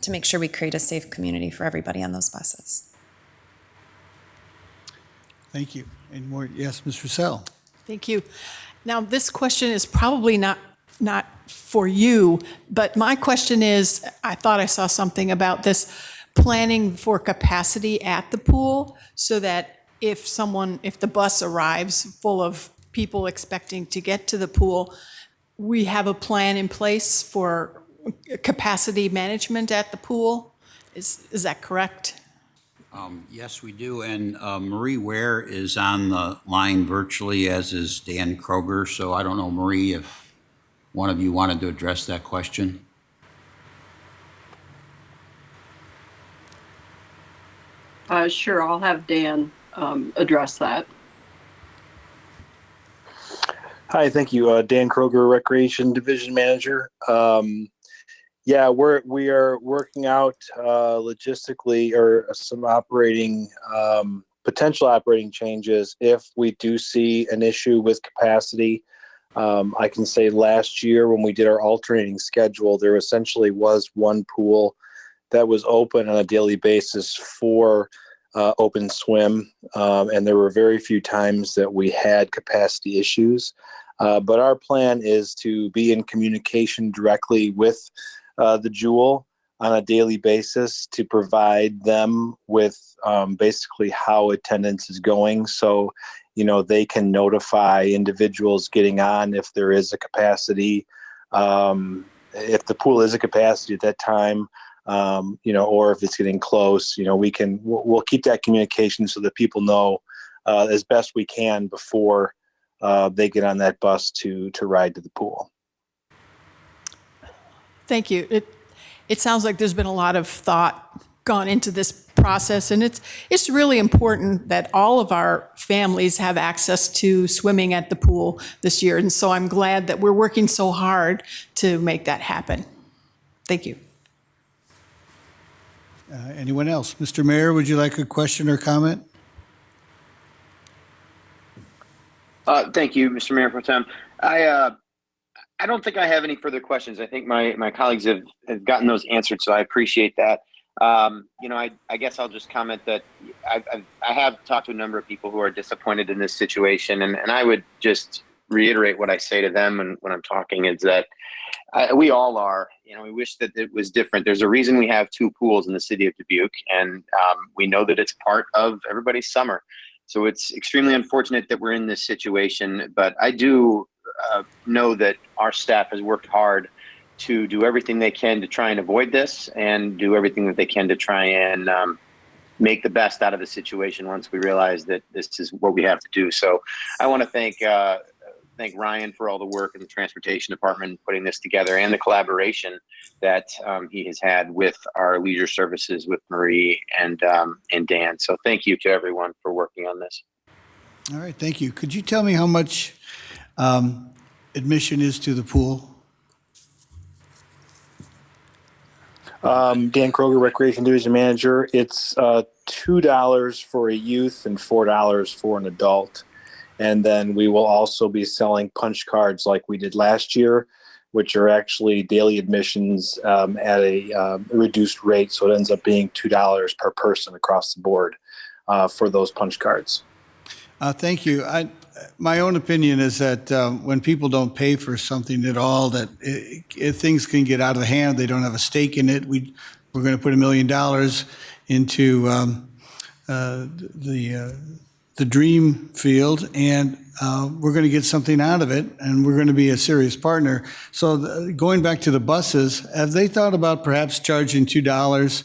to make sure we create a safe community for everybody on those buses. Thank you. Any more? Yes, Ms. Roussel. Thank you. Now, this question is probably not for you, but my question is, I thought I saw something about this planning for capacity at the pool so that if the bus arrives full of people expecting to get to the pool, we have a plan in place for capacity management at the pool. Is that correct? Yes, we do. And Marie Ware is on the line virtually, as is Dan Kroger. So I don't know, Marie, if one of you wanted to address that question. Sure, I'll have Dan address that. Hi, thank you. Dan Kroger, Recreation Division Manager. Yeah, we are working out logistically or some operating potential operating changes if we do see an issue with capacity. I can say last year when we did our alternating schedule, there essentially was one pool that was open on a daily basis for open swim, and there were very few times that we had capacity issues. But our plan is to be in communication directly with the Jewel on a daily basis to provide them with basically how attendance is going. So, they can notify individuals getting on if there is a capacity, if the pool is a capacity at that time, or if it's getting close, we'll keep that communication so that people know as best we can before they get on that bus to ride to the pool. Thank you. It sounds like there's been a lot of thought gone into this process, and it's really important that all of our families have access to swimming at the pool this year. And so I'm glad that we're working so hard to make that happen. Thank you. Anyone else? Mr. Mayor, would you like a question or comment? Thank you, Mr. Mayor Pro Tem. I don't think I have any further questions. I think my colleagues have gotten those answered, so I appreciate that. I guess I'll just comment that I have talked to a number of people who are disappointed in this situation, and I would just reiterate what I say to them when I'm talking is that we all are. We wish that it was different. There's a reason we have two pools in the city of Dubuque, and we know that it's part of everybody's summer. So it's extremely unfortunate that we're in this situation, but I do know that our staff has worked hard to do everything they can to try and avoid this and do everything that they can to try and make the best out of the situation once we realize that this is what we have to do. So I want to thank Ryan for all the work in the transportation department putting this together and the collaboration that he has had with our leisure services with Marie and Dan. So thank you to everyone for working on this. All right, thank you. Could you tell me how much admission is to the pool? Dan Kroger, Recreation Division Manager. It's $2 for a youth and $4 for an adult. And then we will also be selling punch cards like we did last year, which are actually daily admissions at a reduced rate. So it ends up being $2 per person across the board for those punch cards. Thank you. My own opinion is that when people don't pay for something at all, that things can get out of hand. They don't have a stake in it. We're going to put $1 million into the Dream Field, and we're going to get something out of it, and we're going to be a serious partner. So going back to the buses, have they thought about perhaps charging $2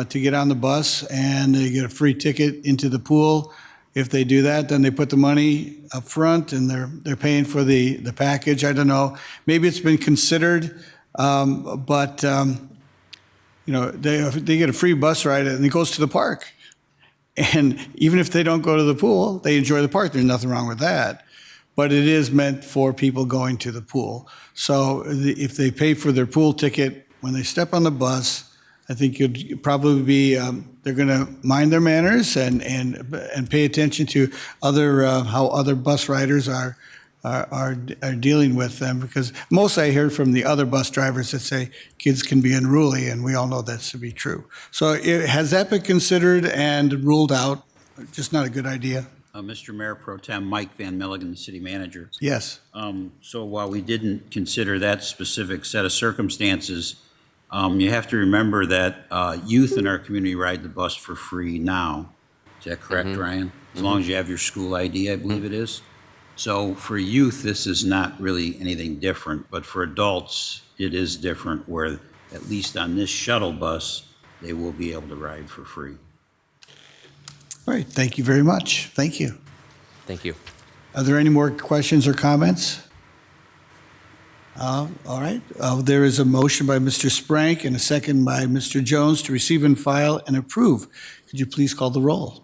to get on the bus and they get a free ticket into the pool? If they do that, then they put the money up front and they're paying for the package. I don't know. Maybe it's been considered, but they get a free bus ride and it goes to the park. And even if they don't go to the pool, they enjoy the park. There's nothing wrong with that. But it is meant for people going to the pool. So if they pay for their pool ticket when they step on the bus, I think you'd probably be, they're going to mind their manners and pay attention to how other bus riders are dealing with them, because most I hear from the other bus drivers that say kids can be unruly, and we all know that to be true. So has that been considered and ruled out? Just not a good idea? Mr. Mayor Pro Tem Mike Van Milligan, the city manager. Yes. So while we didn't consider that specific set of circumstances, you have to remember that youth in our community ride the bus for free now. Is that correct, Ryan? As long as you have your school ID, I believe it is. So for youth, this is not really anything different, but for adults, it is different where, at least on this shuttle bus, they will be able to ride for free. All right, thank you very much. Thank you. Thank you. Are there any more questions or comments? All right, there is a motion by Mr. Sprank and a second by Mr. Jones to receive and file and approve. Could you please call the roll?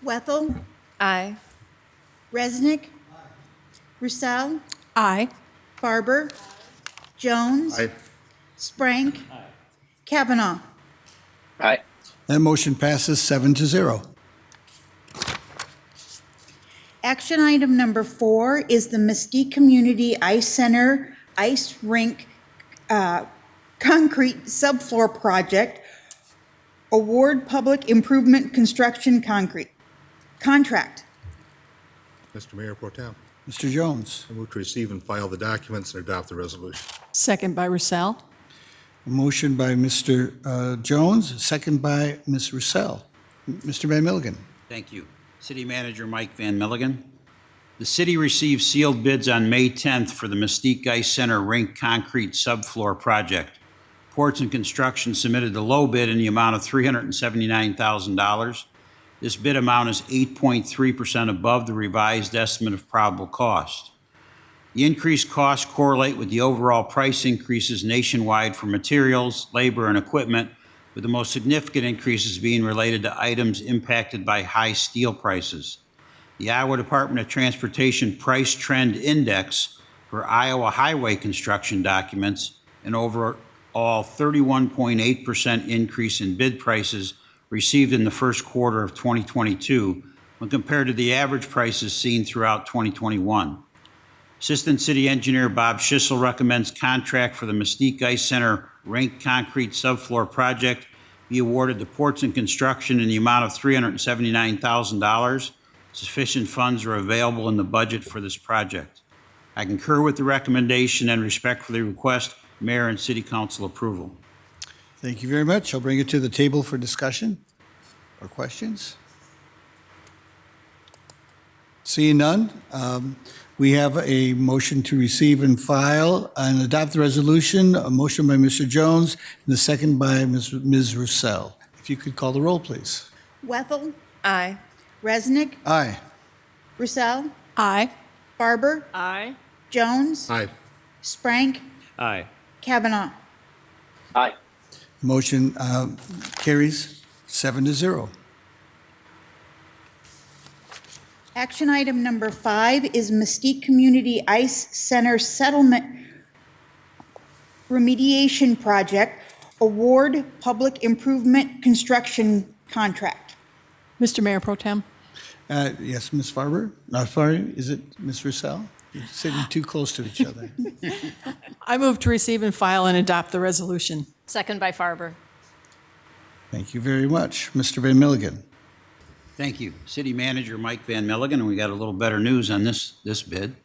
Wethel, Aye. Resnick, Roussel, Aye. Barber, Jones, Aye. Sprank, Kavanaugh. Aye. That motion passes 7-0. Action item number 4 is the Mesquite Community Ice Center Ice Rink Concrete Subfloor Project. Award Public Improvement Construction Contract. Mr. Mayor Pro Tem, Mr. Jones. I move to receive and file the documents and adopt the resolution. Second by Roussel. A motion by Mr. Jones, second by Ms. Roussel. Mr. Van Milligan. Thank you. City Manager Mike Van Milligan. The city received sealed bids on May 10th for the Mesquite Ice Center Rink Concrete Subfloor Project. Ports and Construction submitted the low bid in the amount of $379,000. This bid amount is 8.3% above the revised estimate of probable cost. The increased costs correlate with the overall price increases nationwide for materials, labor, and equipment, with the most significant increases being related to items impacted by high steel prices. The Iowa Department of Transportation Price Trend Index for Iowa highway construction documents an overall 31.8% increase in bid prices received in the first quarter of 2022 when compared to the average prices seen throughout 2021. Assistant City Engineer Bob Schissel recommends contract for the Mesquite Ice Center Rink Concrete Subfloor Project be awarded to Ports and Construction in the amount of $379,000. Sufficient funds are available in the budget for this project. I concur with the recommendation and respectfully request Mayor and City Council approval. Thank you very much. I'll bring it to the table for discussion or questions. Seeing none, we have a motion to receive and file and adopt the resolution. A motion by Mr. Jones and the second by Ms. Roussel. If you could call the roll, please. Wethel, Aye. Resnick, Aye. Roussel, Aye. Barber, Aye. Jones, Aye. Sprank, Aye. Kavanaugh. Aye. Motion carries 7-0. Action item number 5 is Mesquite Community Ice Center Settlement Remediation Project, Award Public Improvement Construction Contract. Mr. Mayor Pro Tem. Yes, Ms. Farber? No, sorry, is it Ms. Roussel? You're sitting too close to each other. I move to receive and file and adopt the resolution. Second by Farber. Thank you very much. Mr. Van Milligan. Thank you. City Manager Mike Van Milligan, and we got a little better news on this bid.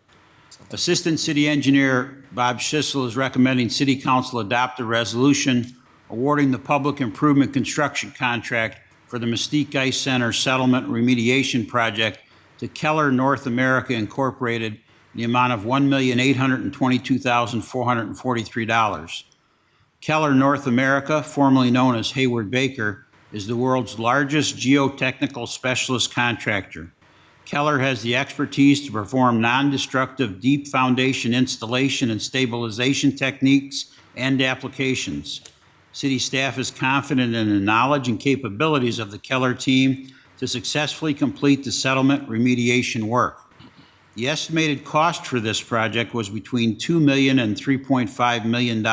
Assistant City Engineer Bob Schissel is recommending City Council adopt a resolution awarding the public improvement construction contract for the Mesquite Ice Center Settlement Remediation Project to Keller North America Incorporated in the amount of $1,822,443. Keller North America, formerly known as Hayward Baker, is the world's largest geotechnical specialist contractor. Keller has the expertise to perform non-destructive deep foundation installation and stabilization techniques and applications. City staff is confident in the knowledge and capabilities of the Keller team to successfully complete the settlement remediation work. The estimated cost for this project was between $2 million and $3.5 million.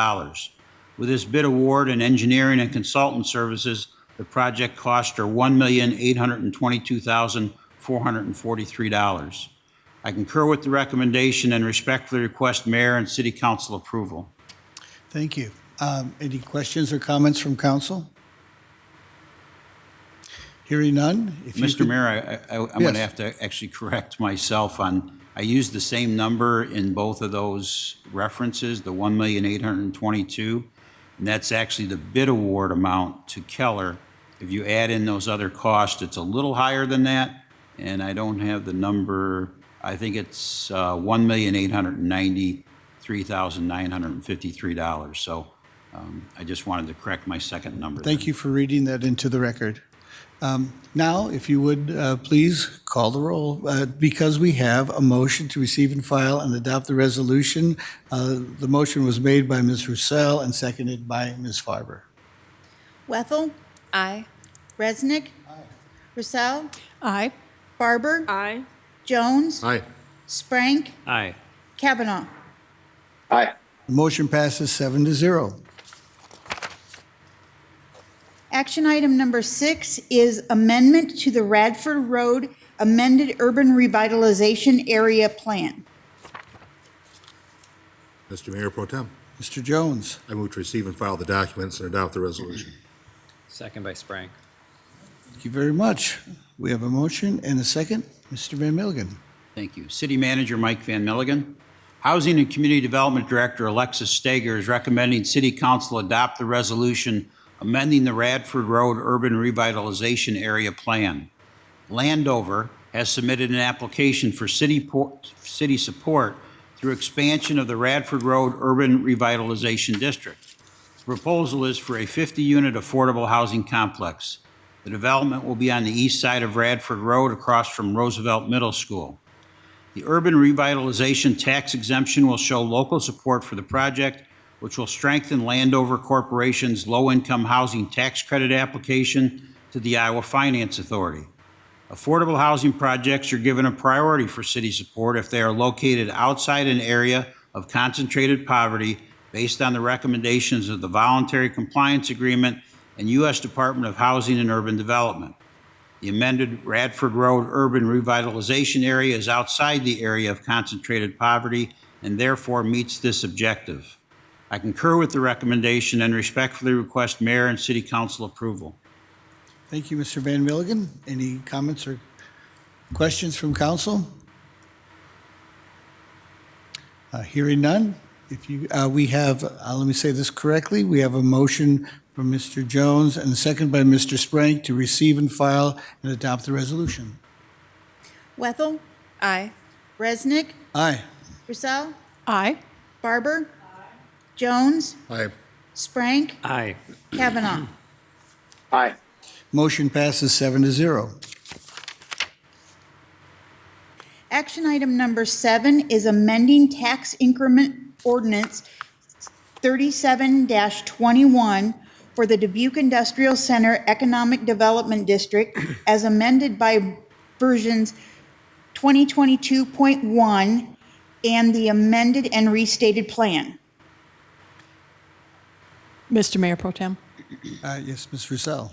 With this bid award and engineering and consultant services, the project costs are $1,822,443. I concur with the recommendation and respectfully request Mayor and City Council approval. Thank you. Any questions or comments from council? Hearing none. If you Mr. could- Mayor, I'm going Yes. to have to actually correct myself on, I used the same number in both of those references, the $1,822,000, and that's actually the bid award amount to Keller. If you add in those other costs, it's a little higher than that, and I don't have the number. I think it's $1,893,953. So I just wanted to correct my second number. Thank you for reading that into the record. Now, if you would, please call the roll. Because we have a motion to receive and file and adopt the resolution, the motion was made by Ms. Roussel and seconded by Ms. Farber. Wethel? Aye. Resnick? Aye. Roussel? Aye. Barber? Aye. Jones? Aye. Sprank? Aye. Kavanaugh? Aye. The motion passes 7-0. Action item number 6 is amendment to the Radford Road amended urban revitalization area plan. Mr. Mayor Pro Tem, Mr. Jones. I move to receive and file the documents and adopt the resolution. Second by Sprank. Thank you very much. We have a motion and a second. Mr. Van Milligan. Thank you. City Manager Mike Van Milligan. Housing and Community Development Director Alexis Steger is recommending City Council adopt the resolution amending the Radford Road Urban Revitalization Area Plan. Landover has submitted an application for city support through expansion of the Radford Road Urban Revitalization District. The proposal is for a 50-unit affordable housing complex. The development will be on the east side of Radford Road across from Roosevelt Middle School. The urban revitalization tax exemption will show local support for the project, which will strengthen Landover Corporation's low-income housing tax credit application to the Iowa Finance Authority. Affordable housing projects are given a priority for city support if they are located outside an area of concentrated poverty based on the recommendations of the Voluntary Compliance Agreement and U.S. Department of Housing and Urban Development. The amended Radford Road Urban Revitalization Area is outside the area of concentrated poverty and therefore meets this objective. I concur with the recommendation and respectfully request Mayor and City Council approval. Thank you, Mr. Van Milligan. Any comments or questions from council? Hearing none. If you, we have, let me say this correctly, we have a motion from Mr. Jones and a second by Mr. Sprank to receive and file and adopt the resolution. Wethel? Aye. Resnick? Aye. Roussel? Aye. Barber? Jones? Aye. Sprank? Aye. Kavanaugh? Aye. Motion passes 7-0. Action item number 7 is amending tax increment ordinance 37-21 for the Dubuque Industrial Center Economic Development District as amended by versions 2022.1 and the amended and restated plan. Mr. Mayor Pro Tem. Yes, Ms. Roussel.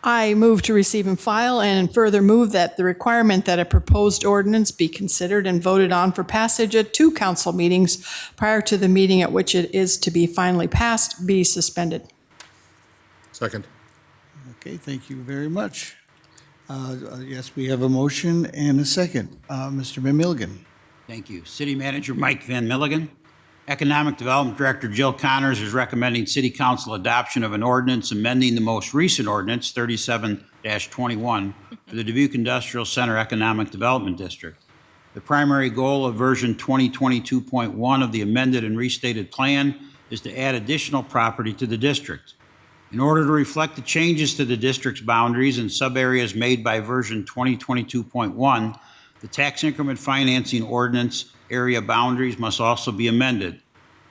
I move to receive and file and further move that the requirement that a proposed ordinance be considered and voted on for passage at 2 council meetings prior to the meeting at which it is to be finally passed be suspended. Second. Okay, thank you very much. Yes, we have a motion and a second. Mr. Van Milligan. Thank you. City Manager Mike Van Milligan. Economic Development Director Jill Connors is recommending City Council adoption of an ordinance amending the most recent ordinance, 37-21, for the Dubuque Industrial Center Economic Development District. The primary goal of version 2022.1 of the amended and restated plan is to add additional property to the district. In order to reflect the changes to the district's boundaries and subareas made by version 2022.1, the tax increment financing ordinance area boundaries must also be amended.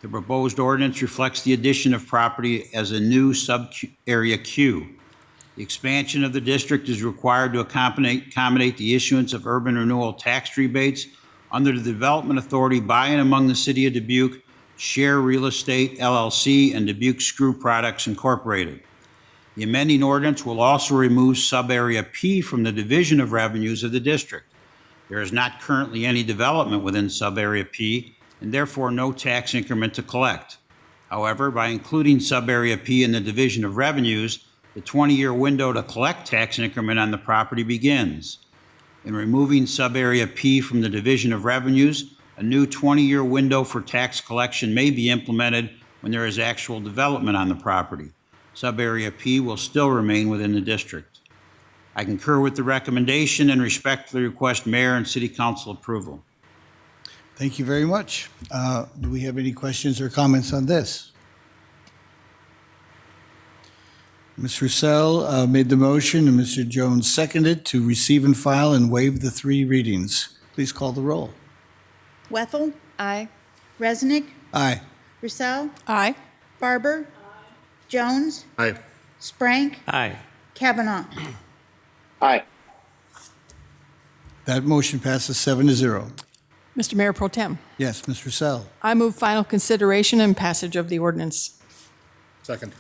The proposed ordinance reflects the addition of property as a new sub-area Q. The expansion of the district is required to accommodate the issuance of urban renewal tax rebates under the Development Authority by and among the City of Dubuque, Share Real Estate LLC, and Dubuque Screw Products Incorporated. The amending ordinance will also remove sub-area P from the division of revenues of the district. There is not currently any development within sub-area P, and therefore no tax increment to collect. However, by including sub-area P in the division of revenues, the 20-year window to collect tax increment on the property begins. In removing sub-area P from the division of revenues, a new 20-year window for tax collection may be implemented when there is actual development on the property. Sub-area P will still remain within the district. I concur with the recommendation and respectfully request mayor and city council approval. Thank you very much. Do we have any questions or comments on this? Ms. Roussel made the motion and Mr. Jones seconded to receive and file and waive the 3 readings. Please call the roll. Wethel, Aye. Resnick, Aye. Roussel, Aye. Barber, Jones, Aye. Sprank, Aye. Kavanaugh. Aye. That motion passes 7-0. Mr. Mayor Pro Tem, Yes, Ms. Roussel. I move final consideration and passage of the ordinance. Second.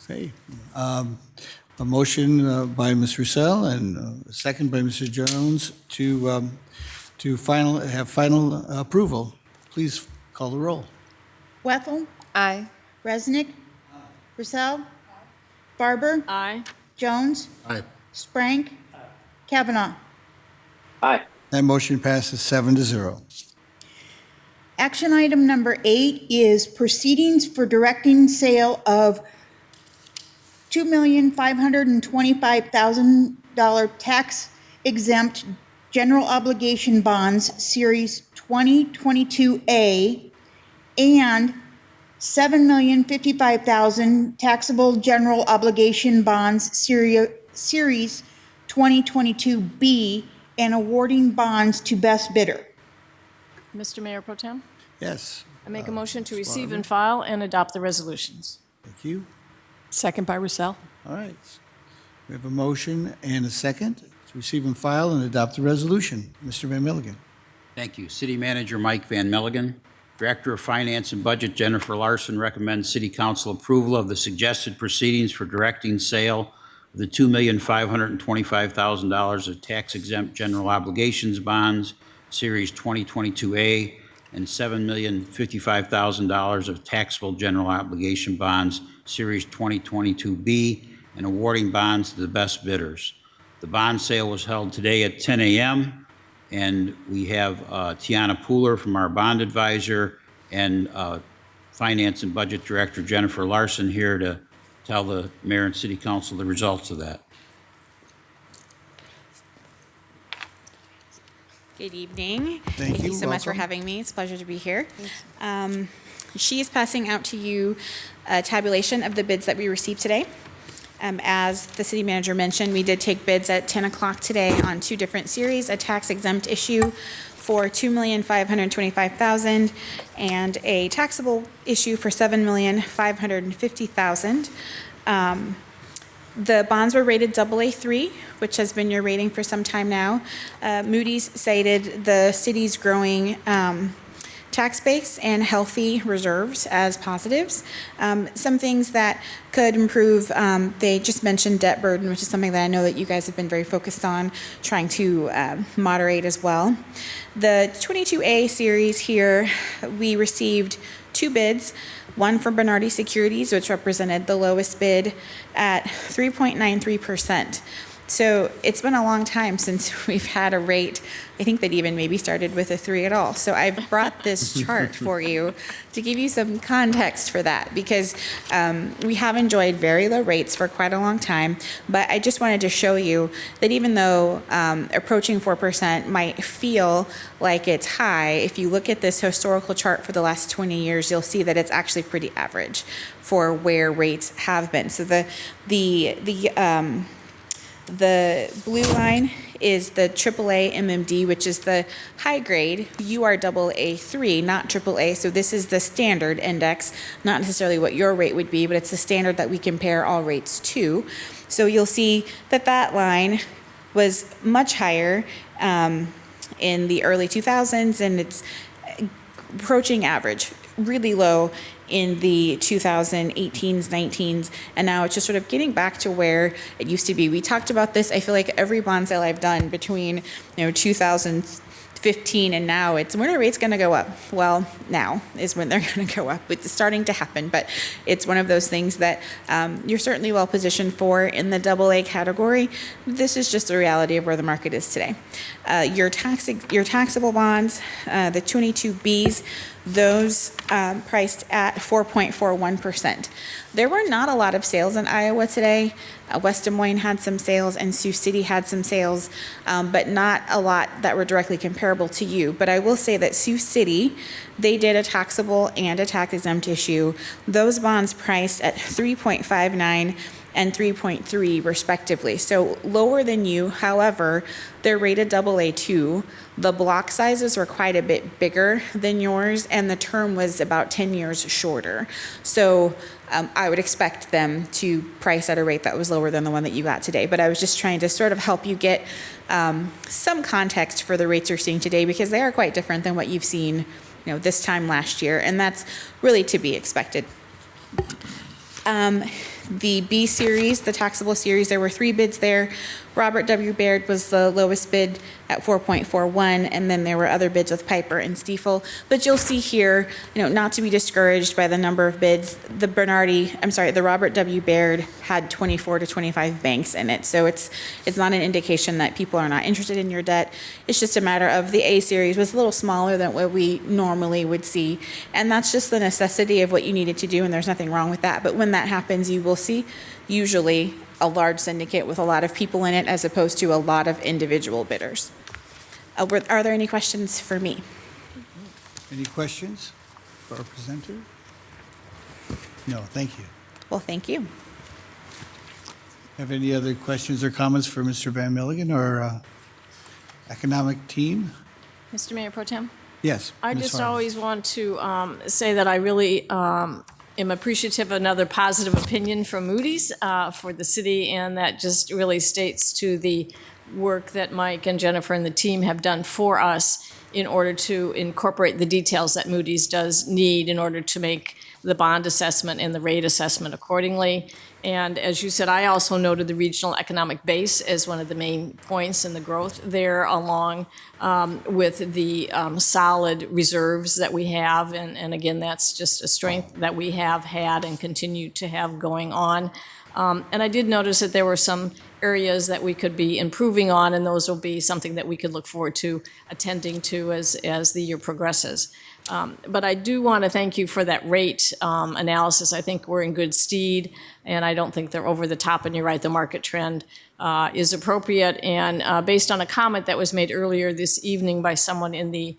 Okay. A motion by Ms. Roussel and a second by Mr. Jones to have final approval. Please call the roll. Wethel, Aye. Resnick, Roussel, Barber, Aye. Jones, Aye. Sprank, Kavanaugh. Aye. That motion passes 7-0. Action item number 8 is proceedings for directing sale of $2,525,000 tax-exempt general obligation bonds, Series 2022A, and $7,055,000 taxable general obligation bonds, Series 2022B, and awarding bonds to best bidder. Mr. Mayor Pro Tem, Yes. I make a motion to receive and file and adopt the resolutions. Thank you. Second by Roussel. All right. We have a motion and a second to receive and file and adopt the resolution. Mr. Van Milligan. Thank you. City Manager Mike Van Milligan. Director of Finance and Budget Jennifer Larson recommends City Council approval of the suggested proceedings for directing sale of the $2,525,000 of tax-exempt general obligations bonds, Series 2022A, and $7,055,000 of taxable general obligation bonds, Series 2022B, and awarding bonds to the best bidders. The bond sale was held today at 10 a.m., and we have Tiana Pooler from our bond advisor and Finance and Budget Director Jennifer Larson here to tell the mayor and city council the results of that. Good evening. Thank you. So much for Welcome. having me. It's a pleasure to be here. She is passing out to you a tabulation of the bids that we received today. As the city manager mentioned, we did take bids at 10 o'clock today on 2 different series, a tax-exempt issue for $2,525,000 and a taxable issue for $7,550,000. The bonds were rated AA3, which has been your rating for some time now. Moody's cited the city's growing tax base and healthy reserves as positives. Some things that could improve, they just mentioned debt burden, which is something that I know that you guys have been very focused on trying to moderate as well. The 22A series here, we received 2 bids. One from Bernardi Securities, which represented the lowest bid at 3.93%. So it's been a long time since we've had a rate, I think that even maybe started with a 3 at all. So I've brought this chart for you to give you some context for that, because we have enjoyed very low rates for quite a long time. But I just wanted to show you that even though approaching 4% might feel like it's high, if you look at this historical chart for the last 20 years, you'll see that it's actually pretty average for where rates have been. So the blue line is the AAA MMD, which is the high grade. You are AA3, not AAA. So this is the standard index, not necessarily what your rate would be, but it's the standard that we compare all rates to. So you'll see that that line was much higher in the early 2000s, and it's approaching average, really low in the 2018s, 19s, and now it's just sort of getting back to where it used to be. We talked about this, I feel like every bond sale I've done between 2015 and now, it's when are rates going to go up? Well, now is when they're going to go up. It's starting to happen, but it's one of those things that you're certainly well positioned for in the AA category. This is just the reality of where the market is today. Your taxable bonds, the 22Bs, those priced at 4.41%. There were not a lot of sales in Iowa today. West Des Moines had some sales and Sioux City had some sales, but not a lot that were directly comparable to you. But I will say that Sioux City, they did a taxable and a tax exempt issue. Those bonds priced at 3.59 and 3.3 respectively. So lower than you. However, they're rated AA2. The block sizes were quite a bit bigger than yours, and the term was about 10 years shorter. So I would expect them to price at a rate that was lower than the one that you got today. But I was just trying to sort of help you get some context for the rates you're seeing today, because they are quite different than what you've seen, this time last year, and that's really to be expected. The B series, the taxable series, there were 3 bids there. Robert W. Baird was the lowest bid at 4.41, and then there were other bids with Piper and Stiefel. But you'll see here, not to be discouraged by the number of bids, the Robert W. Baird had 24 to 25 banks in it. So it's not an indication that people are not interested in your debt. It's just a matter of the A series was a little smaller than what we normally would see. And that's just the necessity of what you needed to do, and there's nothing wrong with that. But when that happens, you will see usually a large syndicate with a lot of people in it as opposed to a lot of individual bidders. Are there any questions for me? Any questions for our presenter? No, thank you. Well, thank you. Have any other questions or comments for Mr. Van Milligan or economic team? Mr. Mayor Pro Tem? Yes. I Ms. just Harvey. always want to say that I really am appreciative of another positive opinion from Moody's for the city, and that just really states to the work that Mike and Jennifer and the team have done for us in order to incorporate the details that Moody's does need in order to make the bond assessment and the rate assessment accordingly. And as you said, I also noted the regional economic base as one of the main points in the growth there, along with the solid reserves that we have. And again, that's just a strength that we have had and continue to have going on. And I did notice that there were some areas that we could be improving on, and those will be something that we could look forward to attending to as the year progresses. But I do want to thank you for that rate analysis. I think we're in good stead, and I don't think they're over the top, and you're right, the market trend is appropriate. And based on a comment that was made earlier this evening by someone in the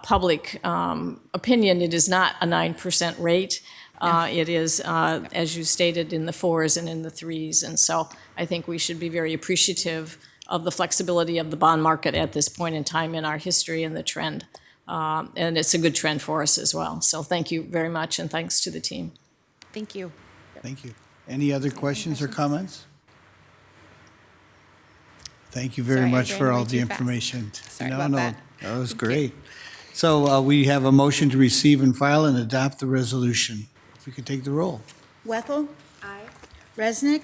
public opinion, it is not a 9% rate. It is, as you stated, in the 4s and in the 3s. And so I think we should be very appreciative of the flexibility of the bond market at this point in time in our history and the trend. And it's a good trend for us as well. So thank you very much, and thanks to the team. Thank you. Thank you. Any other questions or comments? Thank you very Sorry, I much ran for way all the too fast. information. Sorry about that. That was great. So we have a motion to receive and file and adopt the resolution. If we could take the roll. Wethel? Aye. Resnick?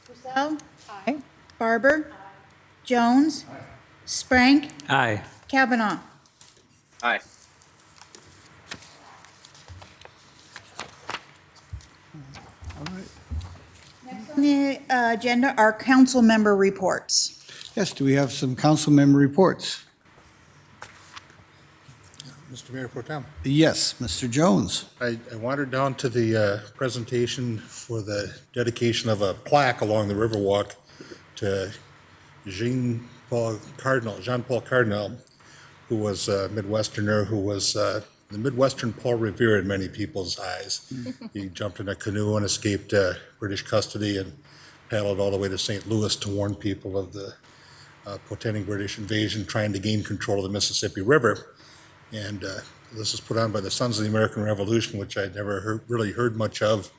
Purcell? Aye. Barber? Jones? Sprank? Aye. Kavanaugh? Aye. Next on the agenda are council member reports. Yes, do we have some council member reports? Mr. Mayor Pro Tem. Yes, Mr. Jones. I wandered down to the presentation for the dedication of a plaque along the Riverwalk to Jean-Paul Cardinal, who was a Midwesterner, who was the Midwestern Paul Revere in many people's eyes. He jumped in a canoe and escaped British custody and paddled all the way to St. Louis to warn people of the portending British invasion trying to gain control of the Mississippi River. And this was put on by the Sons of the American Revolution, which I'd never really heard much of.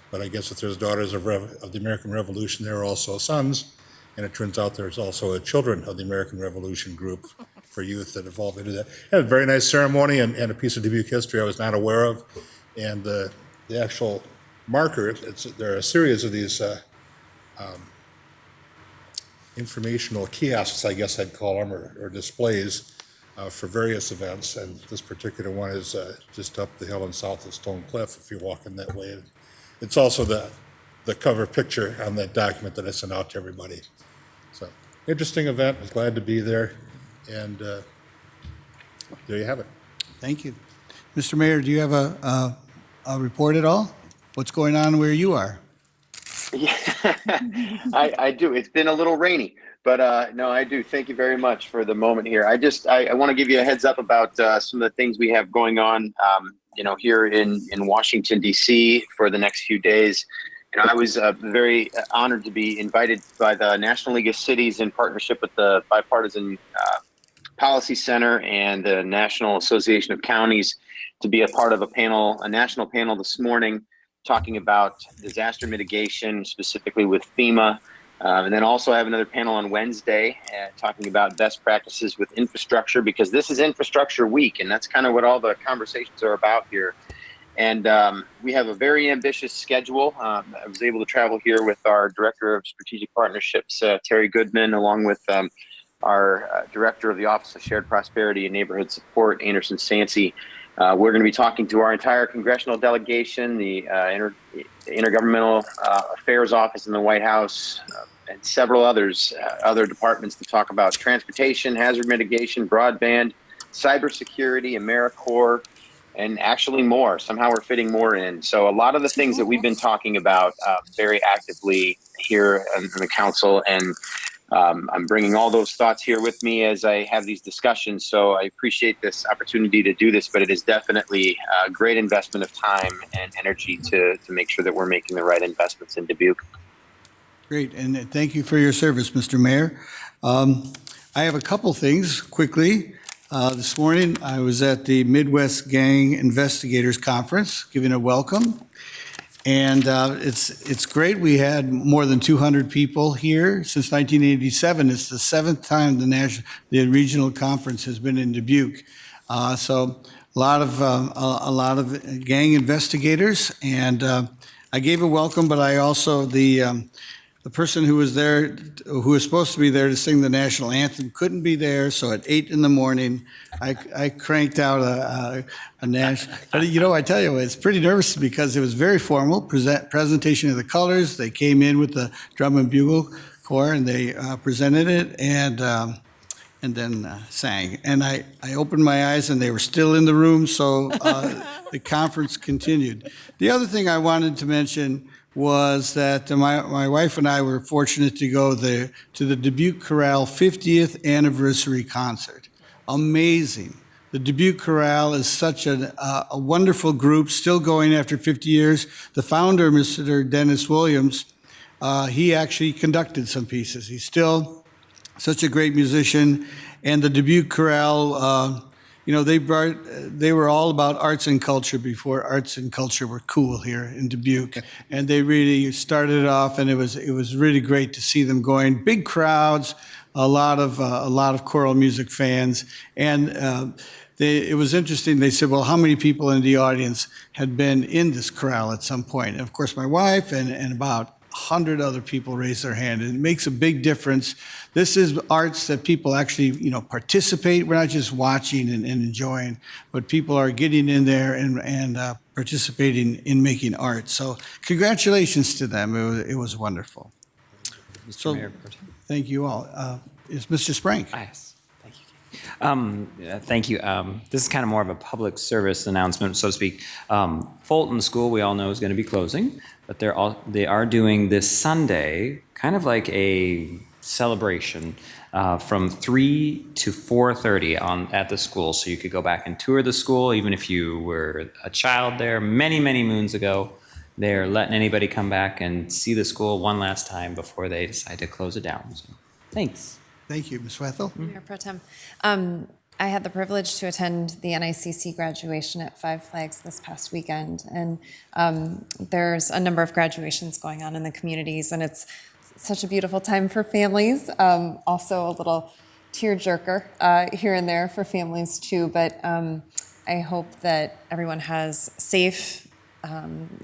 But I guess if there's daughters of the American Revolution, there are also sons. And it turns out there's also a Children of the American Revolution group for youth that evolved into that. Had a very nice ceremony and a piece of Dubuque history I was not aware of. And the actual marker, there are a series of these informational kiosks, I guess I'd call them, or displays for various events. And this particular one is just up the hill and south of Stone Cliff, if you're walking that way. It's also the cover picture on that document that I sent out to everybody. So, interesting event. I was glad to be there. And there you have it. Thank you. Mr. Mayor, do you have a report at all? What's going on where you are? Yeah, I do. It's been a little rainy, but no, I do. Thank you very much for the moment here. I want to give you a heads up about some of the things we have going on, here in Washington, D.C. for the next few days. I was very honored to be invited by the National League of Cities in partnership with the Bipartisan Policy Center and the National Association of Counties to be a part of a national panel this morning talking about disaster mitigation, specifically with FEMA. And then also have another panel on Wednesday talking about best practices with infrastructure, because this is Infrastructure Week, and that's kind of what all the conversations are about here. And we have a very ambitious schedule. I was able to travel here with our Director of Strategic Partnerships, Terry Goodman, along with our Director of the Office of Shared Prosperity and Neighborhood Support, Anderson Sansey. We're going to be talking to our entire congressional delegation, the Intergovernmental Affairs Office in the White House, and several other departments to talk about transportation, hazard mitigation, broadband, cybersecurity, AmeriCorps, and actually more. Somehow we're fitting more in. So a lot of the things that we've been talking about very actively here in the council, and I'm bringing all those thoughts here with me as I have these discussions. So I appreciate this opportunity to do this, but it is definitely a great investment of time and energy to make sure that we're making the right investments in Dubuque. Great, and thank you for your service, Mr. Mayor. I have a couple things quickly. This morning, I was at the Midwest Gang Investigators Conference, giving a welcome. And it's great. We had more than 200 people here since 1987. It's the 7th time the regional conference has been in Dubuque. So a lot of gang investigators, and I gave a welcome, but I also the person who was there, who was supposed to be there to sing the national anthem, couldn't be there. So at 8 in the morning, I cranked out a national. But I tell you, it's pretty nervous because it was very formal presentation of the colors. They came in with the drum and bugle corps, and they presented it, and then sang. And I opened my eyes, and they were still in the room. So the conference continued. The other thing I wanted to mention was that my wife and I were fortunate to go to the Dubuque Chorale 50th anniversary concert. Amazing. The Dubuque Chorale is such a wonderful group, still going after 50 years. The founder, Mr. Dennis Williams, he actually conducted some pieces. He's still such a great musician. And the Dubuque Chorale, they were all about arts and culture before arts and culture were cool here in Dubuque, and they really started it off, and it was really great to see them going. Big crowds, a lot of choral music fans, and it was interesting. They said, "Well, how many people in the audience had been in this chorale at some point?" And of course, my wife and about 100 other people raised their hand, and it makes a big difference. This is arts that people actually, participate. We're not just watching and enjoying, but people are getting in there and participating in making art. So congratulations to them. It was wonderful. Mr. Mayor. Thank you all. Is Mr. Sprank? Yes. Thank you. This is kind of more of a public service announcement, so to speak. Fulton School, we all know, is going to be closing, but they are doing this Sunday kind of like a celebration from 3 to 4:30 at the school. So you could go back and tour the school, even if you were a child there many, many moons ago. They're letting anybody come back and see the school one last time before they decide to close it down. So, thanks. Thank you, Ms. Wethel. Mayor Pro Tem. I had the privilege to attend the NICC graduation at Five Flags this past weekend, and there's a number of graduations going on in the communities, and it's such a beautiful time for families. Also a little tearjerker here and there for families too, but I hope that everyone has safe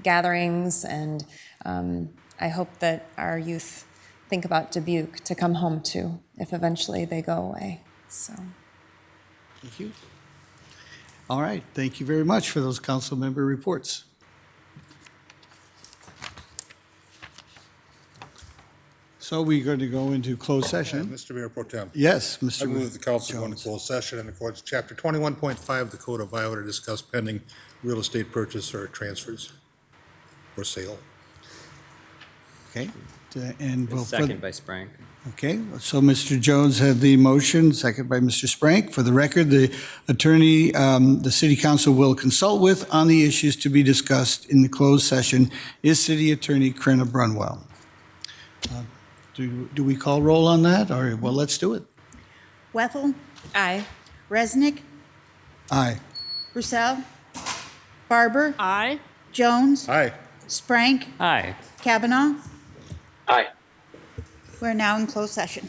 gatherings, and I hope that our youth think about Dubuque to come home to if eventually they go away. So. Thank you. All right. Thank you very much for those council member reports. So we're going to go into closed session. Mr. Mayor Pro Tem. Yes, I Mr. move the council go into closed session in accordance with Chapter 21.5 of the Code of Iowa to discuss pending real estate purchase or transfers or sale. Okay. And we'll Second by Sprank. Okay, so Mr. Jones had the motion, second by Mr. Sprank. For the record, the attorney, the city council will consult with on the issues to be discussed in the closed session is City Attorney Crenna Brunwell. Do we call roll on that, or, well, let's do it. Wethel, Aye. Resnick, Aye. Roussel, Barber, Aye. Jones, Aye. Sprank, Aye. Kavanaugh. Aye. We're now in closed session.